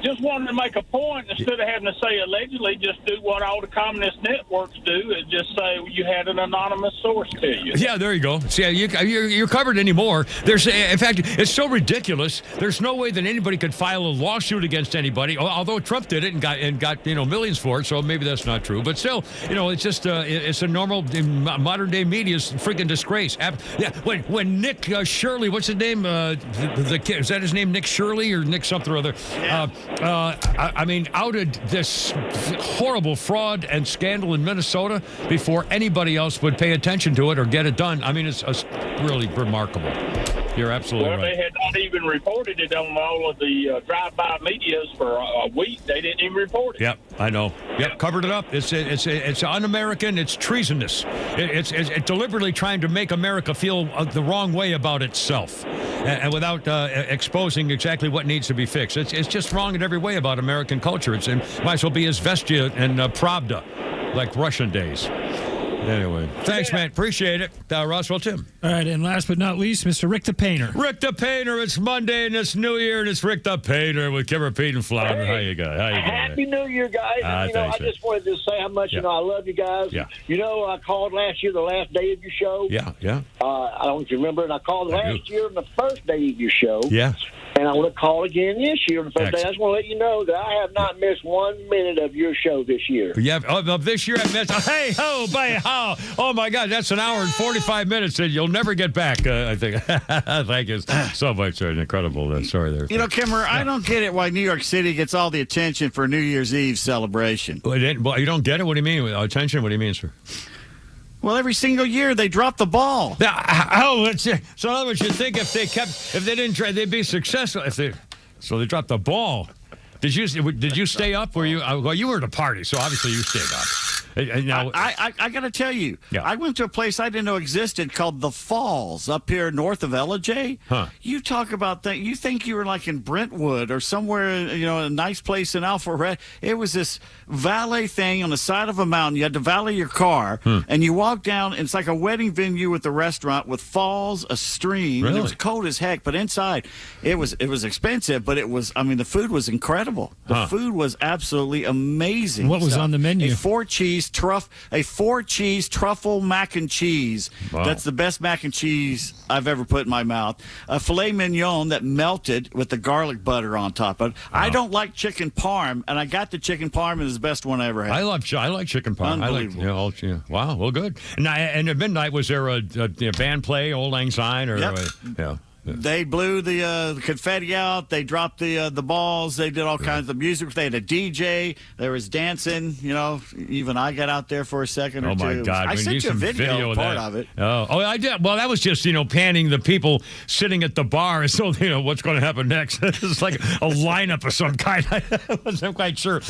Just wanted to make a point, instead of having to say allegedly, just do what all the communist networks do, and just say you had an anonymous source to you. Yeah, there you go. See, you're covered anymore. In fact, it's so ridiculous. There's no way that anybody could file a lawsuit against anybody. Although Trump did it and got millions for it, so maybe that's not true. But still, it's just it's a normal modern day media's freaking disgrace. Yeah, when Nick Shirley, what's his name? The kid, is that his name? Nick Shirley or Nick something or other? Yeah. Outed this horrible fraud and scandal in Minnesota before anybody else would pay attention to it or get it done. I mean, it's really remarkable. You're absolutely right. They had not even reported it on all of the drive-by medias for a week. They didn't even report it. Yep, I know. Yep, covered it up. It's un-American. It's treasonous. It's deliberately trying to make America feel the wrong way about itself, and without exposing exactly what needs to be fixed. It's just wrong in every way about American culture. It might as well be as Vestia and Pravda, like Russian days. Anyway, thanks, man. Appreciate it. Roswell Tim. All right, and last but not least, Mr. Rick the Painter. Rick the Painter. It's Monday and it's New Year and it's Rick the Painter with Kimmer, Pete, and Flounder. How you guys? Happy New Year, guys. I just wanted to say how much I love you guys. Yeah. I called last year, the last day of your show. Yeah. I don't know if you remember, and I called last year on the first day of your show. Yeah. And I want to call again this year on the first day. I just want to let you know that I have not missed 1 minute of your show this year. Yeah, this year I missed. Hey, ho, bay, ho. Oh, my God, that's an hour and 45 minutes that you'll never get back, I think. Thank you so much, sir. An incredible story there. Kimmer, I don't get it why New York City gets all the attention for New Year's Eve celebration. Well, you don't get it? What do you mean? Attention? What do you mean, sir? Well, every single year they drop the ball. So in other words, you think if they didn't try, they'd be successful. So they dropped the ball. Did you stay up? Were you? Well, you were at a party, so obviously you stayed up. Now, I got to tell you, I went to a place I didn't know existed called the Falls up here north of LJ. Huh. You talk about that. You think you were like in Brentwood or somewhere, a nice place in Alpharetta. It was this valet thing on the side of a mountain. You had to valet your car, and you walk down. And it's like a wedding venue with a restaurant with falls, a stream. Really? It was cold as heck, but inside it was expensive. But it was, the food was incredible. The food was absolutely amazing. What was on the menu? A four-cheese truffle mac and cheese. Wow. That's the best mac and cheese I've ever put in my mouth. A filet mignon that melted with the garlic butter on top of it. Wow. I don't like chicken parm, and I got the chicken parm, and it's the best one I ever had. I like chicken parm. Unbelievable. Wow, well, good. And at midnight, was there a band play, Old Lang Syne? Or, Yep. Yeah. They blew the confetti out. They dropped the balls. They did all kinds of music. They had a DJ. There was dancing. Even I got out there for a second or two. Oh, my God. I sent you a video of part that. of it. Oh, I did. Well, that was just, panning the people sitting at the bar. So, what's going to happen next? It's like a lineup of some kind. I wasn't quite sure.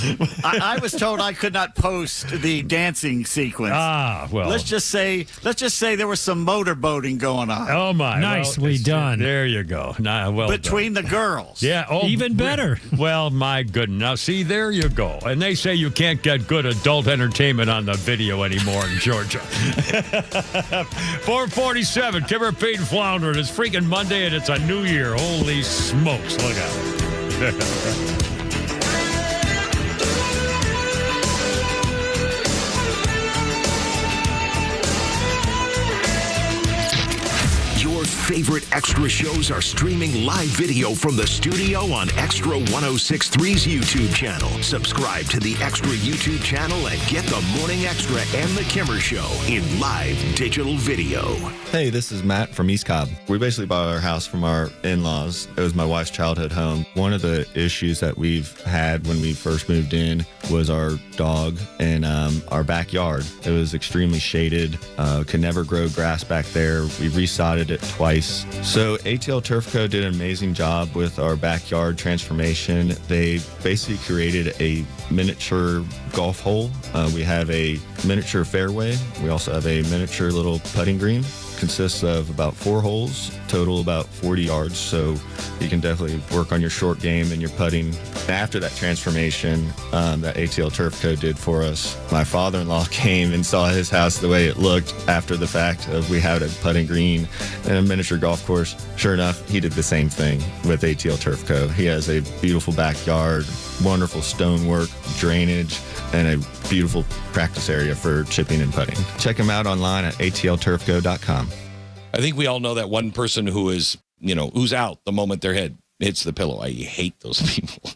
I was told I could not post the dancing sequence. Well. Let's just say there was some motorboating going on. Oh, my. Nicely done. There you go. Between the girls. Yeah. Oh, even better. Well, my goodness. Now, see, there you go. And they say you can't get good adult entertainment on the video anymore in Georgia. 447, Kimmer, Pete, and Flounder. It's freaking Monday, and it's a new year. Holy smokes. Look out. Favorite Extra shows are streaming live video from the studio on Extra 106.3's YouTube channel. Subscribe to the Extra YouTube channel and get the Morning Extra and the Kimmer Show in live digital video. Hey, this is Matt from East Cobb. We basically bought our house from our in-laws. It was my wife's childhood home. One of the issues that we've had when we first moved in was our dog in our backyard. It was extremely shaded, could never grow grass back there. We resodded it twice. So ATL Turf Co. did an amazing job with our backyard transformation. They basically created a miniature golf hole. We have a miniature fairway. We also have a miniature little putting green. Consists of about 4 holes, total about 40 yards, so you can definitely work on your short game and your putting. After that transformation that ATL Turf Co. did for us, my father-in-law came and saw his house the way it looked after the fact of we had a putting green and a miniature golf course. Sure enough, he did the same thing with ATL Turf Co. He has a beautiful backyard, wonderful stonework, drainage, and a beautiful practice area for chipping and putting. Check him out online at atlturfco.com. I think we all know that one person who is, who's out the moment their head hits the pillow. I hate those people.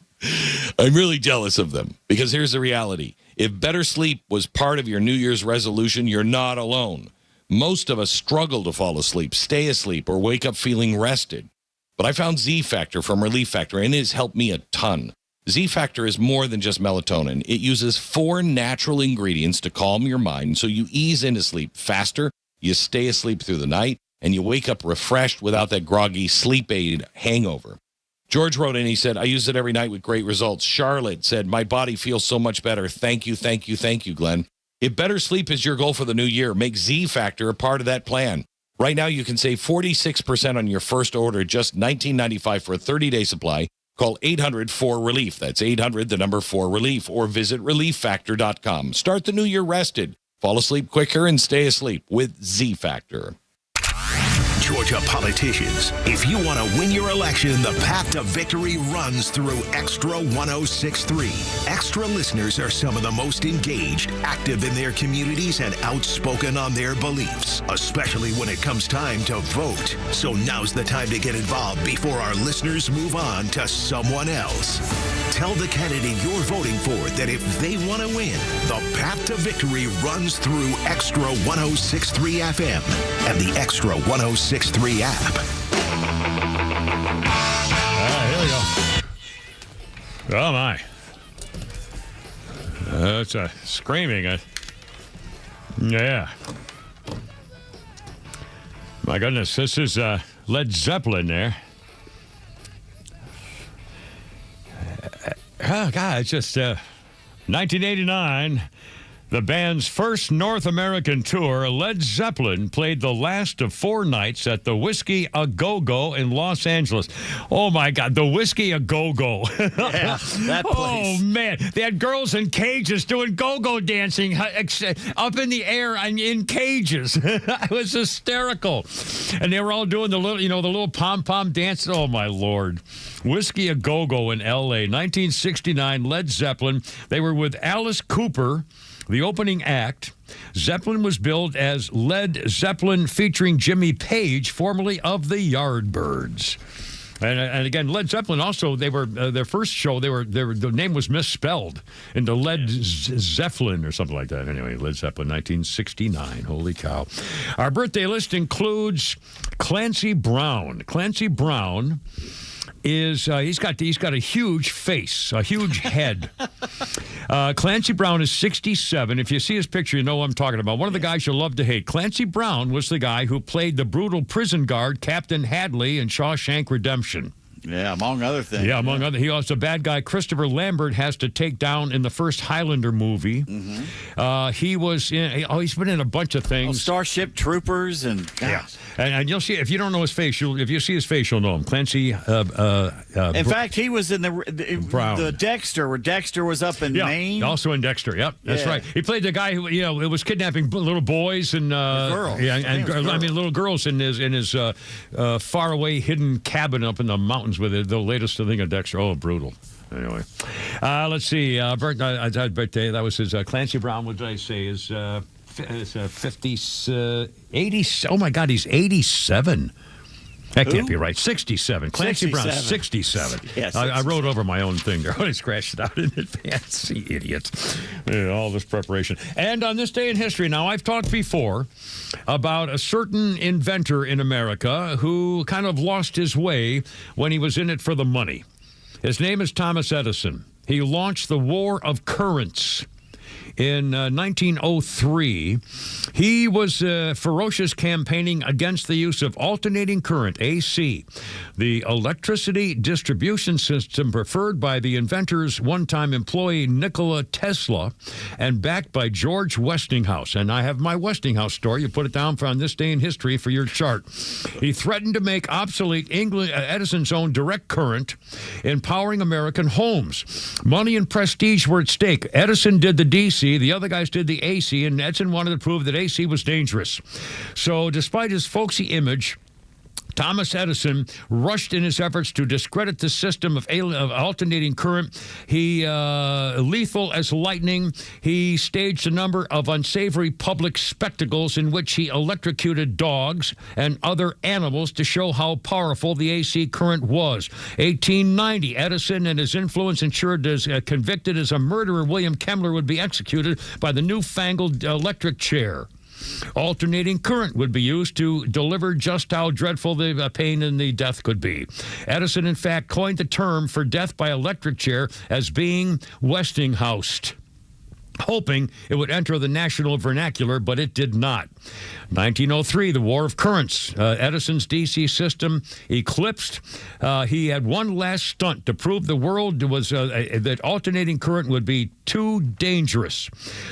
I'm really jealous of them because here's the reality. If better sleep was part of your New Year's resolution, you're not alone. Most of us struggle to fall asleep, stay asleep, or wake up feeling rested. But I found Z Factor from Relief Factor, and it has helped me a ton. Z Factor is more than just melatonin. It uses 4 natural ingredients to calm your mind so you ease into sleep faster, you stay asleep through the night, and you wake up refreshed without that groggy sleep aid hangover. George wrote in, he said, I use it every night with great results. Charlotte said, my body feels so much better. Thank you, thank you, thank you, Glenn. If better sleep is your goal for the new year, make Z Factor a part of that plan. Right now, you can save 46% on your first order, just $19.95 for a 30-day supply. Call 800-4RELIEF. That's 800, the number 4RELIEF, or visit relieffactor.com. Start the new year rested. Fall asleep quicker and stay asleep with Z Factor. Georgia politicians, if you want to win your election, the path to victory runs through Extra 106.3. Extra listeners are some of the most engaged, active in their communities, and outspoken on their beliefs, especially when it comes time to vote. So now's the time to get involved before our listeners move on to someone else. Tell the candidate you're voting for that if they want to win, the path to victory runs through Extra 106.3 FM and the Extra 106.3 app. Here we go. Oh, my. That's screaming. Yeah. My goodness, this is Led Zeppelin there. Oh, God, it's just 1989. The band's first North American tour, Led Zeppelin played the last of 4 nights at the Whiskey A Go-Go in Los Angeles. Oh, my God, the Whiskey A Go-Go. Yeah, that place. Oh, man. They had girls in cages doing go-go dancing up in the air and in cages. It was hysterical. And they were all doing the little pom-pom dance. Oh, my Lord. Whiskey A Go-Go in L.A., 1969, Led Zeppelin. They were with Alice Cooper, the opening act. Zeppelin was billed as Led Zeppelin featuring Jimmy Page, formerly of the Yardbirds. And again, Led Zeppelin also, they were their first show, the name was misspelled into Led Zeppelin or something like that. Anyway, Led Zeppelin, 1969. Holy cow. Our birthday list includes Clancy Brown. Clancy Brown is he's got a huge face, a huge head. Clancy Brown is 67. If you see his picture, you know what I'm talking about. One of the guys you love to hate. Clancy Brown was the guy who played the brutal prison guard Captain Hadley in Shawshank Redemption. Yeah, among other things. Yeah, among other. He also, bad guy Christopher Lambert has to take down in the first Highlander movie. Mm-hmm. He was in. he's been in a bunch of things. Starship Troopers and yeah. And you'll see if you don't know his face. If you see his face, you'll know him. Clancy. In fact, he was in the Dexter, where Dexter was up in Maine. Also in Dexter. Yep, that's right. He played the guy who it was kidnapping little boys and girls. Yeah, and little girls in his faraway hidden cabin up in the mountains with the latest thing of Dexter. Oh, brutal. Anyway, let's see. Birthday. That was his Clancy Brown. What did I say? Is 50, 80. Oh my God, he's 87. That can't be right. 67. Clancy 67. Brown, 67. Yeah, 67. I wrote over my own thing there. I scratched it out in advance. You idiot. All this preparation. And on this day in history, now I've talked before about a certain inventor in America who kind of lost his way when he was in it for the money. His name is Thomas Edison. He launched the War of Currents. In 1903, he was ferocious campaigning against the use of alternating current, AC, the electricity distribution system preferred by the inventor's one-time employee Nikola Tesla and backed by George Westinghouse. And I have my Westinghouse story. You put it down on this day in history for your chart. He threatened to make obsolete Edison's own direct current in powering American homes. Money and prestige were at stake. Edison did the DC. The other guys did the AC, and Edison wanted to prove that AC was dangerous. So despite his folksy image, Thomas Edison rushed in his efforts to discredit the system of alternating current. He, lethal as lightning, he staged a number of unsavory public spectacles in which he electrocuted dogs and other animals to show how powerful the AC current was. 1890, Edison and his influence ensured that convicted as a murderer, William Kemmler would be executed by the newfangled electric chair. Alternating current would be used to deliver just how dreadful the pain and the death could be. Edison, in fact, coined the term for death by electric chair as being Westinghoused, hoping it would enter the national vernacular, but it did not. 1903, the War of Currents. Edison's DC system eclipsed. He had one last stunt to prove the world was that alternating current would be too dangerous.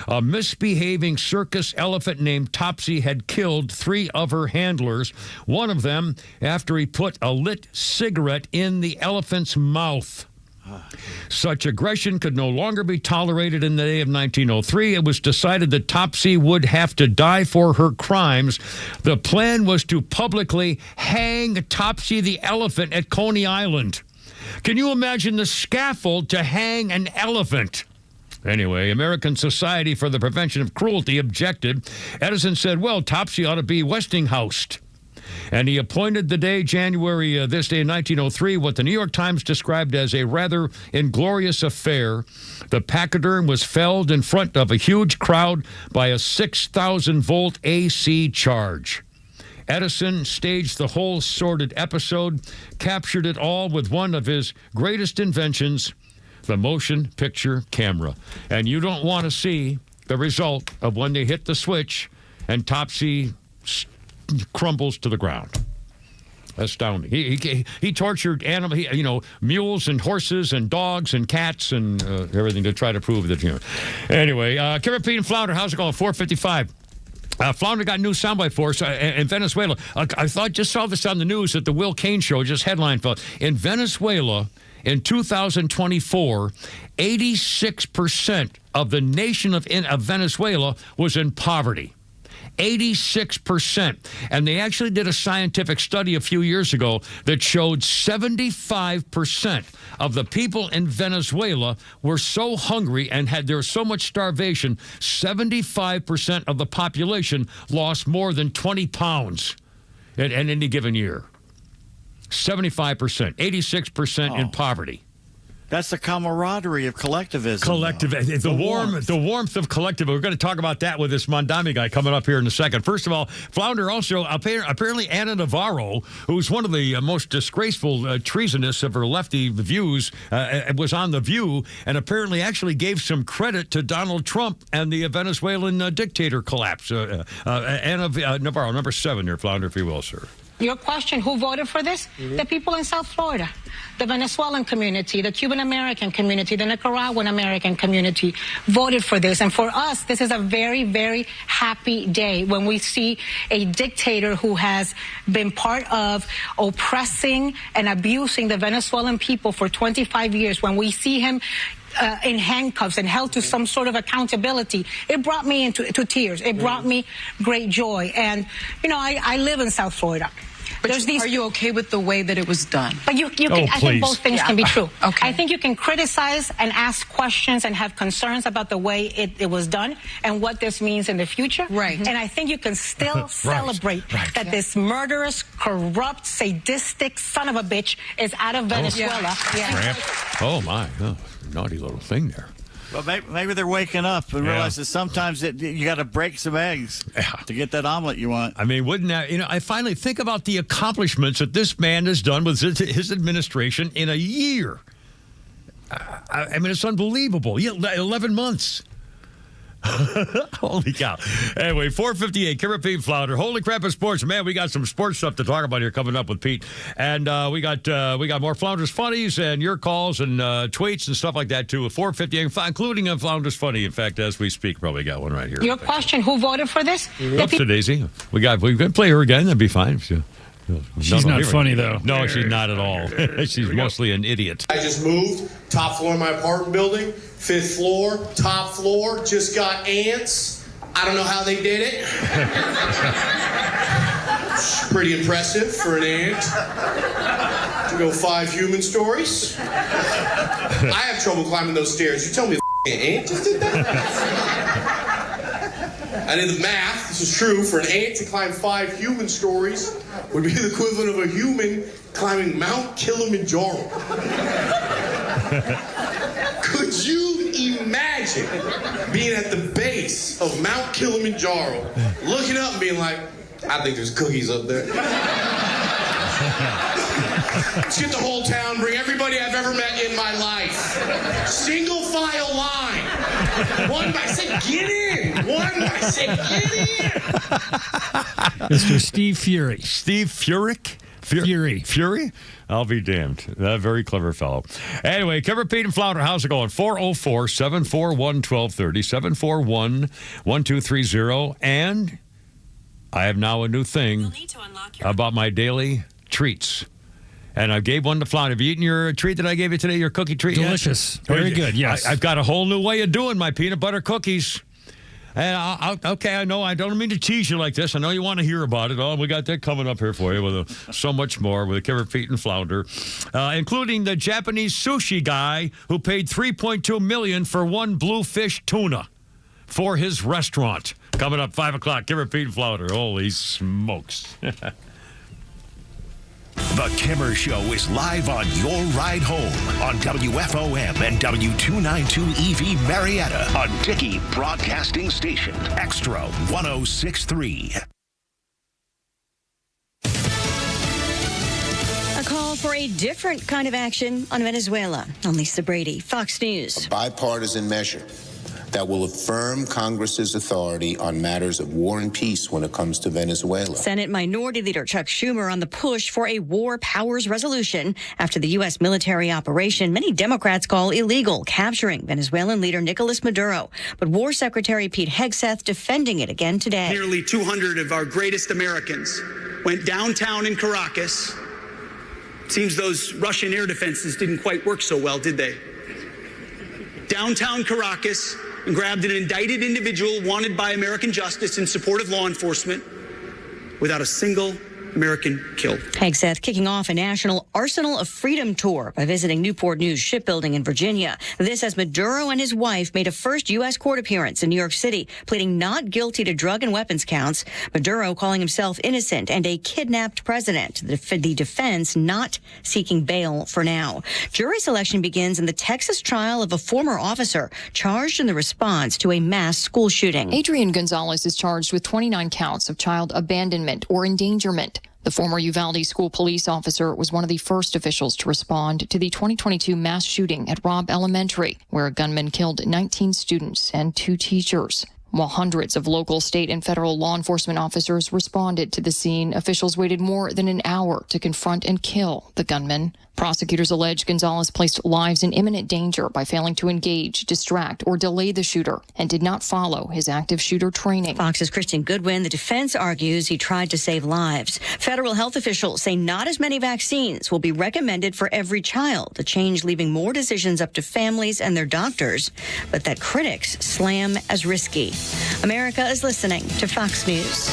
A misbehaving circus elephant named Topsy had killed 3 of her handlers, one of them after he put a lit cigarette in the elephant's mouth. Such aggression could no longer be tolerated. In the day of 1903, it was decided that Topsy would have to die for her crimes. The plan was to publicly hang Topsy the elephant at Coney Island. Can you imagine the scaffold to hang an elephant? Anyway, American Society for the Prevention of Cruelty objected. Edison said, well, Topsy ought to be Westinghoused. And he appointed the day, January, this day in 1903, what the New York Times described as a rather inglorious affair. The pachyderm was felled in front of a huge crowd by a 6,000-volt AC charge. Edison staged the whole sordid episode, captured it all with one of his greatest inventions, the motion picture camera. And you don't want to see the result of when they hit the switch and Topsy crumbles to the ground. Astounding. He tortured mules and horses and dogs and cats and everything to try to prove that, Anyway, Caribbean and Flounder, how's it going? 455. Flounder got a new soundbite for us in Venezuela. I just saw this on the news at the Will Kane show, just headline. In Venezuela, in 2024, 86% of the nation of Venezuela was in poverty. 86%. And they actually did a scientific study a few years ago that showed 75% of the people in Venezuela were so hungry and there was so much starvation, 75% of the population lost more than 20 pounds in any given year. 75%, 86% in poverty. That's the camaraderie of collectivism. The warmth of collectivism. We're going to talk about that with this mamdami guy coming up here in a second. First of all, Flounder also, apparently Ana Navarro, who's one of the most disgraceful treasonous of her lefty views, was on The View and apparently actually gave some credit to Donald Trump and the Venezuelan dictator collapse. Ana Navarro, number 7 there, Flounder, if you will, sir. Your question, who voted for this? Mm-hmm. The people in South Florida, the Venezuelan community, the Cuban American community, the Nicaraguan American community voted for this. And for us, this is a very, very happy day when we see a dictator who has been part of oppressing and abusing the Venezuelan people for 25 years. When we see him in handcuffs and held to some sort of accountability, it brought me into tears. It brought me great joy. And, I live in South Florida. But are you okay with the way that it was done? But I think both things can be true. Okay. I think you can criticize and ask questions and have concerns about the way it was done and what this means in the future. Right. And I think you can still celebrate that this murderous, corrupt, sadistic son of a bitch is out of Venezuela. Oh, my. Oh, naughty little thing there. Well, maybe they're waking up and realize that sometimes you got to break some eggs to get that omelet you want. I mean, wouldn't that, I finally think about the accomplishments that this man has done with his administration in a year. I mean, it's unbelievable. 11 months. Holy cow. Anyway, 458, Caribbean Flounder. Holy crap of sports. Man, we got some sports stuff to talk about here coming up with Pete. And we got more Flounders Funnies and your calls and tweets and stuff like that, too. 458, including a Flounders Funny, in fact, as we speak. Probably got one right here. Your question, who voted for this? Oops, Daisy. We can play her again. That'd be fine. She's not funny, though. No, she's not at all. She's mostly an idiot. I just moved, top floor of my apartment building, 5th floor, top floor, just got ants. I don't know how they did it. Pretty impressive for an ant. To go 5 human stories. I have trouble climbing those stairs. You tell me an ant just did that? I did the math. This is true. For an ant to climb 5 human stories would be the equivalent of a human climbing Mount Kilimanjaro. Could you imagine being at the base of Mount Kilimanjaro, looking up and being like, I think there's cookies up there. Let's get the whole town, bring everybody I've ever met in my life. Single file line. One by, say, get in. One by, say, get in. Mr. Steve Fury. Steve Furyk? Fury? I'll be damned. A very clever fellow. Anyway, cover Pete and Flounder. How's it going? 404-741-1230, 741-1230. And I have now a new thing about my daily treats. And I gave one to Flounder. Have you eaten your treat that I gave you today, your cookie treat? Delicious. Very good, yes. I've got a whole new way of doing my peanut butter cookies. And okay, I know I don't mean to tease you like this. I know you want to hear about it. Oh, we got that coming up here for you with so much more with a Carrot Feet and Flounder, including the Japanese sushi guy who paid $3.2 million for one bluefish tuna for his restaurant. Coming up 5 o'clock, Carrot Feet and Flounder. Holy smokes! The Kimmer Show is live on your ride home on WFOM and W292 EV Marietta, a Dickey Broadcasting Station, Extra 1063. A call for a different kind of action on Venezuela. I'm Lisa Brady, Fox News. A bipartisan measure that will affirm Congress's authority on matters of war and peace when it comes to Venezuela. Senate Minority Leader Chuck Schumer on the push for a war powers resolution after the U.S. military operation many Democrats call illegal, capturing Venezuelan leader Nicolas Maduro. But War Secretary Pete Hegseth defending it again today. Nearly 200 of our greatest Americans went downtown in Caracas. Seems those Russian air defenses didn't quite work so well, did they? Downtown Caracas, and grabbed an indicted individual wanted by American justice in support of law enforcement without a single American killed. Hegseth kicking off a national Arsenal of Freedom tour by visiting Newport News Shipbuilding in Virginia. This as Maduro and his wife made a first U.S. court appearance in New York City, pleading not guilty to drug and weapons counts. Maduro calling himself innocent and a kidnapped president. The defense not seeking bail for now. Jury selection begins in the Texas trial of a former officer charged in the response to a mass school shooting. Adrian Gonzalez is charged with 29 counts of child abandonment or endangerment. The former Uvalde school police officer was one of the first officials to respond to the 2022 mass shooting at Robb Elementary, where a gunman killed 19 students and 2 teachers. While hundreds of local, state, and federal law enforcement officers responded to the scene, officials waited more than an hour to confront and kill the gunman. Prosecutors allege Gonzalez placed lives in imminent danger by failing to engage, distract, or delay the shooter and did not follow his active shooter training. Fox's Kristen Goodwin, the defense argues he tried to save lives. Federal health officials say not as many vaccines will be recommended for every child, a change leaving more decisions up to families and their doctors, but that critics slam as risky. America is listening to Fox News.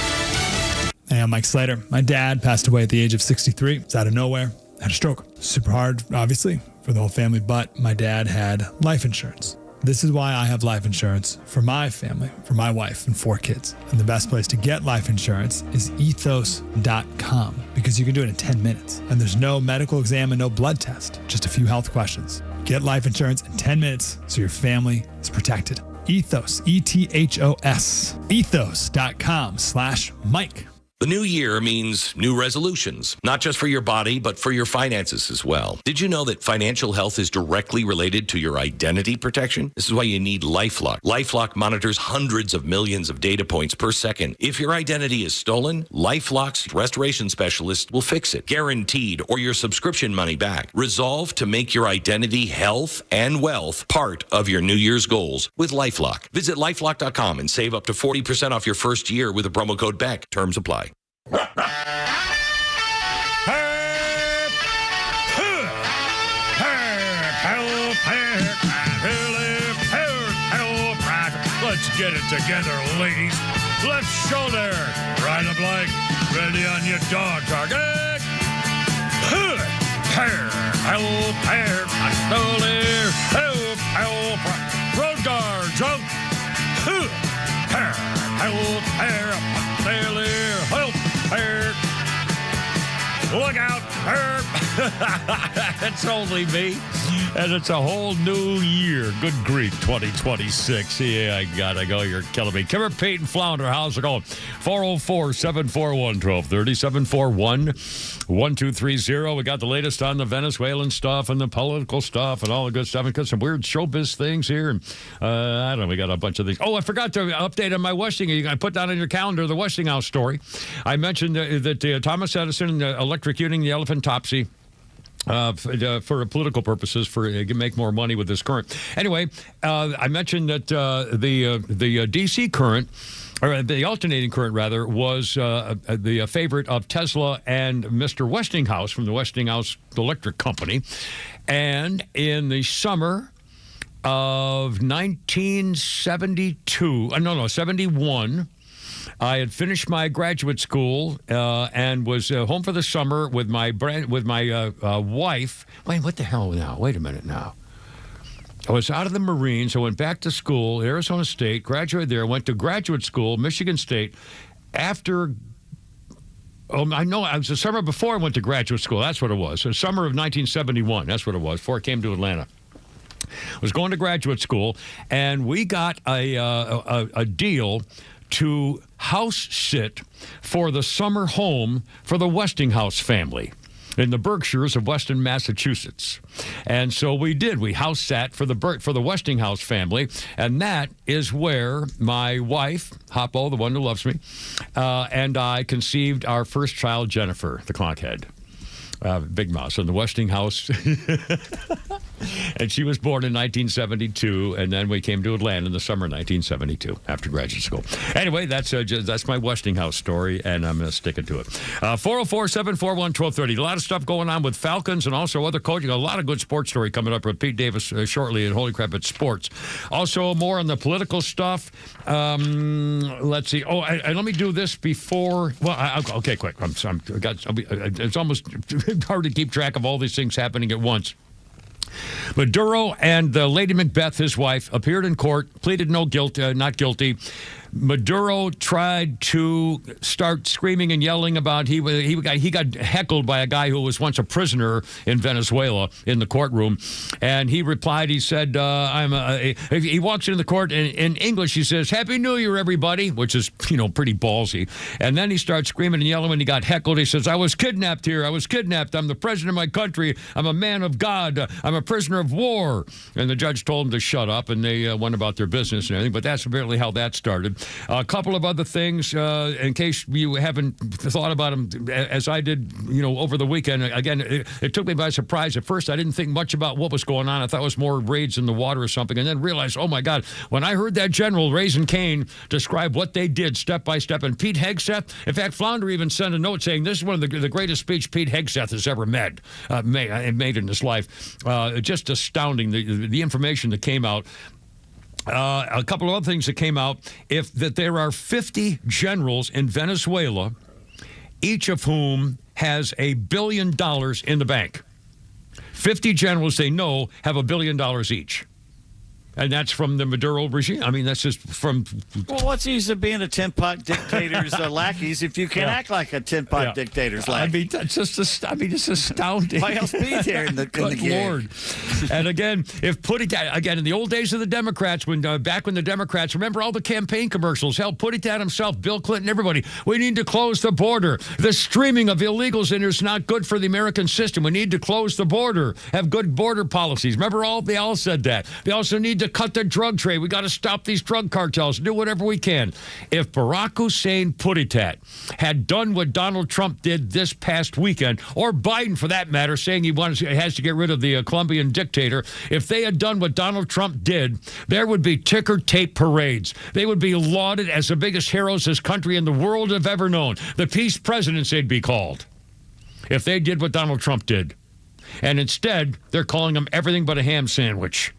Hey, I'm Mike Slater. My dad passed away at the age of 63. It's out of nowhere. Had a stroke. Super hard, obviously, for the whole family, but my dad had life insurance. This is why I have life insurance for my family, for my wife and 4 kids. And the best place to get life insurance is ethos.com, because you can do it in 10 minutes. And there's no medical exam and no blood test, just a few health questions. Get life insurance in 10 minutes so your family is protected. Ethos, ETHOS, ethos.com/Mike. The new year means new resolutions, not just for your body, but for your finances as well. Did you know that financial health is directly related to your identity protection? This is why you need LifeLock. LifeLock monitors hundreds of millions of data points per second. If your identity is stolen, LifeLock's restoration specialist will fix it, guaranteed, or your subscription money back. Resolve to make your identity, health, and wealth part of your New Year's goals with LifeLock. Visit LifeLock.com and save up to 40% off your first year with the promo code BECK. Terms apply. Let's get it together, ladies. Let's shoulder. Ride a blank. Ready on your dog target. Road guards out. Look out! It's only me, and it's a whole new year. Good grief, 2026. Yeah, I gotta go. You're killing me. Kimmer, Pete, and Flounder, how's it going? 404-741-1230, 741-1230. We got the latest on the Venezuelan stuff and the political stuff and all the good stuff. And got some weird showbiz things here. And, I don't know, we got a bunch of things. Oh, I forgot to update on my Westinghouse. You got to put that on your calendar, the Westinghouse story. I mentioned that Thomas Edison electrocuting the elephant topsy. For political purposes, for make more money with this current. Anyway, I mentioned that the DC current or the alternating current, rather, was the favorite of Tesla and Mr. Westinghouse from the Westinghouse Electric Company. And in the summer of 71, I had finished my graduate school and was home for the summer with my wife. Wait, what the hell now? Wait a minute now. I was out of the Marines. I went back to school, Arizona State, graduated there, went to graduate school, Michigan State. After, I know, it was the summer before I went to graduate school. That's what it was. The summer of 1971. That's what it was, before I came to Atlanta. I was going to graduate school, and we got a deal to house sit for the summer home for the Westinghouse family in the Berkshires of Western Massachusetts. And so we did. We house sat for the Westinghouse family, and that is where my wife, Hoppo, the one who loves me, and I conceived our first child, Jennifer, the clockhead. Big Mouse in the Westinghouse. And she was born in 1972, and then we came to Atlanta in the summer of 1972 after graduate school. Anyway, that's my Westinghouse story, and I'm going to stick it to it. 404-741-1230. A lot of stuff going on with Falcons and also other coaching. A lot of good sports story coming up with Pete Davis shortly at Holy Crap It's Sports. Also, more on the political stuff. Let's see. Oh, and let me do this before. Well, okay, quick. It's almost hard to keep track of all these things happening at once. Maduro and Lady Macbeth, his wife, appeared in court, pleaded not guilty. Maduro tried to start screaming and yelling about he got heckled by a guy who was once a prisoner in Venezuela in the courtroom, and he replied. He said, he walks into the court in English. He says, "Happy New Year, everybody," which is pretty ballsy. And then he starts screaming and yelling when he got heckled. He says, "I was kidnapped here. I was kidnapped. I'm the president of my country. I'm a man of God. I'm a prisoner of war." And the judge told him to shut up, and they went about their business and everything. But that's apparently how that started. A couple of other things, in case you haven't thought about them as I did, over the weekend. Again, it took me by surprise. At first, I didn't think much about what was going on. I thought it was more raids in the water or something, and then realized, oh, my God, when I heard that General Raising Cane describe what they did step by step, and Pete Hegseth, in fact, Flounder even sent a note saying this is one of the greatest speech Pete Hegseth has ever made in his life. Just astounding, the information that came out. A couple of other things that came out, that there are 50 generals in Venezuela, each of whom has $1 billion in the bank. 50 generals they know have $1 billion each. And that's from the Maduro regime. I mean, that's just from... Well, what's the use of being a tin-pot dictator's lackeys if you can't act like a tin-pot dictator's lackey? I mean, that's just it's astounding. Why else be there in the game? Lord. And again, in the old days of the Democrats, back when the Democrats, remember all the campaign commercials, hell, Puttitat himself, Bill Clinton, everybody, we need to close the border. The streaming of illegals in is not good for the American system. We need to close the border, have good border policies. Remember, they all said that. They also need to cut the drug trade. We got to stop these drug cartels, do whatever we can. If Barack Hussein Puttitat had done what Donald Trump did this past weekend, or Biden for that matter, saying he has to get rid of the Colombian dictator, if they had done what Donald Trump did, there would be ticker tape parades. They would be lauded as the biggest heroes this country and the world have ever known. The peace presidents they'd be called if they did what Donald Trump did. And instead, they're calling them everything but a ham sandwich.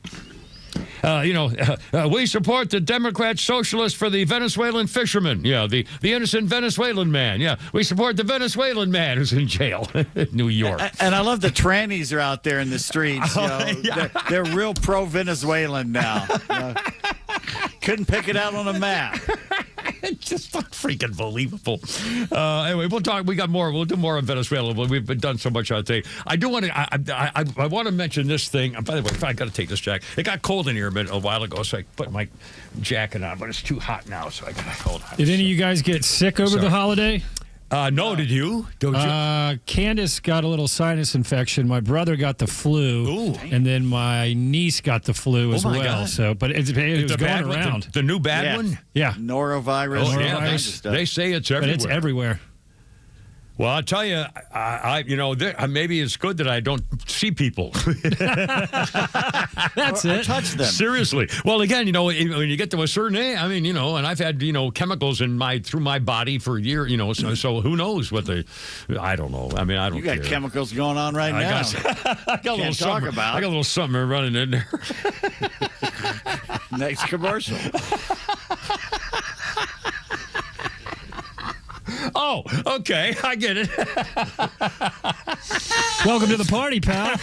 We support the Democrat Socialists for the Venezuelan fisherman. Yeah, the innocent Venezuelan man. Yeah, we support the Venezuelan man who's in jail in New York. And I love the trannies are out there in the streets. They're real pro-Venezuelan now. Couldn't pick it out on a map. It's just freaking believable. Anyway, we'll talk. We got more. We'll do more on Venezuela. We've been done so much on today. I do want to. I want to mention this thing. By the way, I got to take this jacket. It got cold in here a while ago, so I put my jacket on. But it's too hot now, so I got to hold on. Did any of you guys get sick over the holiday? No, did you? Candace got a little sinus infection. My brother got the flu, and then my niece got the flu as well. God. So, but it was going around. The new bad one? Yeah. Norovirus. They say it's everywhere. But it's everywhere. Well, I'll tell you, maybe it's good that I don't see people. That's it. Touch them. Seriously. Well, again, when you get to a certain age, and I've had, chemicals through my body for a year, so who knows I don't know. I don't You got care. chemicals going on right now. I got a little something. I got a little something running in there. Next commercial. Oh, okay. I get it. Welcome to the party, pal.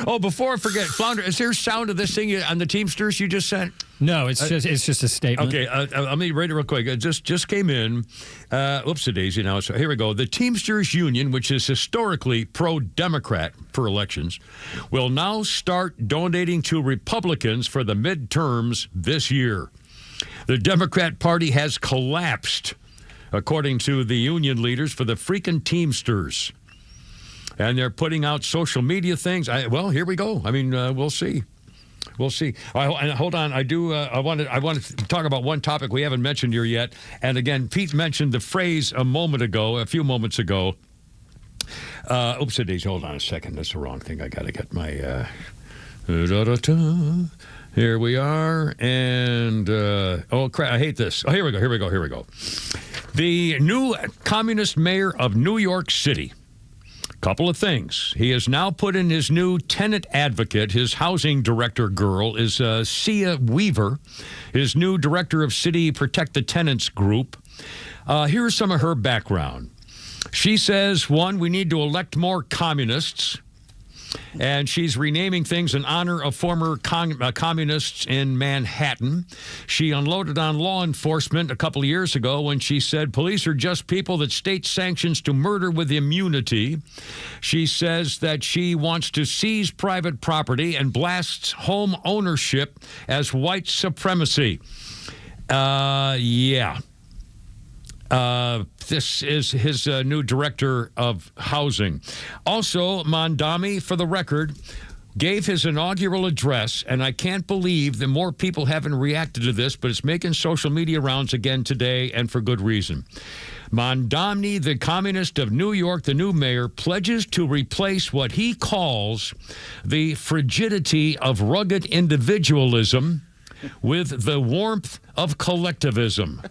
Oh, before I forget, Flounder, is there sound of this thing on the Teamsters you just sent? No, it's just a statement. Okay, let me read it real quick. It just came in. Oopsie-daisy now. So here we go. The Teamsters Union, which is historically pro-Democrat for elections, will now start donating to Republicans for the midterms this year. The Democrat Party has collapsed, according to the union leaders for the freaking Teamsters. And they're putting out social media things. Here we go. We'll see. We'll see. And hold on. I want to talk about one topic we haven't mentioned here yet. And again, Pete mentioned the phrase a few moments ago. Oopsie-daisy. Hold on a second. That's the wrong thing. I got to get my... Here we are, and oh crap! I hate this. Oh, here we go. The new communist mayor of New York City. Couple of things. He has now put in his new tenant advocate. His housing director girl is Sia Weaver, his new director of City Protect the Tenants group. Here's some of her background. She says, one, we need to elect more communists. And she's renaming things in honor of former communists in Manhattan. She unloaded on law enforcement a couple of years ago when she said police are just people that state sanctions to murder with immunity. She says that she wants to seize private property and blasts home ownership as white supremacy. This is his new director of housing. Also, Mamdami, for the record, gave his inaugural address, and I can't believe that more people haven't reacted to this, but it's making social media rounds again today, and for good reason. Mamdami, the communist of New York, the new mayor, pledges to replace what he calls the frigidity of rugged individualism with the warmth of collectivism.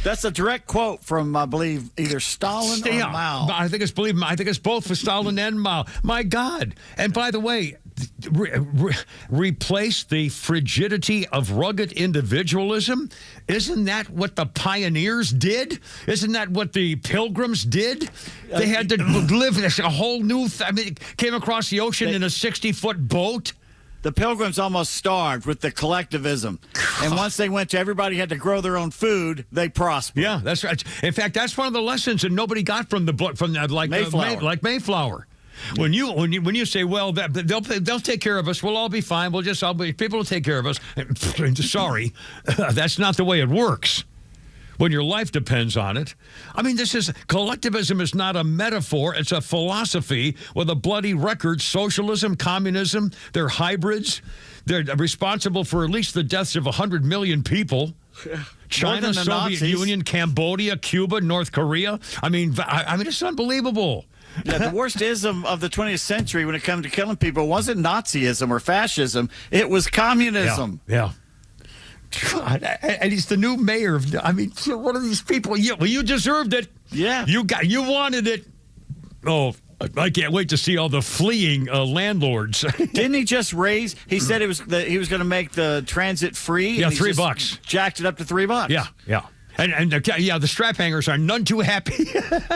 That's a direct quote from, I believe, either Stalin or Mao. I think it's both for Stalin and Mao. My God. And by the way, replace the frigidity of rugged individualism? Isn't that what the pioneers did? Isn't that what the pilgrims did? They had to live a whole new... came across the ocean in a 60-foot boat. The Pilgrims almost starved with the collectivism. And once they went to everybody had to grow their own food, they prospered. Yeah, that's right. In fact, that's one of the lessons that nobody got from Mayflower. When you say, well, they'll take care of us, we'll all be fine. People will take care of us. Sorry, that's not the way it works. When your life depends on it. Collectivism is not a metaphor. It's a philosophy with a bloody record. Socialism, communism, they're hybrids. They're responsible for at least the deaths of 100 million people. China, Soviet Union, Cambodia, Cuba, North Korea. It's unbelievable. Yeah, the worst ism of the 20th century when it comes to killing people wasn't Nazism or fascism. It was communism. Yeah. God, and he's the new mayor of. One of these people. You deserved it. Yeah, you wanted it. Oh, I can't wait to see all the fleeing landlords. Didn't he just raise? He said he was going to make the transit free. Yeah, $3. Jacked it up to $3. Yeah. And the strap hangers are none too happy.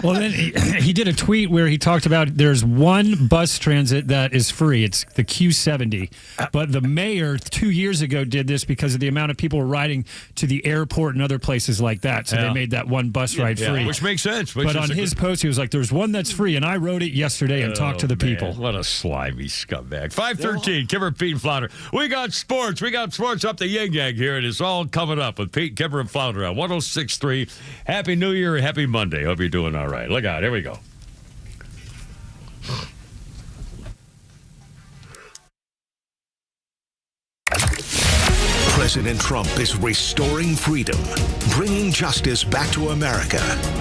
Well, then he did a tweet where he talked about there's one bus transit that is free. It's the Q70. But the mayor 2 years ago did this because of the amount of people riding to the airport and other places like that. So they made that one bus ride free. Which makes sense. But on his post, he was like, there's one that's free. And I wrote it yesterday and talked to the people. What a slimy scumbag. 5:13, Kimmer, Pete, and Flounder. We got sports. Up the yin-yang here. And it's all coming up with Pete, Kimmer, and Flounder on 106.3. Happy New Year, happy Monday. Hope you're doing all right. Look out, here we go. President Trump is restoring freedom, bringing justice back to America,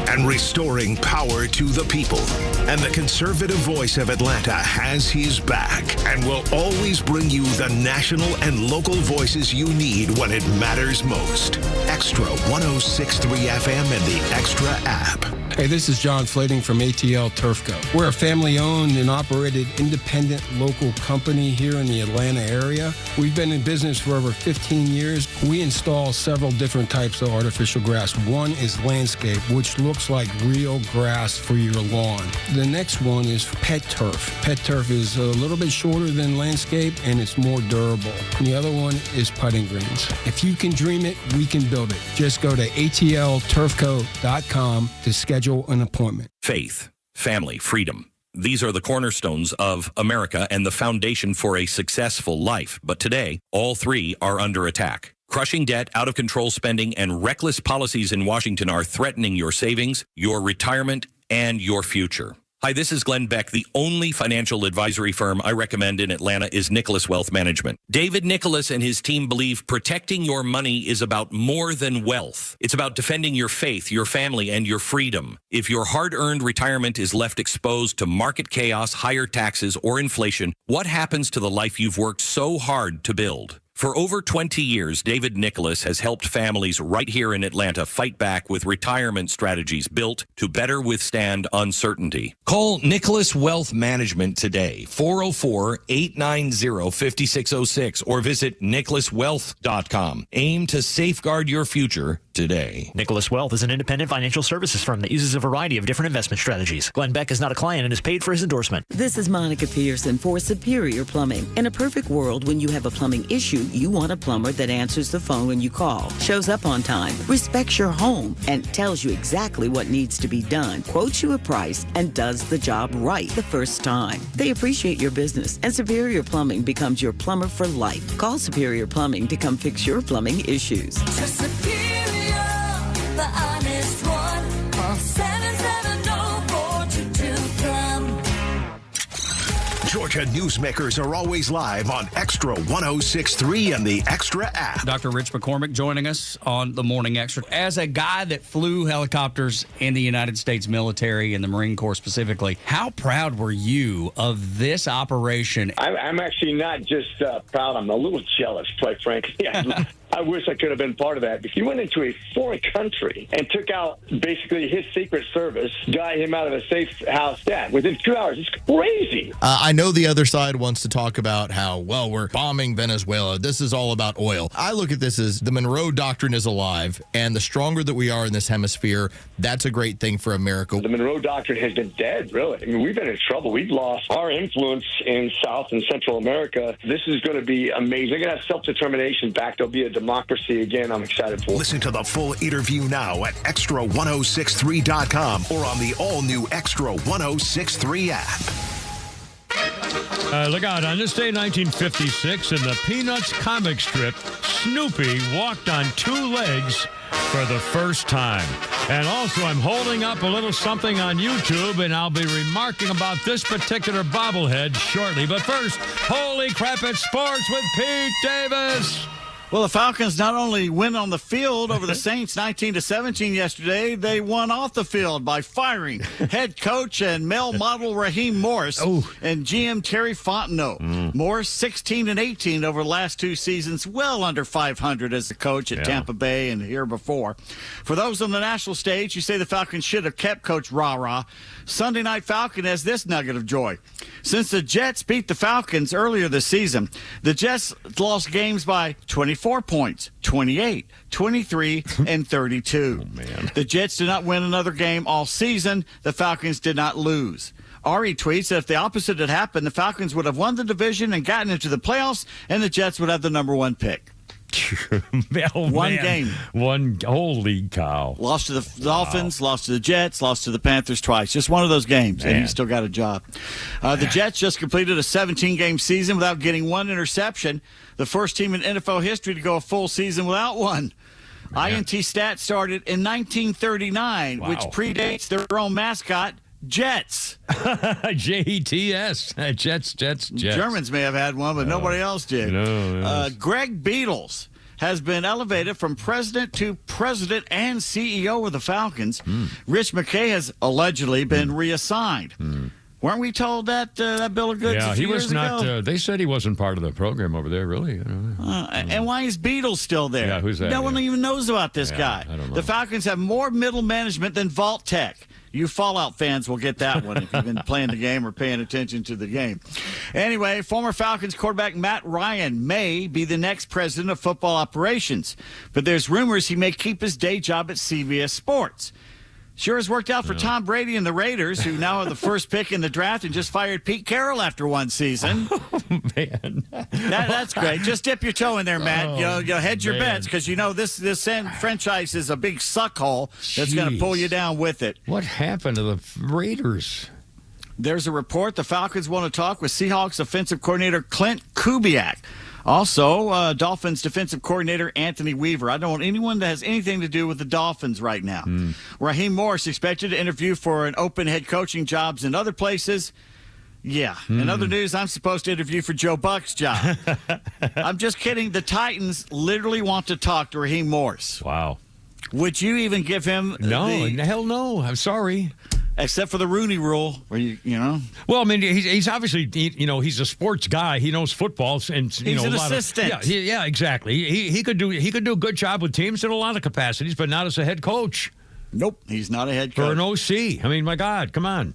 and restoring power to the people. And the conservative voice of Atlanta has his back and will always bring you the national and local voices you need when it matters most. Extra 106.3 FM and the Extra app. Hey, this is John Flading from ATL Turfco. We're a family-owned and operated independent local company here in the Atlanta area. We've been in business for over 15 years. We install several different types of artificial grass. One is landscape, which looks like real grass for your lawn. The next one is pet turf. Pet turf is a little bit shorter than landscape, and it's more durable. And the other one is putting greens. If you can dream it, we can build it. Just go to atlturfco.com to schedule an appointment. Faith, family, freedom. These are the cornerstones of America and the foundation for a successful life. But today, all three are under attack. Crushing debt, out-of-control spending, and reckless policies in Washington are threatening your savings, your retirement, and your future. Hi, this is Glenn Beck. The only financial advisory firm I recommend in Atlanta is Nicholas Wealth Management. David Nicholas and his team believe protecting your money is about more than wealth. It's about defending your faith, your family, and your freedom. If your hard-earned retirement is left exposed to market chaos, higher taxes, or inflation, what happens to the life you've worked so hard to build? For over 20 years, David Nicholas has helped families right here in Atlanta fight back with retirement strategies built to better withstand uncertainty. Call Nicholas Wealth Management today, 404-890-5606, or visit nicholaswealth.com. Aim to safeguard your future today. Nicholas Wealth is an independent financial services firm that uses a variety of different investment strategies. Glenn Beck is not a client and is paid for his endorsement. This is Monica Pearson for Superior Plumbing. In a perfect world, when you have a plumbing issue, you want a plumber that answers the phone when you call, shows up on time, respects your home, and tells you exactly what needs to be done, quotes you a price, and does the job right the first time. They appreciate your business, and Superior Plumbing becomes your plumber for life. Call Superior Plumbing to come fix your plumbing issues. The honest one, call 770-422-PLUM. Georgia newsmakers are always live on Extra 106.3 and the Extra app. Dr. Rich McCormick joining us on the Morning Extra. As a guy that flew helicopters in the United States military and the Marine Corps specifically, how proud were you of this operation? I'm actually not just proud. I'm a little jealous, quite frankly. I wish I could have been part of that. If you went into a foreign country and took out basically his Secret Service, got him out of a safe house, within 2 hours, it's crazy. I know the other side wants to talk about how, well, we're bombing Venezuela. This is all about oil. I look at this as the Monroe Doctrine is alive, and the stronger that we are in this hemisphere, that's a great thing for America. The Monroe Doctrine has been dead, really. I mean, we've been in trouble. We've lost our influence in South and Central America. This is going to be amazing. They're going to have self-determination back. There'll be a democracy again. I'm excited for it. Listen to the full interview now at extra1063.com or on the all-new Extra 106.3 app. Look out. On this day, 1956, in the Peanuts comic strip, Snoopy walked on two legs for the first time. And also, I'm holding up a little something on YouTube, and I'll be remarking about this particular bobblehead shortly. But first, holy crap, it's sports with Pete Davis. Well, the Falcons not only win on the field over the Saints 19-17 yesterday, they won off the field by firing head coach and male model Raheem Morris and GM Terry Fontenot. Morris 16-18 over the last two seasons, well under 500 as the coach at Tampa Bay and here before. For those on the national stage, you say the Falcons should have kept Coach Rah-Rah. Sunday Night Falcon has this nugget of joy. Since the Jets beat the Falcons earlier this season, the Jets lost games by 24 points, 28, 23, and 32. The Jets did not win another game all season. The Falcons did not lose. Ari tweets that if the opposite had happened, the Falcons would have won the division and gotten into the playoffs, and the Jets would have the number one pick. One game. Holy cow. Lost to the Dolphins, lost to the Jets, lost to the Panthers twice. Just one of those games, and he still got a job. The Jets just completed a 17-game season without getting one interception. The first team in NFL history to go a full season without one. INT Stat started in 1939, which predates their own mascot, Jets. Jets. Jets. Germans may have had one, but nobody else did. No. Greg Beatles has been elevated from president to president and CEO of the Falcons. Rich McKay has allegedly been reassigned. Weren't we told that bill of goods a few years ago? They said he wasn't part of the program over there, really. And why is Beadle still there? Yeah, who's that? No one even knows about this guy. I don't know. The Falcons have more middle management than Vault Tech. You Fallout fans will get that one if you've been playing the game or paying attention to the game. Anyway, former Falcons quarterback Matt Ryan may be the next president of football operations, but there's rumors he may keep his day job at CBS Sports. Sure has worked out for Tom Brady and the Raiders, who now have the first pick in the draft and just fired Pete Carroll after one season. Oh, man. That's great. Just dip your toe in there, Matt. You hedge your bets, because you know this franchise is a big suck hole that's going to pull you down with it. What happened to the Raiders? There's a report the Falcons want to talk with Seahawks offensive coordinator Clint Kubiak. Also, Dolphins defensive coordinator Anthony Weaver. I don't want anyone that has anything to do with the Dolphins right now. Raheem Morris expected to interview for an open head coaching jobs in other places. Yeah. In other news, I'm supposed to interview for Joe Buck's job. I'm just kidding. The Titans literally want to talk to Raheem Morris. Wow. Would you even give him hell no. I'm sorry. Except for the Rooney Rule, where you know. Well, I mean, he's obviously, he's a sports guy. He knows football, and he's an assistant. Yeah, exactly. He could do a good job with teams in a lot of capacities, but not as a head coach. Nope, he's not a head coach. Or an OC. I mean, my God, come on.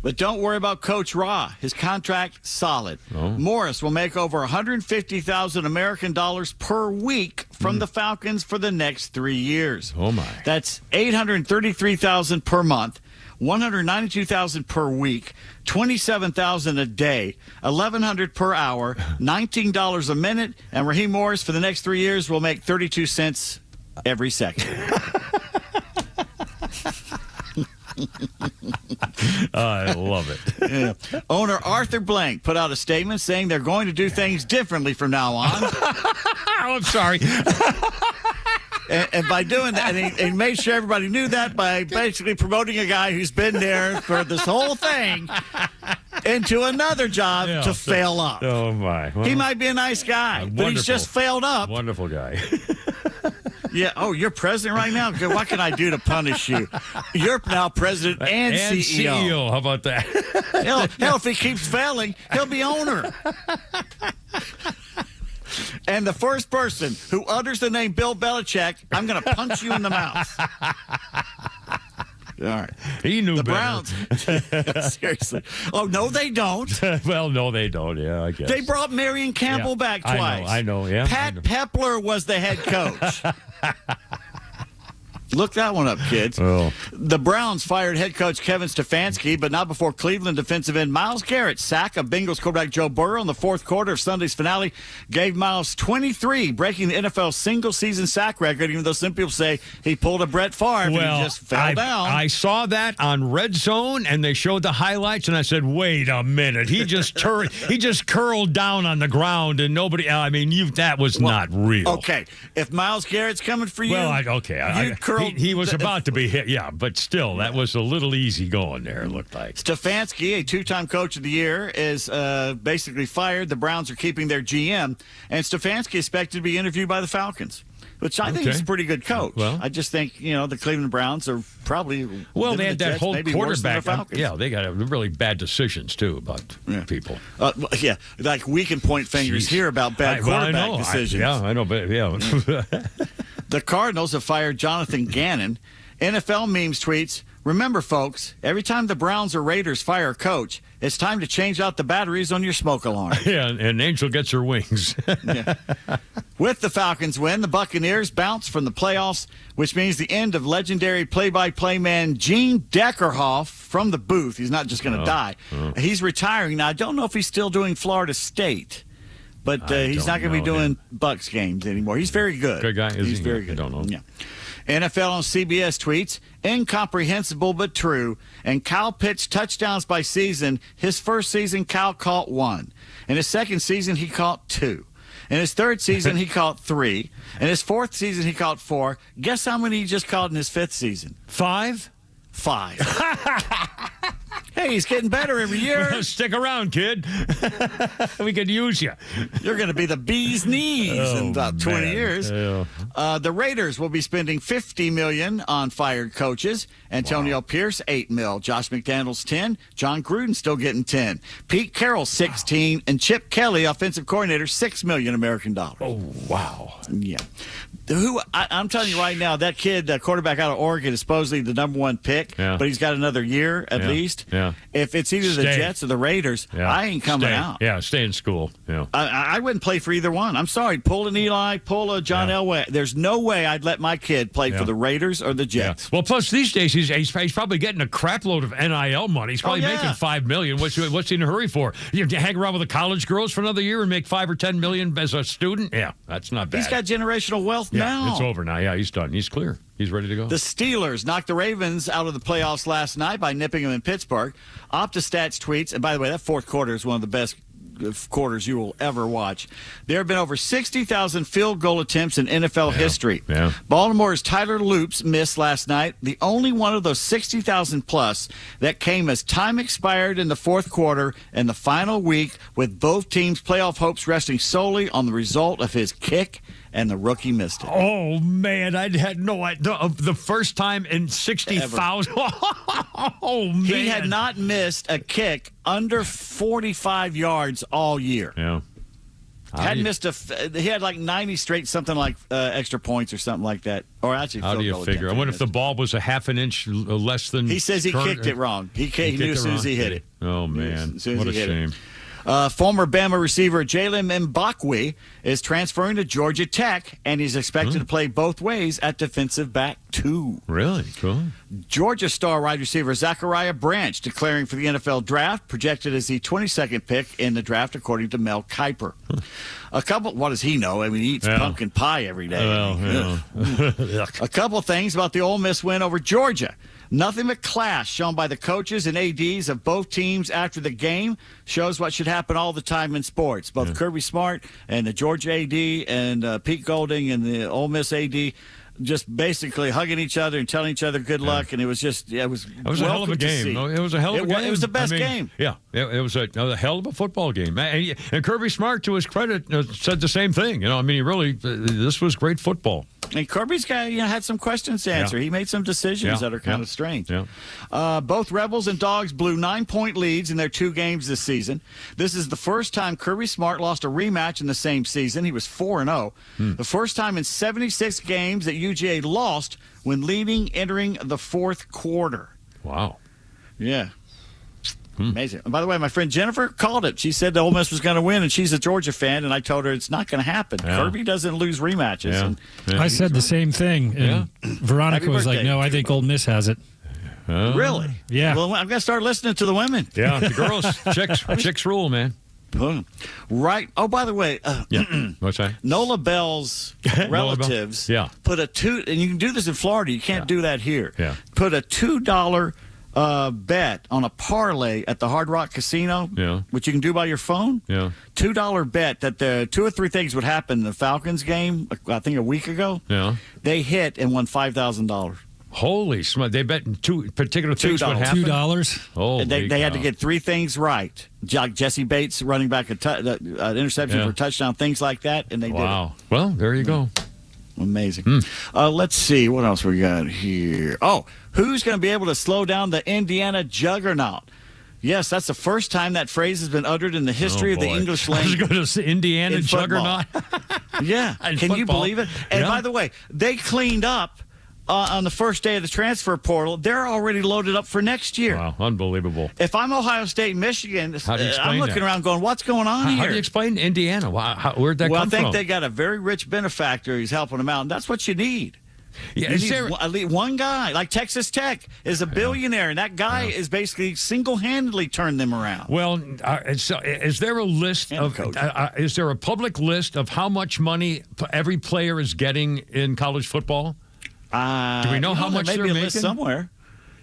But don't worry about Coach Ra. His contract solid. Morris will make over $150,000 American dollars per week from the Falcons for the next 3 years. Oh my! That's $833,000 per month. $192,000 per week, $27,000 a day, $1,100 per hour, $19 a minute, and Raheem Morris for the next 3 years will make 32 cents every second. I love it. Yeah. Owner Arthur Blank put out a statement saying they're going to do things differently from now on. I'm sorry. And by doing that, and he made sure everybody knew that by basically promoting a guy who's been there for this whole thing into another job to fail up. Oh, my. Well, he might be a nice guy, but he's just failed up. Wonderful guy. Yeah. Oh, you're president right now? Good. What can I do to punish you? You're now president and CEO. How about that? Hell, if he keeps failing, he'll be owner. And the first person who utters the name Bill Belichick, I'm going to punch you in the mouth. All right. He knew the better. Browns. Seriously. Oh, no, they don't. Well, no, they don't. Yeah, I guess. They brought Marion Campbell back twice. I know. Yeah. Pat Pepler was the head coach. Look that one up, kids. Oh. The Browns fired head coach Kevin Stefanski, but not before Cleveland defensive end Myles Garrett sack of Bengals quarterback Joe Burrow in the fourth quarter of Sunday's finale gave Myles 23, breaking the NFL single-season sack record, even though some people say he pulled a Brett Favre and he just fell down. I saw that on Red Zone, and they showed the highlights, and I said, wait a minute. He just curled down on the ground, and nobody, I mean, that was not real. Okay, if Myles Garrett's coming for you, he was about to be hit, but still, that was a little easy going there, it looked like. Stefanski, a two-time coach of the year, is basically fired. The Browns are keeping their GM, and Stefanski is expected to be interviewed by the Falcons, which I think is a pretty good coach. Well, I just think, the Cleveland Browns are probably they had that whole quarterback. The they got really bad decisions, too, about people. Like we can point fingers here about bad quarterback decisions. I know, but The Cardinals have fired Jonathan Gannon. NFL memes tweets, remember, folks, every time the Browns or Raiders fire a coach, it's time to change out the batteries on your smoke alarm. Yeah, and Angel gets her wings. With the Falcons win, the Buccaneers bounce from the playoffs, which means the end of legendary play-by-play man Gene Deckerhoff from the booth. He's not just going to die. He's retiring. Now, I don't know if he's still doing Florida State. But he's not going to be doing Bucs games anymore. He's very good. Good guy. He's very good. I don't know. Yeah. NFL on CBS tweets, incomprehensible but true. And Kyle pitched touchdowns by season. His first season, Kyle caught 1. In his second season, he caught 2. In his third season, he caught 3. In his fourth season, he caught 4. Guess how many he just caught in his fifth season? 5? 5. Hey, he's getting better every year. Stick around, kid. We could use you. You're going to be the bee's knees in about 20 years. Yeah. The Raiders will be spending $50 million on fired coaches. Antonio Pierce, $8 million. Josh McDaniels, $10 million. John Gruden still getting $10 million. Pete Carroll, $16 million. And Chip Kelly, offensive coordinator, $6 million American dollars. Oh, wow. Yeah. I'm telling you right now, that kid, quarterback out of Oregon, is supposedly the number one pick, but he's got another year at least. Yeah. If it's either the Jets or the Raiders, I ain't coming out. Yeah, stay in school. Yeah. I wouldn't play for either one. I'm sorry. Pull an Eli, pull a John Elway. There's no way I'd let my kid play for the Raiders or the Jets. Yeah. Well, plus these days he's probably getting a crap load of NIL money. He's probably making $5 million. What's he in a hurry for? You have to hang around with the college girls for another year and make $5 or $10 million as a student? Yeah, that's not bad. He's got generational wealth now. It's over now. Yeah, he's done. He's clear. He's ready to go. The Steelers knocked the Ravens out of the playoffs last night by nipping them in Pittsburgh. Optastats tweets, and by the way, that fourth quarter is one of the best quarters you will ever watch. There have been over 60,000 field goal attempts in NFL history. Yeah. Baltimore's Tyler Loops missed last night, the only one of those 60,000 plus that came as time expired in the fourth quarter and the final week, with both teams' playoff hopes resting solely on the result of his kick, and the rookie missed it. Oh, man, I had no idea. The first time in 60,000. Oh, man. He had not missed a kick under 45 yards all year. Yeah. He had like 90 straight, something like extra points or something like that. Or actually, how do you figure? I wonder if the ball was a half an inch less than. He says he kicked it wrong. He knew as soon as he hit it. Oh, man. What a shame. Former Bama receiver Jalen Mbakwe is transferring to Georgia Tech, and he's expected to play both ways at defensive back 2. Really? Cool. Georgia star wide receiver Zachariah Branch declaring for the NFL draft, projected as the 22nd pick in the draft, according to Mel Kiper. What does he know? I mean, he eats pumpkin pie every day. A couple things about the Ole Miss win over Georgia. Nothing but class shown by the coaches and ADs of both teams after the game shows what should happen all the time in sports. Both Kirby Smart and the Georgia AD and Pete Golding and the Ole Miss AD just basically hugging each other and telling each other good luck, and it was just it was a hell of a game. It was a hell of a game. It was the best game. Yeah, it was a hell of a football game. And Kirby Smart, to his credit, said the same thing. I mean, he really this was great football. And Kirby's guy, had some questions to answer. He made some decisions that are kind of strange. Yeah. Both Rebels and Dogs blew 9-point leads in their 2 games this season. This is the first time Kirby Smart lost a rematch in the same season. He was 4-0. The first time in 76 games that UGA lost when leading entering the fourth quarter. Wow. Yeah. Amazing. And by the way, my friend Jennifer called it. She said the Ole Miss was going to win, and she's a Georgia fan, and I told her it's not going to happen. Kirby doesn't lose rematches. Yeah. I said the same thing, and Veronica was like, no, I think Ole Miss has it. Really? Yeah. Well, I'm going to start listening to the women. Yeah, the girls. Chicks rule, man. Right. Oh, by the way, what's that? Nola Bell's relatives put a and you can do this in Florida. You can't do that here. Yeah. Put a $2 bet on a parlay at the Hard Rock Casino, which you can do by your phone. Yeah. $2 bet that the 2 or 3 things would happen in the Falcons game, I think a week ago. Yeah. They hit and won $5,000. Holy smokes. They bet 2 particular things would happen? $2? Oh, they had to get 3 things right. Jesse Bates running back an interception for a touchdown, things like that, and they did it. Wow. Well, there you go. Amazing. Let's see. What else we got here? Oh, who's going to be able to slow down the Indiana juggernaut? Yes, that's the first time that phrase has been uttered in the history of the English language. I was going to say Indiana juggernaut. Yeah. Can you believe it? And by the way, they cleaned up on the first day of the transfer portal. They're already loaded up for next year. Wow, unbelievable. If I'm Ohio State and Michigan, I'm looking around going, what's going on here? How do you explain Indiana? Where'd that come from? Well, I think they got a very rich benefactor who's helping them out, and that's what you need. Yeah, you need one guy. Like Texas Tech is a billionaire, and that guy is basically single-handedly turned them around. Well, is there a list is there a public list of how much money every player is getting in college football? Do we know how much they're making? Maybe a list somewhere.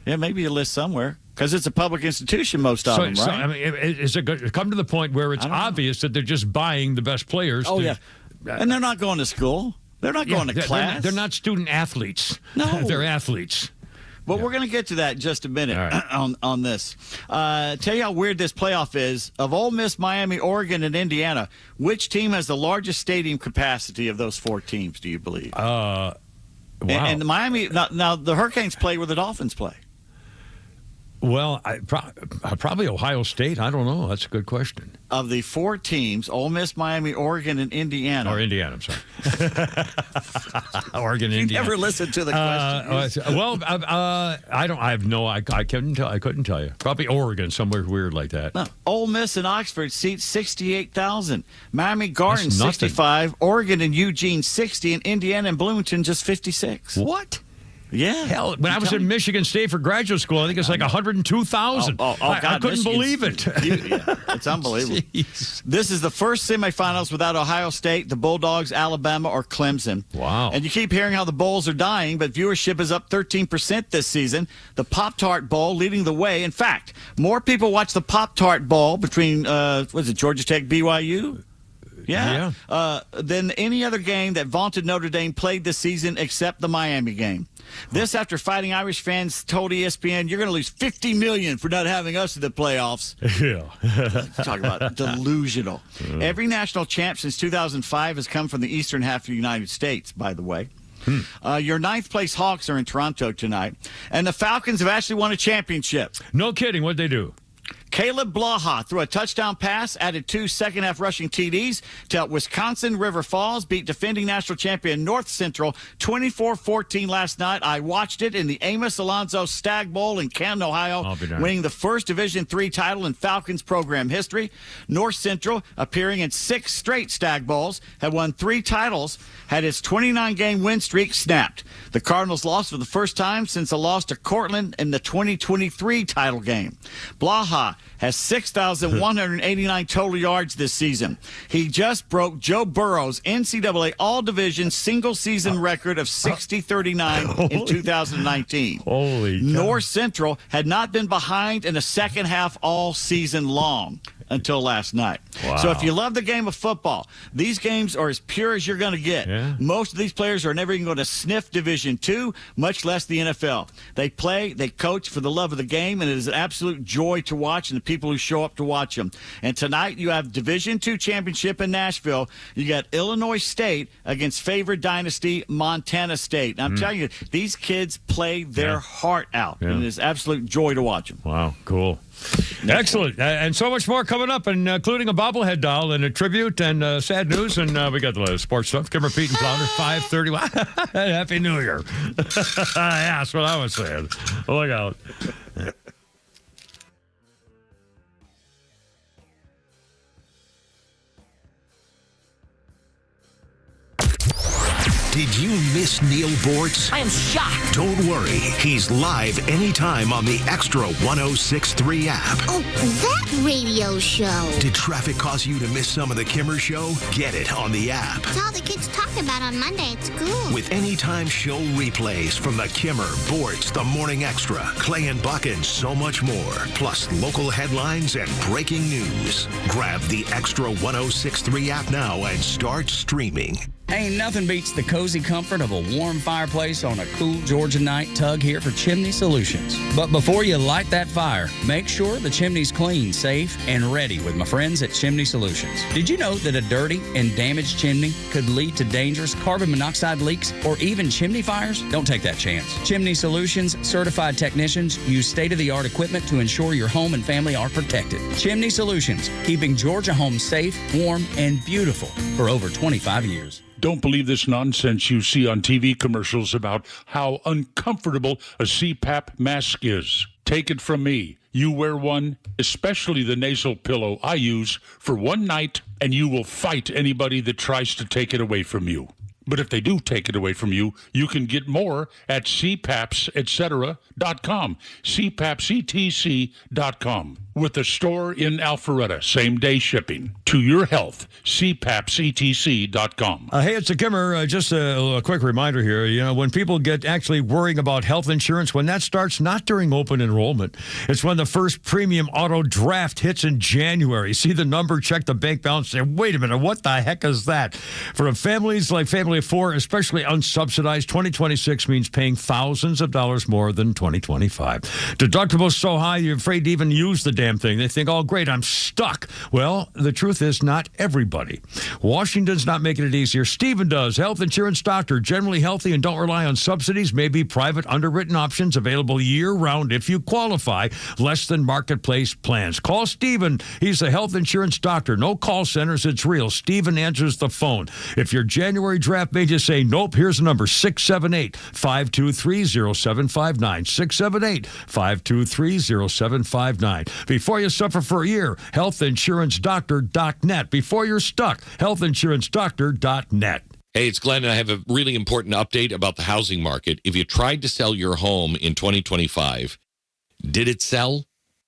Yeah, maybe a list somewhere. Because it's a public institution, most of them, right? So, I mean, is it come to the point where it's obvious that they're just buying the best players? Oh, yeah. And they're not going to school. They're not going to class. They're not student athletes. No. They're athletes. But we're going to get to that in just a minute on this. Tell you how weird this playoff is. Of Ole Miss, Miami, Oregon, and Indiana, which team has the largest stadium capacity of those 4 teams, do you believe? Wow. And the Miami, now the Hurricanes play where the Dolphins play. Well, probably Ohio State. I don't know. That's a good question. Of the 4 teams, Ole Miss, Miami, Oregon, and Indiana. Or Indiana, I'm sorry. Oregon, you Indiana. never listened to the question. I couldn't tell you. Probably Oregon, somewhere weird like that. No. Ole Miss and Oxford seats 68,000. Miami Garden 65. Oregon and Eugene 60, and Indiana and Bloomington just 56. What? Yeah. Hell, when I was in Michigan State for graduate school, I think it's like 102,000. I couldn't believe it. It's unbelievable. This is the first semifinals without Ohio State, the Bulldogs, Alabama, or Clemson. Wow. And you keep hearing how the bowls are dying, but viewership is up 13% this season. The Pop-Tart Bowl leading the way. In fact, more people watch the Pop-Tart Bowl between, Georgia Tech, BYU? Yeah. Than any other game that vaunted Notre Dame played this season except the Miami game. This after Fighting Irish fans told ESPN, you're going to lose $50 million for not having us in the playoffs. Yeah. Talk about delusional. Every national champ since 2005 has come from the eastern half of the United States, by the way. Your 9th place Hawks are in Toronto tonight. And the Falcons have actually won a championship. No kidding. What'd they do? Caleb Blaha threw a touchdown pass, added 2 second-half rushing TDs to help Wisconsin River Falls beat defending national champion North Central 24-14 last night. I watched it in the Amos Alonzo Stag Bowl in Canton, Ohio, winning the first Division III title in Falcons program history. North Central, appearing in 6 straight Stag Bowls, had won 3 titles, had its 29-game win streak snapped. The Cardinals lost for the first time since a loss to Cortland in the 2023 title game. Blaha has 6,189 total yards this season. He just broke Joe Burrow's NCAA All-Division single-season record of 60-39 in 2019. Holy cow. North Central had not been behind in the second half all season long until last night. Wow. So if you love the game of football, these games are as pure as you're going to get. Yeah. Most of these players are never even going to sniff Division II, much less the NFL. They play, they coach for the love of the game, and it is an absolute joy to watch and the people who show up to watch them. And tonight you have Division II championship in Nashville. You got Illinois State against favored dynasty Montana State. And I'm telling you, these kids play their heart out, and it is absolute joy to watch them. Wow, cool. Excellent. And so much more coming up, and including a bobblehead doll and a tribute and sad news. And we got the sports stuff. Kimmer, Pete, and Flounder, 5:30. Happy New Year. Yeah, that's what I was saying. Look out. Did you miss Neil Bortz? I am shocked. Don't worry. He's live anytime on the Extra 106.3 app. Oh, that radio show. Did traffic cause you to miss some of the Kimmer Show? Get it on the app. It's all the kids talk about on Monday at school. With anytime show replays from the Kimmer, Bortz, The Morning Extra, Clay and Buck, and so much more. Plus local headlines and breaking news. Grab the Extra 106.3 app now and start streaming. Ain't nothing beats the cozy comfort of a warm fireplace on a cool Georgia night. Tug here for Chimney Solutions. But before you light that fire, make sure the chimney's clean, safe, and ready with my friends at Chimney Solutions. Did you know that a dirty and damaged chimney could lead to dangerous carbon monoxide leaks or even chimney fires? Don't take that chance. Chimney Solutions certified technicians use state-of-the-art equipment to ensure your home and family are protected. Chimney Solutions, keeping Georgia homes safe, warm, and beautiful for over 25 years. Don't believe this nonsense you see on TV commercials about how uncomfortable a CPAP mask is. Take it from me. You wear one, especially the nasal pillow I use, for one night, and you will fight anybody that tries to take it away from you. But if they do take it away from you, you can get more at cpapsetcetera.com. cpapsetc.com. with a store in Alpharetta, same-day shipping. To your health, cpapctc.com. Hey, it's a Kimmer. Just a quick reminder here. You know, when people get actually worrying about health insurance, when that starts not during open enrollment, it's when the first premium auto draft hits in January. See the number, check the bank balance, say, wait a minute, what the heck is that? For families like family of four, especially unsubsidized, 2026 means paying thousands of dollars more than 2025. Deductibles so high, you're afraid to even use the damn thing. They think, oh, great, I'm stuck. Well, the truth is not everybody. Washington's not making it easier. Stephen does. Health insurance doctor, generally healthy and don't rely on subsidies, maybe private underwritten options available year-round if you qualify. Less than marketplace plans. Call Stephen. He's a health insurance doctor. No call centers. It's real. Stephen answers the phone. If your January draft made you say, nope, here's the number, 678-523-0759. 678-523-0759. Before you suffer for a year, healthinsurancedoctor.net. Before you're stuck, healthinsurancedoctor.net. Hey, it's Glenn, and I have a really important update about the housing market. If you tried to sell your home in 2025, did it sell?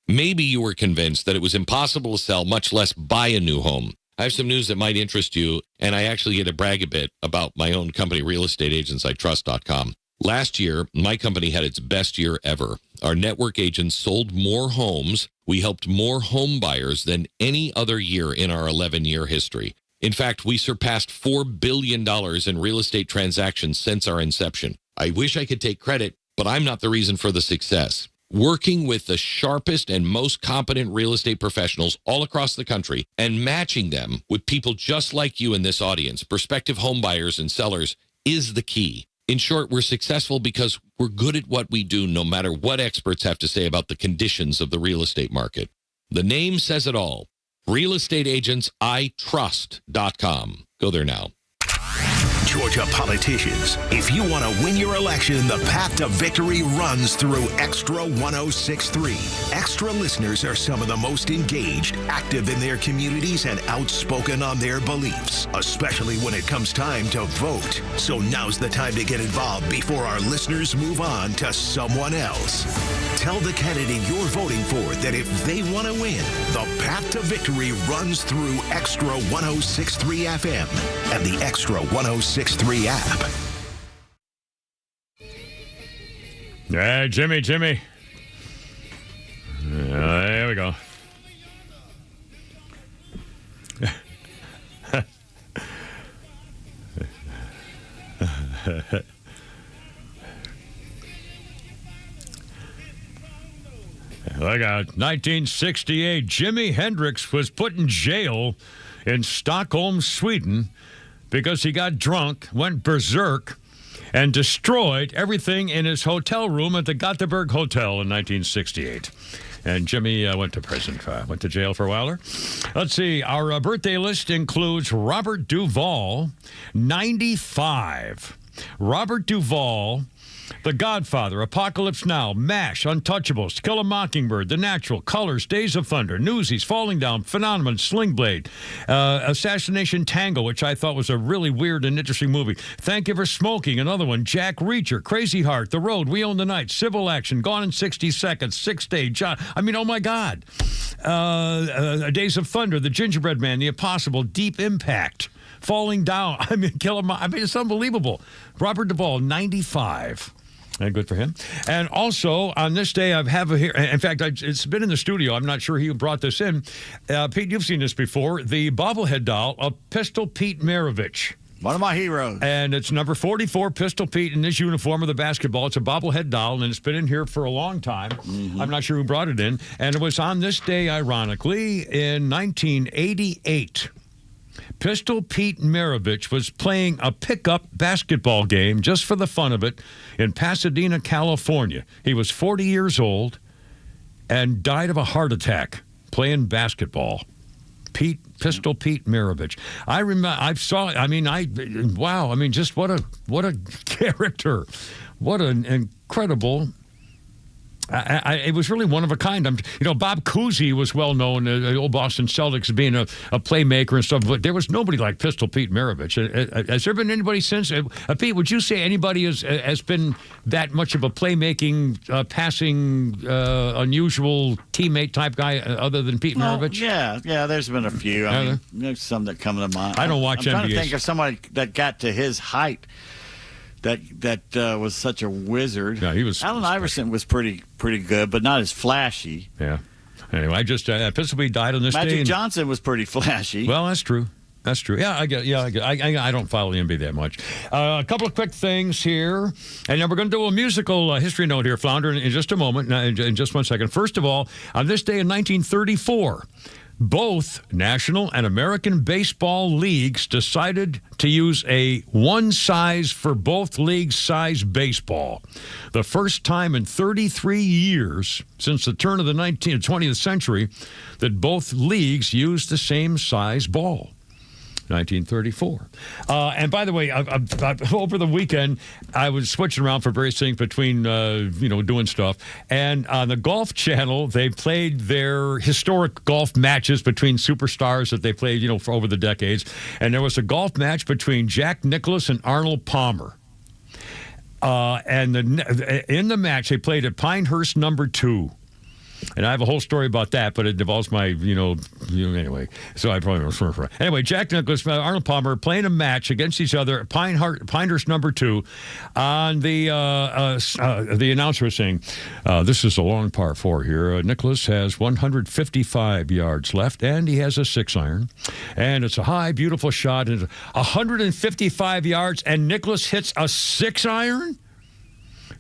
Maybe you were convinced that it was impossible to sell, much less buy a new home. I have some news that might interest you, and I actually get to brag a bit about my own company, realestateagentsitrust.com. Last year, my company had its best year ever. Our network agents sold more homes. We helped more home buyers than any other year in our 11-year history. In fact, we surpassed $4 billion in real estate transactions since our inception. I wish I could take credit, but I'm not the reason for the success. Working with the sharpest and most competent real estate professionals all across the country and matching them with people just like you in this audience, prospective home buyers and sellers, is the key. In short, we're successful because we're good at what we do, no matter what experts have to say about the conditions of the real estate market. The name says it all. realestateagentsitrust.com. Go there now. Georgia politicians, if you want to win your election, the path to victory runs through Extra 106.3. Extra listeners are some of the most engaged, active in their communities, and outspoken on their beliefs, especially when it comes time to vote. So now's the time to get involved before our listeners move on to someone else. Tell the candidate you're voting for that if they want to win, the path to victory runs through Extra 106.3 FM and the Extra 106.3 app. Yeah, Jimmy. There we go. Look out. 1968, Jimi Hendrix was put in jail in Stockholm, Sweden, because he got drunk, went berserk, and destroyed everything in his hotel room at the Gothenburg Hotel in 1968. And Jimmy went to prison, went to jail for a while. Let's see. Our birthday list includes Robert Duvall, 95. Robert Duvall, The Godfather, Apocalypse Now, MASH, Untouchables, To Kill a Mockingbird, The Natural, Colors, Days of Thunder, Newsies, Falling Down, Phenomenon, Sling Blade, Assassination Tango, which I thought was a really weird and interesting movie. Thank You for Smoking, another one. Jack Reacher, Crazy Heart, The Road, We Own the Night, Civil Action, Gone in 60 Seconds, Sixth Day, John. I mean, oh my God. Days of Thunder, The Gingerbread Man, The Impossible, Deep Impact, Falling Down. I mean, it's unbelievable. Robert Duvall, 95. And good for him. And also, on this day, I have here, in fact, it's been in the studio. I'm not sure who brought this in. Pete, you've seen this before. The bobblehead doll of Pistol Pete Maravich. One of my heroes. And it's number 44, Pistol Pete, in his uniform of the basketball. It's a bobblehead doll, and it's been in here for a long time. Mm-hmm. I'm not sure who brought it in. And it was on this day, ironically, in 1988. Pistol Pete Maravich was playing a pickup basketball game just for the fun of it in Pasadena, California. He was 40 years old and died of a heart attack playing basketball. Pistol Pete Maravich. I remember. Wow. I mean, just what a character. What an incredible It was really one of a kind. Bob Cousy was well known, the old Boston Celtics, being a playmaker and stuff, but there was nobody like Pistol Pete Maravich. Has there been anybody since? Pete, would you say anybody has been that much of a playmaking, passing, unusual teammate type guy other than Pete Maravich? Yeah, there's been a few. I mean, there's some that come to mind. I don't watch I'm trying NBA. to think of somebody that got to his height. That was such a wizard. Yeah, he was. Allen Iverson was pretty good, but not as flashy. Yeah. Anyway, I just Pistol Pete died on this day. Magic Johnson was pretty flashy. Well, that's true. That's true. Yeah, I get. Yeah, I don't follow the NBA that much. A couple of quick things here, and then we're going to do a musical history note here, Flounder, in just a moment. In just 1 second. First of all, on this day in 1934. Both National and American baseball leagues decided to use a one-size-for-both-leagues size baseball. The first time in 33 years since the turn of the 20th century that both leagues used the same size ball. 1934. And by the way, over the weekend, I was switching around for various things between, doing stuff. And on the Golf Channel, they played their historic golf matches between superstars that they played, for over the decades. And there was a golf match between Jack Nicklaus and Arnold Palmer. And in the match, they played at Pinehurst number 2. And I have a whole story about that, but it involves my, anyway. So I probably don't. Anyway, Jack Nicklaus, Arnold Palmer playing a match against each other at Pinehurst number 2. On the announcer was saying, "This is a long par 4 here. Nicklaus has 155 yards left, and he has a 6-iron, and it's a high, beautiful shot. And 155 yards, and Nicklaus hits a 6-iron."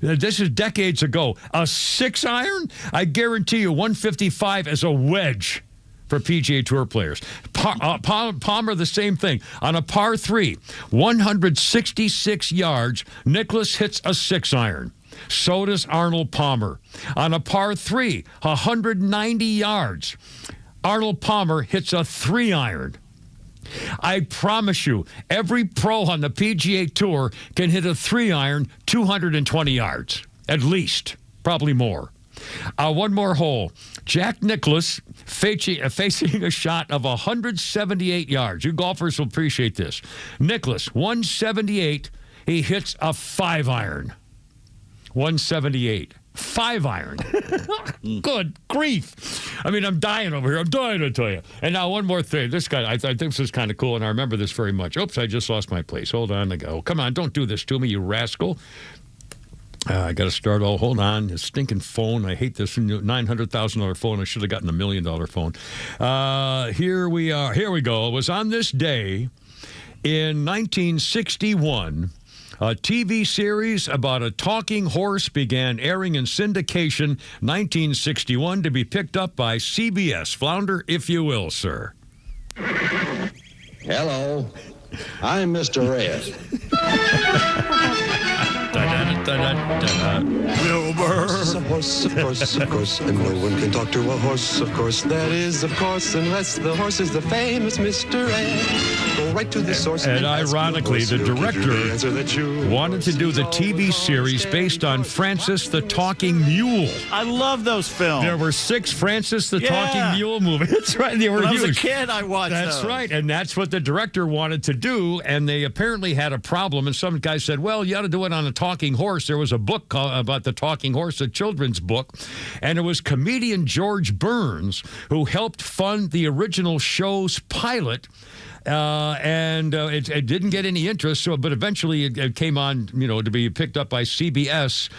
This is decades ago. A 6-iron? I guarantee you 155 is a wedge for PGA Tour players. Palmer, the same thing. On a par 3, 166 yards, Nicklaus hits a 6-iron. So does Arnold Palmer. On a par 3, 190 yards, Arnold Palmer hits a 3-iron. I promise you, every pro on the PGA Tour can hit a 3-iron 220 yards, at least, probably more. One more hole. Jack Nicklaus facing a shot of 178 yards. You golfers will appreciate this. Nicklaus, 178, he hits a 5-iron. 178. 5-iron. Good grief. I mean, I'm dying over here. I'm dying to tell you. And now one more thing. This guy, I think this is kind of cool, and I remember this very much. Oops, I just lost my place. Hold on. I go. Come on, don't do this to me, you rascal. I got to start all. Hold on. This stinking phone. I hate this $900,000 phone. I should have gotten a $1 million phone. Here we are. Here we go. It was on this day in 1961. A TV series about a talking horse began airing in syndication 1961 to be picked up by CBS. Flounder, if you will, sir. Hello, I'm Mr. Red. Wilbur. Of course, and no one can talk to a horse, of course. That is, of course, unless the horse is the famous Mr. Ed. Go right to the source. And ironically, the director wanted to do the TV series based on Francis the Talking Mule. I love those films. There were 6 Francis the Talking Mule movies. That's right. They were when huge. I was a kid, I watched That's those. right. And that's what the director wanted to do. And they apparently had a problem. And some guy said, well, you ought to do it on a talking horse. There was a book about the talking horse, a children's book. And it was comedian George Burns who helped fund the original show's pilot. It didn't get any interest, but eventually it came on, to be picked up by CBS.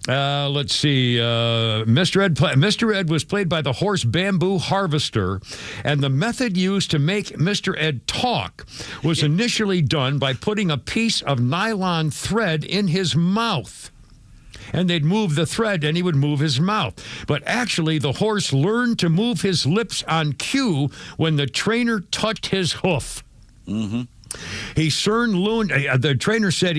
Let's see. Mr. Ed was played by the horse Bamboo Harvester, and the method used to make Mr. Ed talk was initially done by putting a piece of nylon thread in his mouth. And they'd move the thread, and he would move his mouth. But actually, the horse learned to move his lips on cue when the trainer touched his hoof. Mm-hmm. He soon learned, the trainer said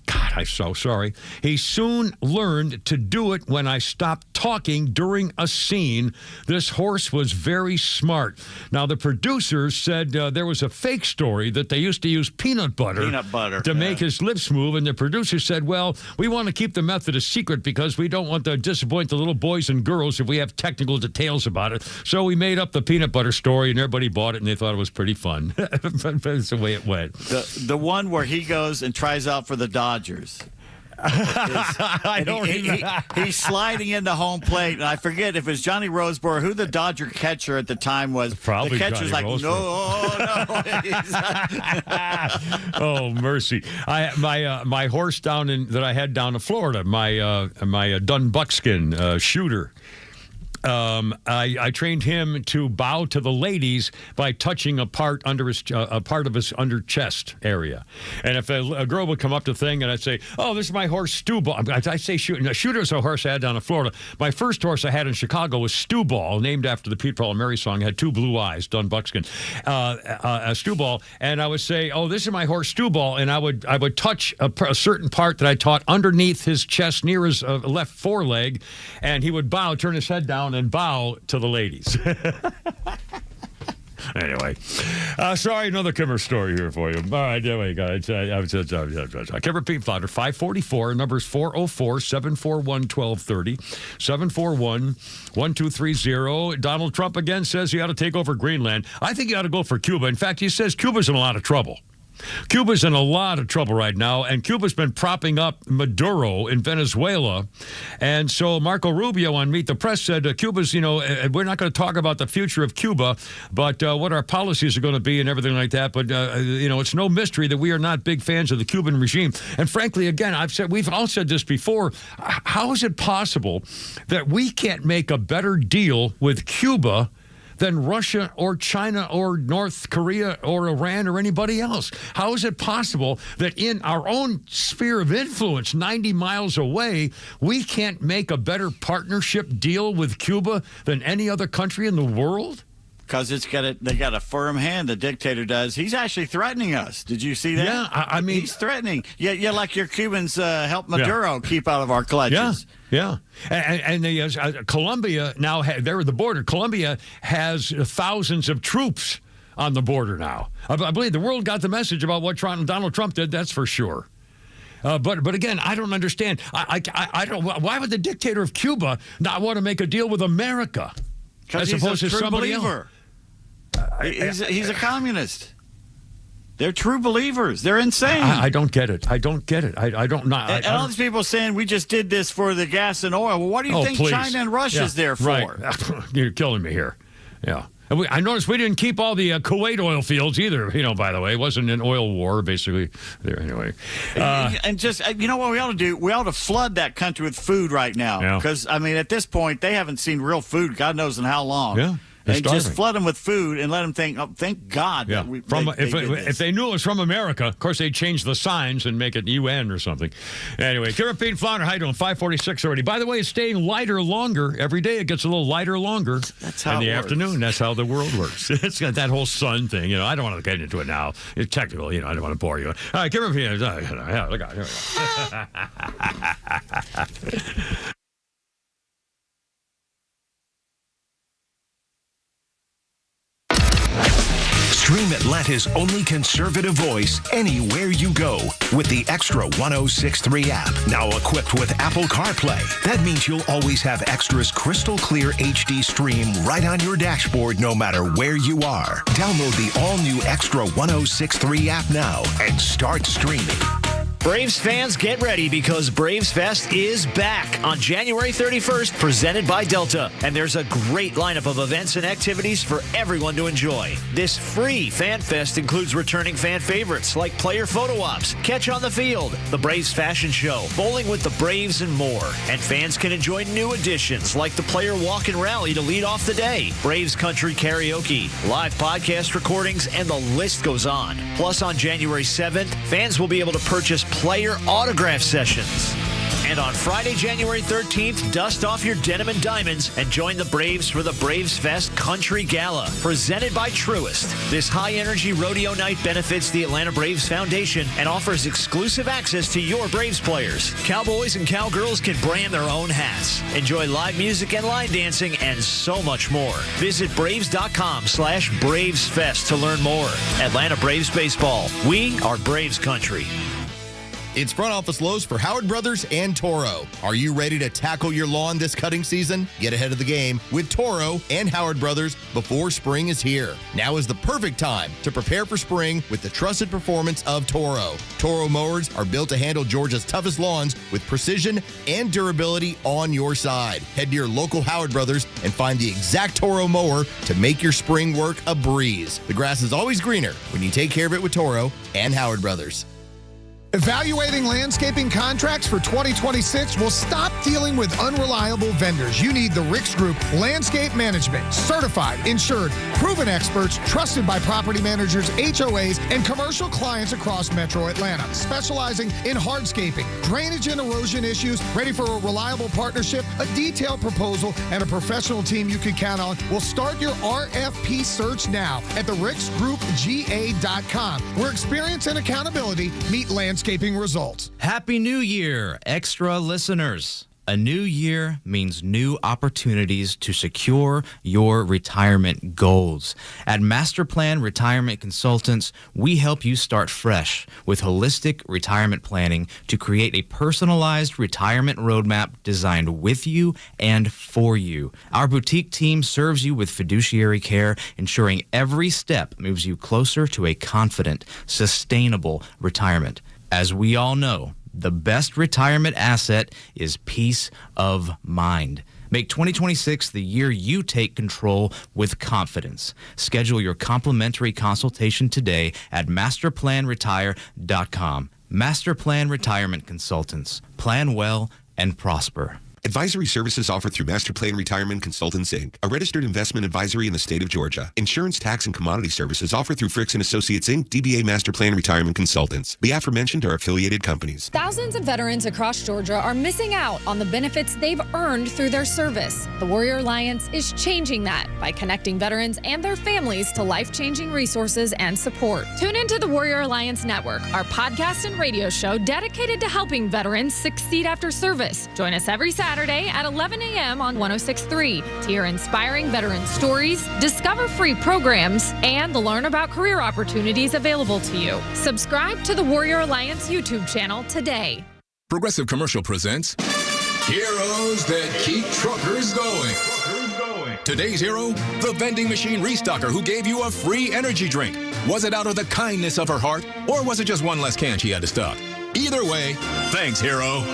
God, I'm so sorry. He soon learned to do it when I stopped talking during a scene. This horse was very smart. Now, the producers said there was a fake story that they used to use peanut butter to make his lips move, and the producers said, well, we want to keep the method a secret because we don't want to disappoint the little boys and girls if we have technical details about it. So we made up the peanut butter story, and everybody bought it, and they thought it was pretty fun. But that's the way it went. The one where he goes and tries out for the Dodgers. He's sliding into home plate, and I forget if it's Johnny Roseboro, who the Dodger catcher at the time was. Probably the catcher's Johnny like, no. Oh, mercy! My horse that I had down in Florida, my dun buckskin shooter. I trained him to bow to the ladies by touching a part of his under chest area. And if a girl would come up to the thing and I'd say, "Oh, this is my horse Stewball." I say Shooter is a horse I had down in Florida. My first horse I had in Chicago was Stewball, named after the Pete, Paul, and Mary song. It had two blue eyes, dun buckskin, Stewball. And I would say, "Oh, this is my horse Stewball," and I would touch a certain part that I taught underneath his chest, near his left foreleg, and he would bow, turn his head down, and bow to the ladies. Anyway, sorry, another Kimmer story here for you. All right, there we go. Kimmer Pete Flounder, 544, number's 404-741-1230, 741-1230. Donald Trump again says he ought to take over Greenland. I think he ought to go for Cuba. In fact, he says Cuba's in a lot of trouble. Cuba's in a lot of trouble right now, and Cuba's been propping up Maduro in Venezuela. And so Marco Rubio on Meet the Press said, Cuba's, we're not going to talk about the future of Cuba, but what our policies are going to be and everything like that. But, it's no mystery that we are not big fans of the Cuban regime. And frankly, again, we've all said this before, how is it possible that we can't make a better deal with Cuba than Russia or China or North Korea or Iran or anybody else? How is it possible that in our own sphere of influence, 90 miles away, we can't make a better partnership deal with Cuba than any other country in the world? Because they got a firm hand, the dictator does. He's actually threatening us. Did you see that? Yeah, I mean... He's threatening. Yeah, like your Cubans help Maduro keep out of our clutches. Yeah. And Colombia now, they're at the border. Colombia has thousands of troops on the border now. I believe the world got the message about what Donald Trump did, that's for sure. But again, I don't understand. I don't. Why would the dictator of Cuba not want to make a deal with America? Because he's a true believer. He's a communist. They're true believers. They're insane. I don't get it. I don't. And all these people saying we just did this for the gas and oil. Well, what do you think China and Russia's there for? Right. You're killing me here. Yeah. I noticed we didn't keep all the Kuwait oil fields either, by the way. It wasn't an oil war, basically. There, anyway. And just, what we ought to do? We ought to flood that country with food right now. Because, at this point, they haven't seen real food, God knows in how long. Yeah. And just flood them with food and let them think, thank God. Yeah. That if they knew it was from America, of course, they'd change the signs and make it UN or something. Anyway, Kira Pete Flounder, how you doing? 546 already. By the way, it's staying lighter longer. Every day it gets a little lighter longer. That's how in the it works. afternoon. That's how the world works. It's got that whole sun thing. I don't want to get into it now. It's technical. I don't want to bore you. All right, Kira Pete. Yeah, look out. Here we go. Stream Atlanta's only conservative voice anywhere you go with the Extra 106.3 app. Now equipped with Apple CarPlay. That means you'll always have Extra's crystal clear HD stream right on your dashboard no matter where you are. Download the all-new Extra 106.3 app now and start streaming. Braves fans, get ready because Braves Fest is back on January 31st, presented by Delta. And there's a great lineup of events and activities for everyone to enjoy. This free Fan Fest includes returning fan favorites like player photo ops, catch on the field, the Braves fashion show, bowling with the Braves, and more. And fans can enjoy new additions like the player walk and rally to lead off the day, Braves country karaoke, live podcast recordings, and the list goes on. Plus, on January 7th, fans will be able to purchase player autograph sessions. And on Friday, January 13th, dust off your denim and diamonds and join the Braves for the Braves Fest Country Gala, presented by Truist. This high-energy rodeo night benefits the Atlanta Braves Foundation and offers exclusive access to your Braves players. Cowboys and cowgirls can brand their own hats. Enjoy live music and line dancing and so much more. Visit Braves.com/BravesFest to learn more. Atlanta Braves Baseball. We are Braves Country. It's front office lows for Howard Brothers and Toro. Are you ready to tackle your lawn this cutting season? Get ahead of the game with Toro and Howard Brothers before spring is here. Now is the perfect time to prepare for spring with the trusted performance of Toro. Toro mowers are built to handle Georgia's toughest lawns with precision and durability on your side. Head to your local Howard Brothers and find the exact Toro mower to make your spring work a breeze. The grass is always greener when you take care of it with Toro and Howard Brothers. Evaluating landscaping contracts for 2026 will stop dealing with unreliable vendors. You need the Ricks Group Landscape Management. Certified, insured, proven experts, trusted by property managers, HOAs, and commercial clients across Metro Atlanta. Specializing in hardscaping, drainage and erosion issues. Ready for a reliable partnership, a detailed proposal, and a professional team you can count on. Will start your RFP search now at thericksgroupga.com, where experience and accountability meet landscaping results. Happy New Year, extra listeners. A new year means new opportunities to secure your retirement goals. At Master Plan Retirement Consultants, we help you start fresh with holistic retirement planning to create a personalized retirement roadmap designed with you and for you. Our boutique team serves you with fiduciary care, ensuring every step moves you closer to a confident, sustainable retirement. As we all know, the best retirement asset is peace of mind. Make 2026 the year you take control with confidence. Schedule your complimentary consultation today at masterplanretire.com. Master Plan Retirement Consultants. Plan well and prosper. Advisory services offered through Master Plan Retirement Consultants, Inc., a registered investment advisory in the state of Georgia. Insurance, tax, and commodity services offered through Fricks & Associates, Inc., DBA Master Plan Retirement Consultants. The aforementioned are affiliated companies. Thousands of veterans across Georgia are missing out on the benefits they've earned through their service. The Warrior Alliance is changing that by connecting veterans and their families to life-changing resources and support. Tune into the Warrior Alliance Network, our podcast and radio show dedicated to helping veterans succeed after service. Join us every Saturday at 11 a.m. on 106.3 to hear inspiring veteran stories, discover free programs, and learn about career opportunities available to you. Subscribe to the Warrior Alliance YouTube channel today. Progressive Commercial presents Heroes That Keep Truckers Going. Today's hero, the vending machine restocker who gave you a free energy drink. Was it out of the kindness of her heart, or was it just one less can she had to stock? Either way, thanks, hero.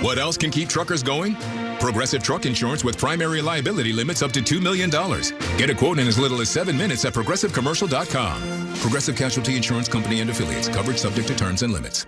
What else can keep truckers going? Progressive truck insurance with primary liability limits up to $2 million. Get a quote in as little as 7 minutes at progressivecommercial.com. Progressive Casualty Insurance Company and Affiliates. Coverage subject to terms and limits.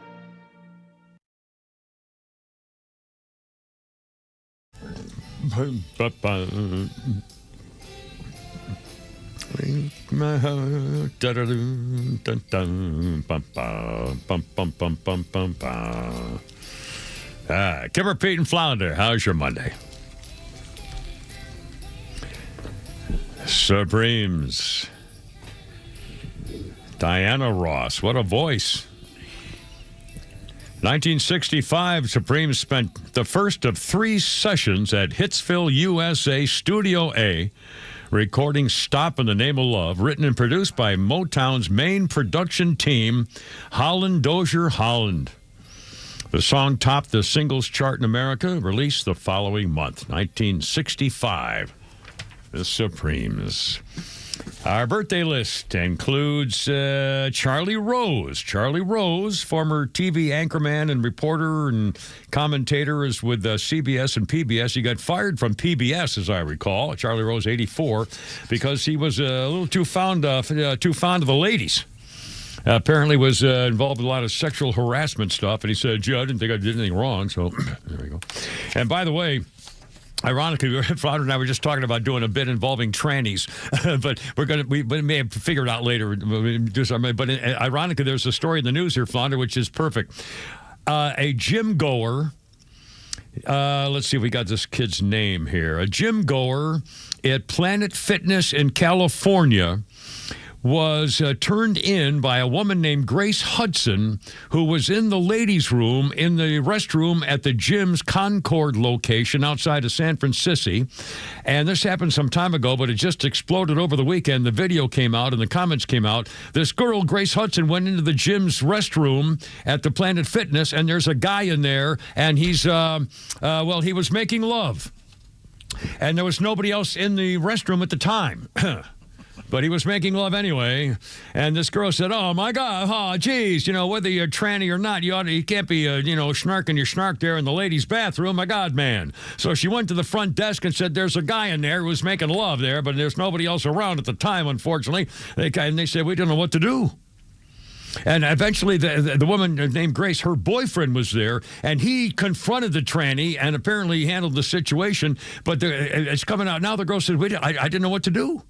Kimmer, Pete, and Flounder, how's your Monday? Supremes. Diana Ross, what a voice. 1965, Supremes spent the first of 3 sessions at Hitsville, USA, Studio A, recording Stop in the Name of Love, written and produced by Motown's main production team, Holland Dozier Holland. The song topped the singles chart in America, released the following month, 1965. The Supremes. Our birthday list includes Charlie Rose. Charlie Rose, former TV anchorman and reporter and commentator, is with CBS and PBS. He got fired from PBS, as I recall. Charlie Rose, 84, because he was a little too fond of the ladies. Apparently was involved in a lot of sexual harassment stuff, and he said, "Gee, I didn't think I did anything wrong." So there we go. And by the way, ironically, Flounder and I were just talking about doing a bit involving trannies, but we may have figured out later. But ironically, there's a story in the news here, Flounder, which is perfect. A gym goer Let's see if we got this kid's name here. A gym goer at Planet Fitness in California was turned in by a woman named Grace Hudson, who was in the ladies' room in the restroom at the gym's Concord location outside of San Francisco. And this happened some time ago, but it just exploded over the weekend. The video came out and the comments came out. This girl, Grace Hudson, went into the gym's restroom at the Planet Fitness, and there's a guy in there, and he's, he was making love. And there was nobody else in the restroom at the time. But he was making love anyway. And this girl said, oh, my God, oh, geez, whether you're tranny or not, you can't be, snarking your snark there in the ladies' bathroom. My God, man. So she went to the front desk and said, there's a guy in there who was making love there, but there's nobody else around at the time, unfortunately. And they said, we don't know what to do. And eventually the woman named Grace, her boyfriend was there, and he confronted the tranny and apparently handled the situation. But it's coming out now. The girl said, I didn't know what to do.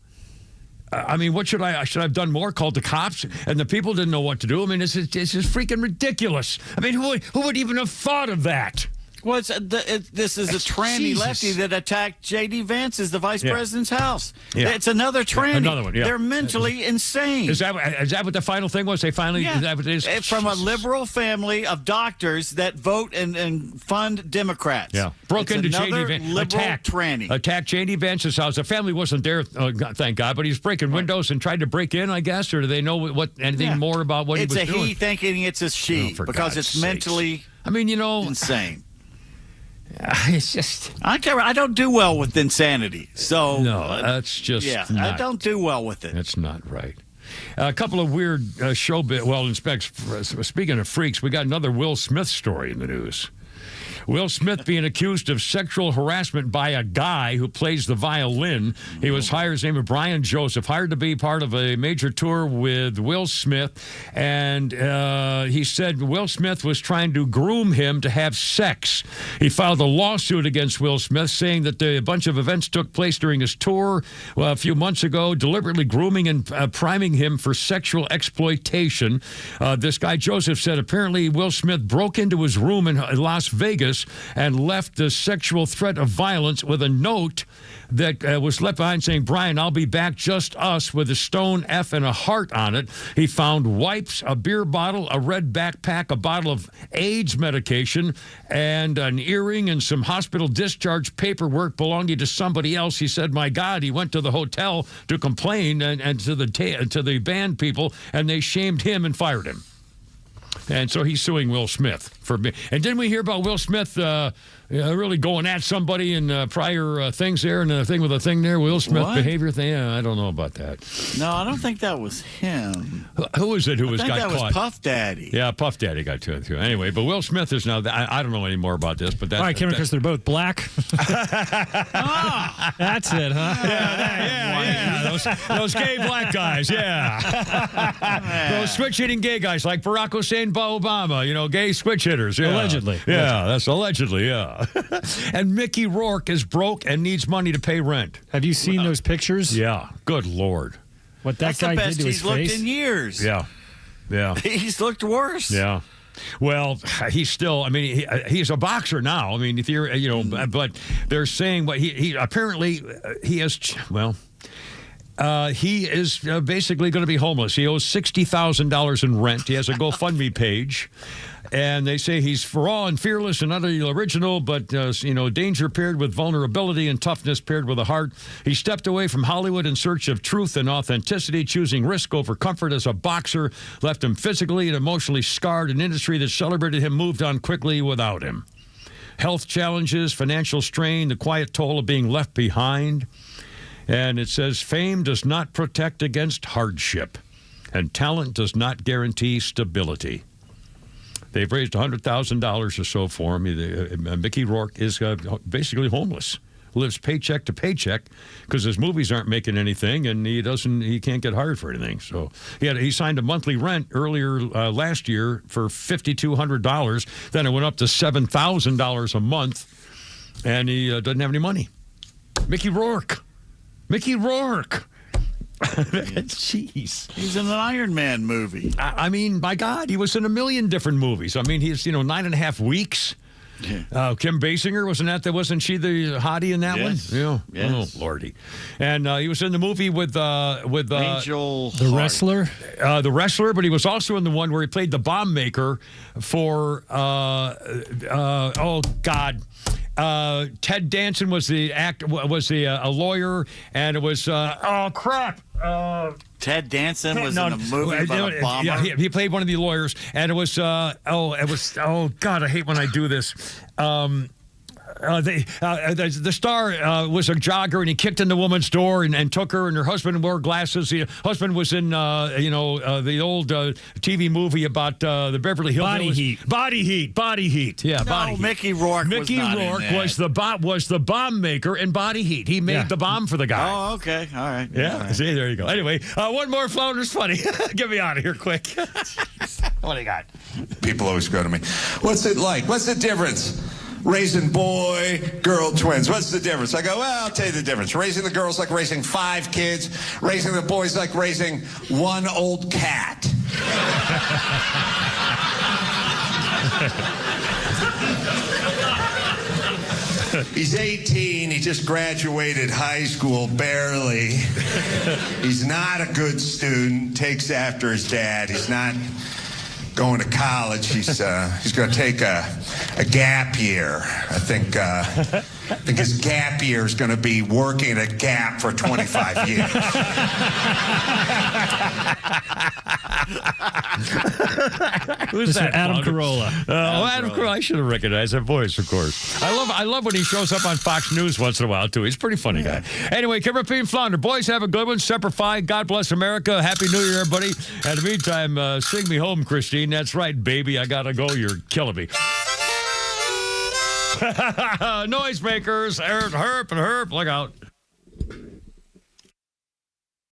I mean, what should I have done more? Called the cops? And the people didn't know what to do. I mean, this is freaking ridiculous. I mean, who would even have thought of that? Well, this is a tranny lefty that attacked J.D. Vance's, the vice president's house. Yeah. It's another tranny. Another one, yeah. They're mentally insane. Is that what the final thing was? They finally... Yeah. Is that what it is? From a liberal family of doctors that vote and fund Democrats. Yeah. Broke into J.D. Vance. Attacked J.D. Vance's house. The family wasn't there, thank God, but he's breaking windows and tried to break in, I guess, or do they know anything more about what he was doing? It's a he thinking it's a she because it's mentally insane. It's just... I don't do well with insanity. So no, that's just I don't do well with it. That's not right. A couple of weird showbiz... Well, speaking of freaks, we got another Will Smith story in the news. Will Smith being accused of sexual harassment by a guy who plays the violin. He was hired, his name is Brian Joseph, hired to be part of a major tour with Will Smith. And he said Will Smith was trying to groom him to have sex. He filed a lawsuit against Will Smith saying that a bunch of events took place during his tour a few months ago, deliberately grooming and priming him for sexual exploitation. This guy Joseph said apparently Will Smith broke into his room in Las Vegas and left the sexual threat of violence with a note that was left behind saying, Brian, I'll be back, just us, with a stone F and a heart on it. He found wipes, a beer bottle, a red backpack, a bottle of AIDS medication, and an earring and some hospital discharge paperwork belonging to somebody else. He said, my God, he went to the hotel to complain and to the band people, and they shamed him and fired him. And so he's suing Will Smith for being. And didn't we hear about Will Smith really going at somebody in prior things there, and the thing with the thing there, Will Smith behavior thing? Yeah, I don't know about that. No, I don't think that was him. Who was it who got caught? that was Puff Daddy. Yeah, Puff Daddy got to it too. Anyway, but Will Smith is now. I don't know any more about this, but that's all right, Cameron, because they're both black. That's it, huh? Yeah. Those gay black guys. Yeah. Those switch-hitting gay guys like Barack Hussein Obama. Gay switch hitters. Yeah. Allegedly. Yeah, that's allegedly. Yeah. And Mickey Rourke is broke and needs money to pay rent. Have you seen those pictures? Yeah. Good Lord. What that guy did to his face? That's the best he's looked in years. Yeah. He's looked worse. Yeah. Well, he's still. I mean, he's a boxer now. I mean, if you're, but they're saying what he apparently he has. Well. He is basically going to be homeless. He owes $60,000 in rent. He has a GoFundMe page. And they say he's raw and fearless and utterly original, but, danger paired with vulnerability and toughness paired with a heart. He stepped away from Hollywood in search of truth and authenticity, choosing risk over comfort as a boxer, left him physically and emotionally scarred. An industry that celebrated him moved on quickly without him. Health challenges, financial strain, the quiet toll of being left behind. And it says, fame does not protect against hardship, and talent does not guarantee stability. They've raised $100,000 or so for him. Mickey Rourke is basically homeless, lives paycheck to paycheck because his movies aren't making anything, and he can't get hired for anything. So he signed a monthly rent earlier last year for $5,200. Then it went up to $7,000 a month, and he doesn't have any money. Mickey Rourke. Jeez. He's in an Iron Man movie. I mean, my God, he was in a million different movies. I mean, he's, 9.5 weeks. Kim Basinger, wasn't she the hottie in that Yes. one? Yeah. Yes. Oh, Lordy. And he was in the movie with Angel The wrestler? The wrestler, but he was also in the one where he played the bomb maker for Ted Danson was the a lawyer, and it was Ted Danson was in a movie about a bomber. Yeah, he played one of the lawyers, and it was God, I hate when I do this. The star was a jogger, and he kicked in the woman's door and took her, and her husband wore glasses. The husband was in, the old TV movie about the Beverly Hills. Body Heat. Yeah, Body Heat. Mickey Rourke was not in that. was the bomb maker in Body Heat. He made the bomb for the guy. Oh, okay. All right. Yeah, All right. see, there you go. Anyway, one more Flounder's funny. Get me out of here quick. What do you got? People always go to me, what's it like? What's the difference? Raising boy, girl twins. What's the difference? I go, well, I'll tell you the difference. Raising the girls like raising 5 kids. Raising the boys like raising 1 old cat. He's 18. He just graduated high school, barely. He's not a good student. Takes after his dad. He's not going to college. He's going to take a gap year. I think his gap year is going to be working at Gap for 25 years. Who's that? Adam Flounder? Carolla. Adam Carolla. I should have recognized that voice, of course. I love when he shows up on Fox News once in a while, too. He's a pretty funny guy. Anyway, Kimber P. and Flounder. Boys, have a good one. Semper Fi. God bless America. Happy New Year, everybody. In the meantime, sing me home, Christine. That's right, baby. I got to go. You're killing me. Noisemakers. Herp and herp. Look out.